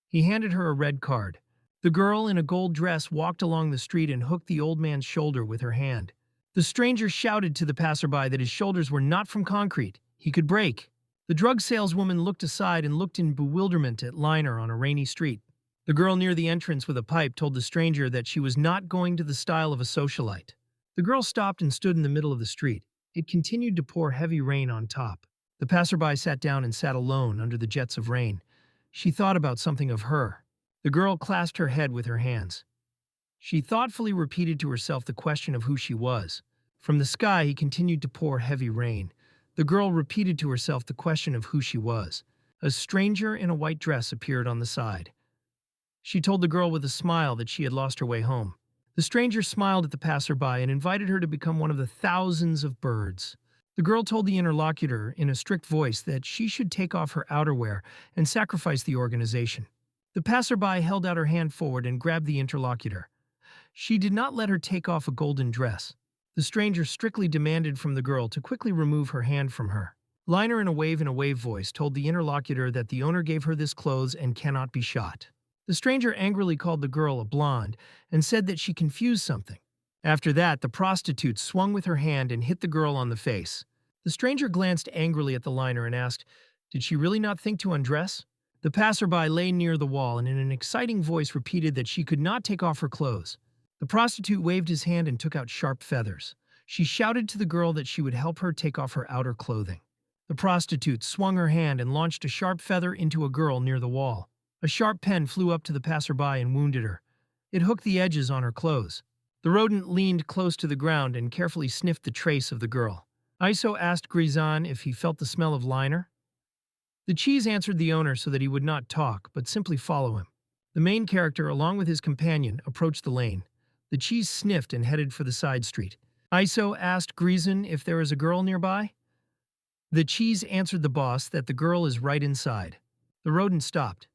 He handed her a red card. The girl in a gold dress walked along the street and hooked the old man's shoulder with her hand. The stranger shouted to the passerby that his shoulders were not from concrete. He could break. The drug saleswoman looked aside and looked in bewilderment at Liner on a rainy street. The girl near the entrance with a pipe told the stranger that she was not going to the style of a socialite. The girl stopped and stood in the middle of the street. It continued to pour heavy rain on top. The passerby sat down and sat alone under the jets of rain. She thought about something of her. The girl clasped her head with her hands. She thoughtfully repeated to herself the question of who she was. From the sky, he continued to pour heavy rain. The girl repeated to herself the question of who she was. A stranger in a white dress appeared on the side. She told the girl with a smile that she had lost her way home. The stranger smiled at the passerby and invited her to become one of the thousands of birds. The girl told the interlocutor in a strict voice that she should take off her outerwear and sacrifice the organization. The passerby held out her hand forward and grabbed the interlocutor. She did not let her take off a golden dress. The stranger strictly demanded from the girl to quickly remove her hand from her. Liner in a wave voice told the interlocutor that the owner gave her this clothes and cannot be shot. The stranger angrily called the girl a blonde and said that she confused something. After that, the prostitute swung with her hand and hit the girl on the face. The stranger glanced angrily at the liner and asked, "Did she really not think to undress?" The passerby lay near the wall and in an exciting voice repeated that she could not take off her clothes. The prostitute waved his hand and took out sharp feathers. She shouted to the girl that she would help her take off her outer clothing. The prostitute swung her hand and launched a sharp feather into a girl near the wall. A sharp pen flew up to the passerby and wounded her. It hooked the edges on her clothes. The rodent leaned close to the ground and carefully sniffed the trace of the girl. Iso asked Grizan if he felt the smell of liner. The cheese answered the owner so that he would not talk, but simply follow him. The main character, along with his companion, approached the lane. The cheese sniffed and headed for the side street. Iso asked Grizan if there is a girl nearby. The cheese answered the boss that the girl is right inside. The rodent stopped.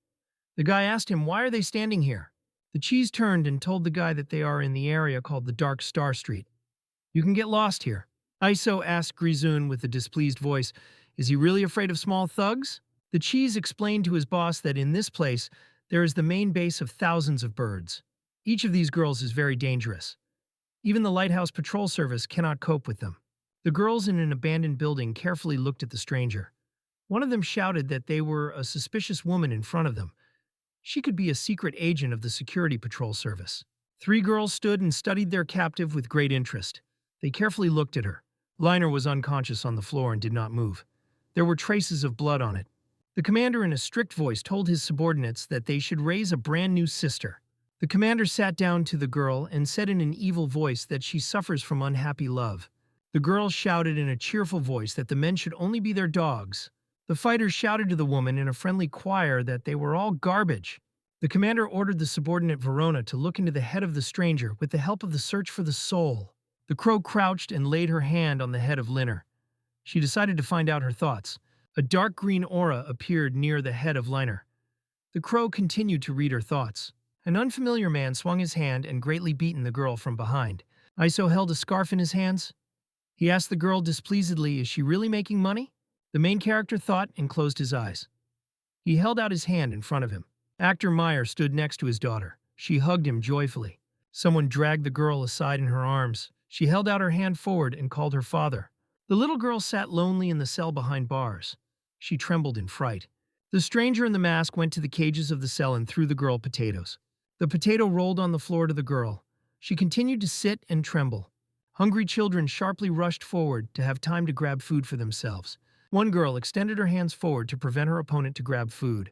The guy asked him, "Why are they standing here?" The cheese turned and told the guy that they are in the area called the Dark Star Street. "You can get lost here." Iso asked Grizun with a displeased voice, "Is he really afraid of small thugs?" The cheese explained to his boss that in this place there is the main base of thousands of birds. Each of these girls is very dangerous. Even the lighthouse patrol service cannot cope with them. The girls in an abandoned building carefully looked at the stranger. One of them shouted that they were a suspicious woman in front of them. She could be a secret agent of the security patrol service. 3 girls stood and studied their captive with great interest. They carefully looked at her. Liner was unconscious on the floor and did not move. There were traces of blood on it. The commander in a strict voice told his subordinates that they should raise a brand new sister. The commander sat down to the girl and said in an evil voice that she suffers from unhappy love. The girls shouted in a cheerful voice that the men should only be their dogs. The fighters shouted to the woman in a friendly choir that they were all garbage. The commander ordered the subordinate Verona to look into the head of the stranger with the help of the search for the soul. The crow crouched and laid her hand on the head of Liner. She decided to find out her thoughts. A dark green aura appeared near the head of Liner. The crow continued to read her thoughts. An unfamiliar man swung his hand and greatly beaten the girl from behind. Iso held a scarf in his hands. He asked the girl displeasedly, "Is she really making money?" The main character thought and closed his eyes. He held out his hand in front of him. Actor Meyer stood next to his daughter. She hugged him joyfully. Someone dragged the girl aside in her arms. She held out her hand forward and called her father. The little girl sat lonely in the cell behind bars. She trembled in fright. The stranger in the mask went to the cages of the cell and threw the girl potatoes. The potato rolled on the floor to the girl. She continued to sit and tremble. Hungry children sharply rushed forward to have time to grab food for themselves. One girl extended her hands forward to prevent her opponent to grab food.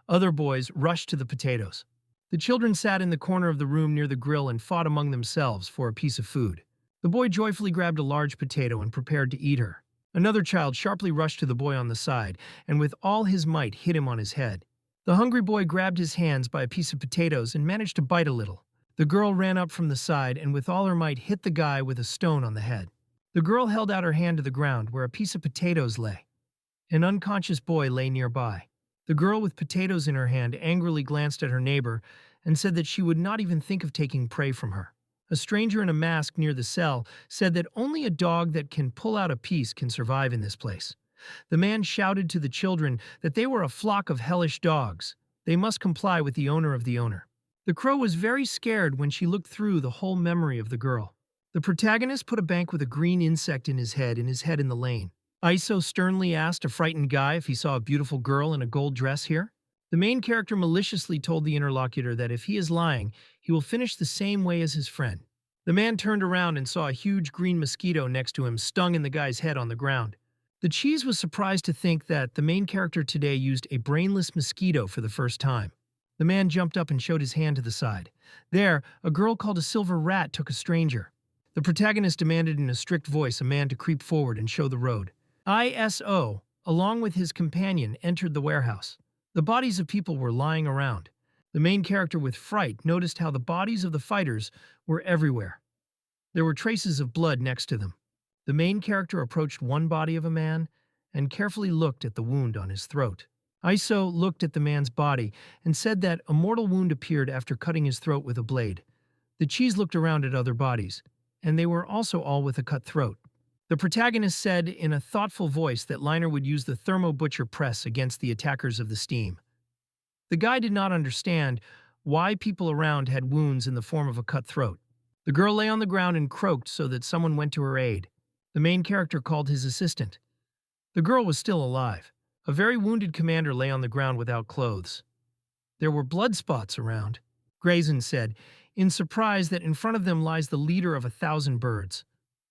Other boys rushed to the potatoes. The children sat in the corner of the room near the grill and fought among themselves for a piece of food. The boy joyfully grabbed a large potato and prepared to eat her. Another child sharply rushed to the boy on the side and with all his might hit him on his head. The hungry boy grabbed his hands by a piece of potatoes and managed to bite a little. The girl ran up from the side and with all her might hit the guy with a stone on the head. The girl held out her hand to the ground where a piece of potatoes lay. An unconscious boy lay nearby. The girl with potatoes in her hand angrily glanced at her neighbor and said that she would not even think of taking prey from her. A stranger in a mask near the cell said that only a dog that can pull out a piece can survive in this place. The man shouted to the children that they were a flock of hellish dogs. They must comply with the owner of the owner. The crow was very scared when she looked through the whole memory of the girl. The protagonist put a bank with a green insect in his head in the lane. Iso sternly asked a frightened guy if he saw a beautiful girl in a gold dress here. The main character maliciously told the interlocutor that if he is lying, he will finish the same way as his friend. The man turned around and saw a huge green mosquito next to him stung in the guy's head on the ground. The cheese was surprised to think that the main character today used a brainless mosquito for the first time. The man jumped up and showed his hand to the side. There, a girl called a silver rat took a stranger. The protagonist demanded in a strict voice a man to creep forward and show the road. Iso, along with his companion, entered the warehouse. The bodies of people were lying around. The main character with fright noticed how the bodies of the fighters were everywhere. There were traces of blood next to them. The main character approached one body of a man and carefully looked at the wound on his throat. Iso looked at the man's body and said that a mortal wound appeared after cutting his throat with a blade. The cheese looked around at other bodies, and they were also all with a cut throat. The protagonist said in a thoughtful voice that Liner would use the thermo butcher press against the attackers of the steam. The guy did not understand why people around had wounds in the form of a cut throat. The girl lay on the ground and croaked so that someone went to her aid. The main character called his assistant. The girl was still alive. A very wounded commander lay on the ground without clothes. There were blood spots around. Grayson said, in surprise that in front of them lies the leader of 1,000 birds.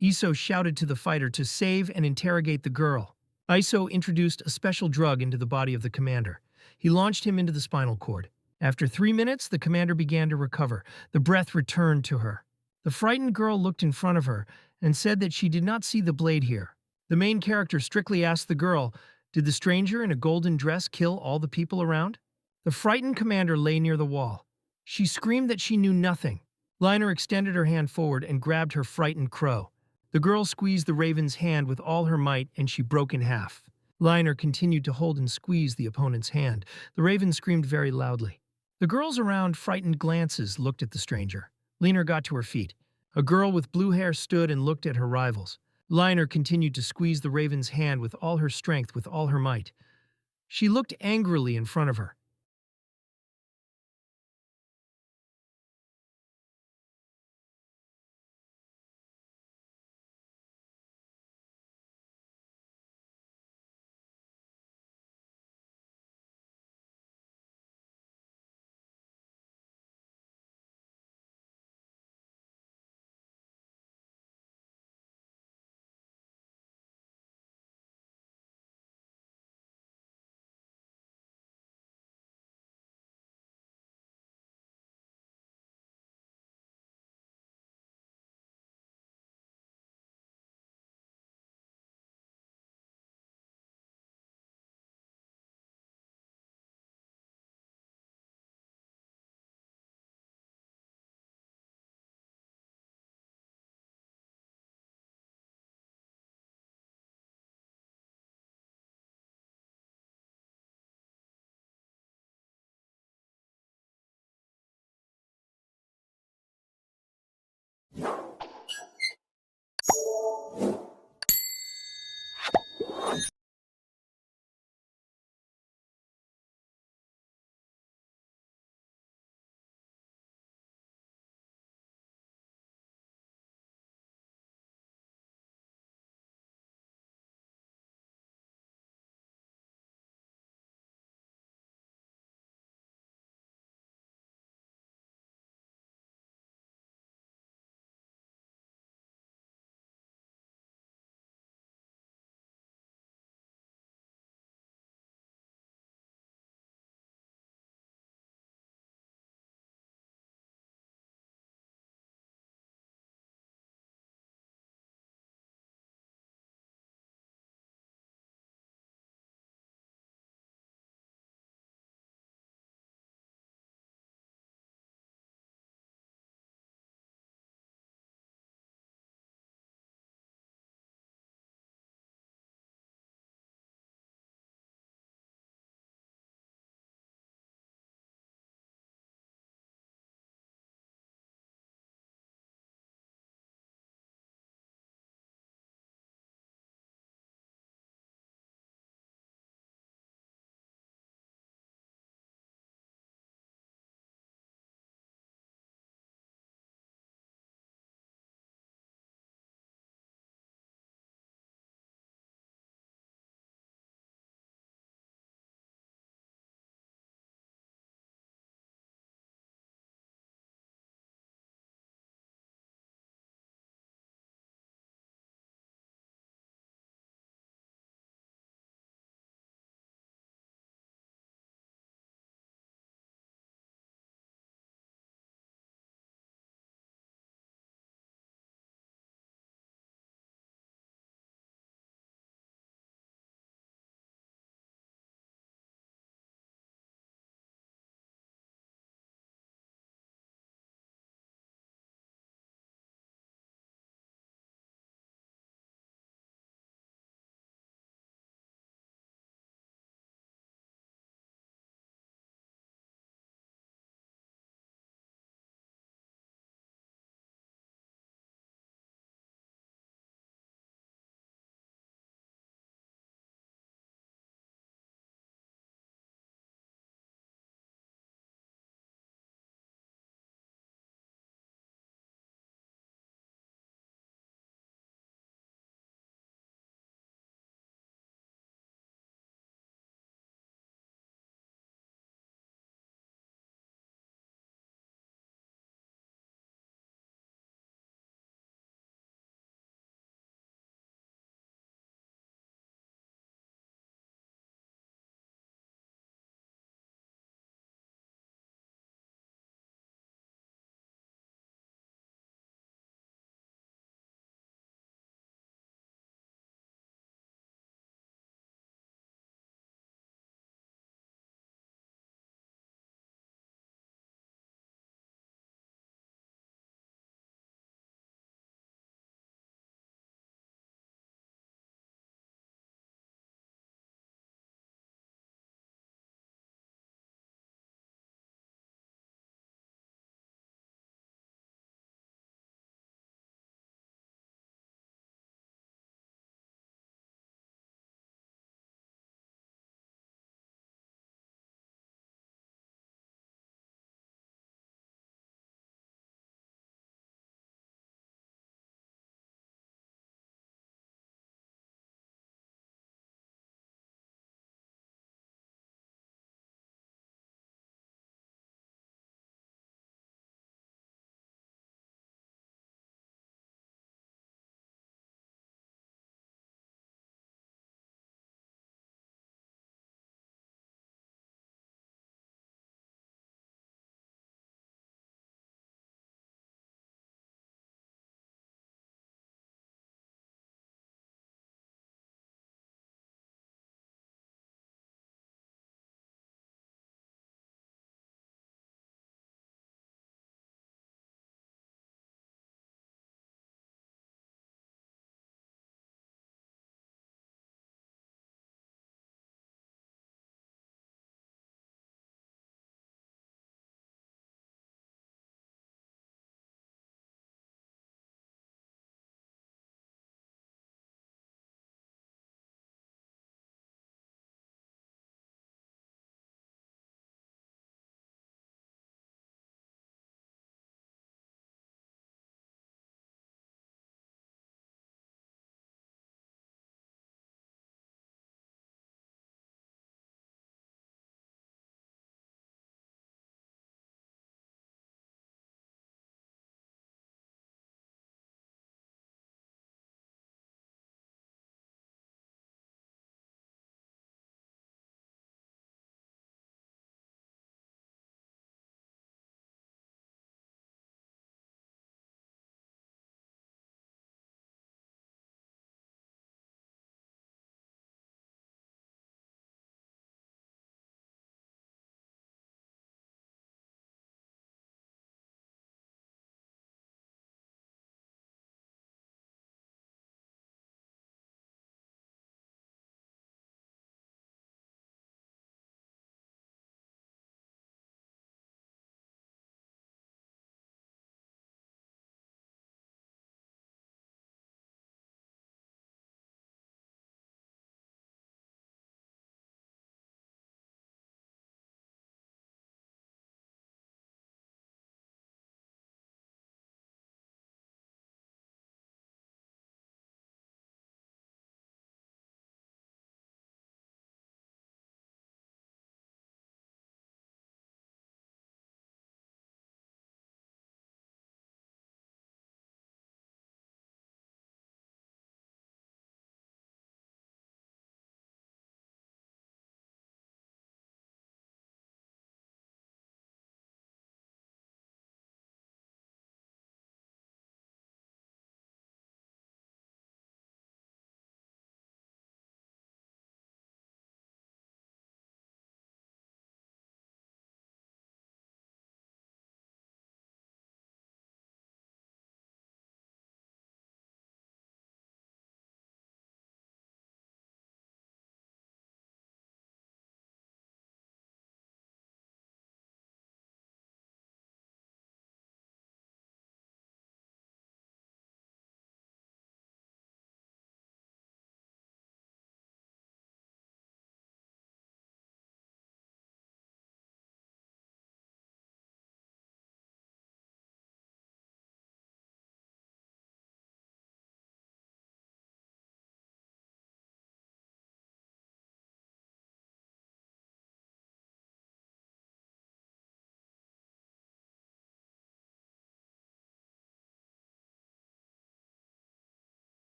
Iso shouted to the fighter to save and interrogate the girl. Iso introduced a special drug into the body of the commander. He launched him into the spinal cord. After 3 minutes, the commander began to recover. The breath returned to her. The frightened girl looked in front of her and said that she did not see the blade here. The main character strictly asked the girl, did the stranger in a golden dress kill all the people around? The frightened commander lay near the wall. She screamed that she knew nothing. Liner extended her hand forward and grabbed her frightened crow. The girl squeezed the raven's hand with all her might and she broke in half. Liner continued to hold and squeeze the opponent's hand. The raven screamed very loudly. The girls around frightened glances looked at the stranger. Liner got to her feet. A girl with blue hair stood and looked at her rivals. Liner continued to squeeze the raven's hand with all her strength, with all her might. She looked angrily in front of her.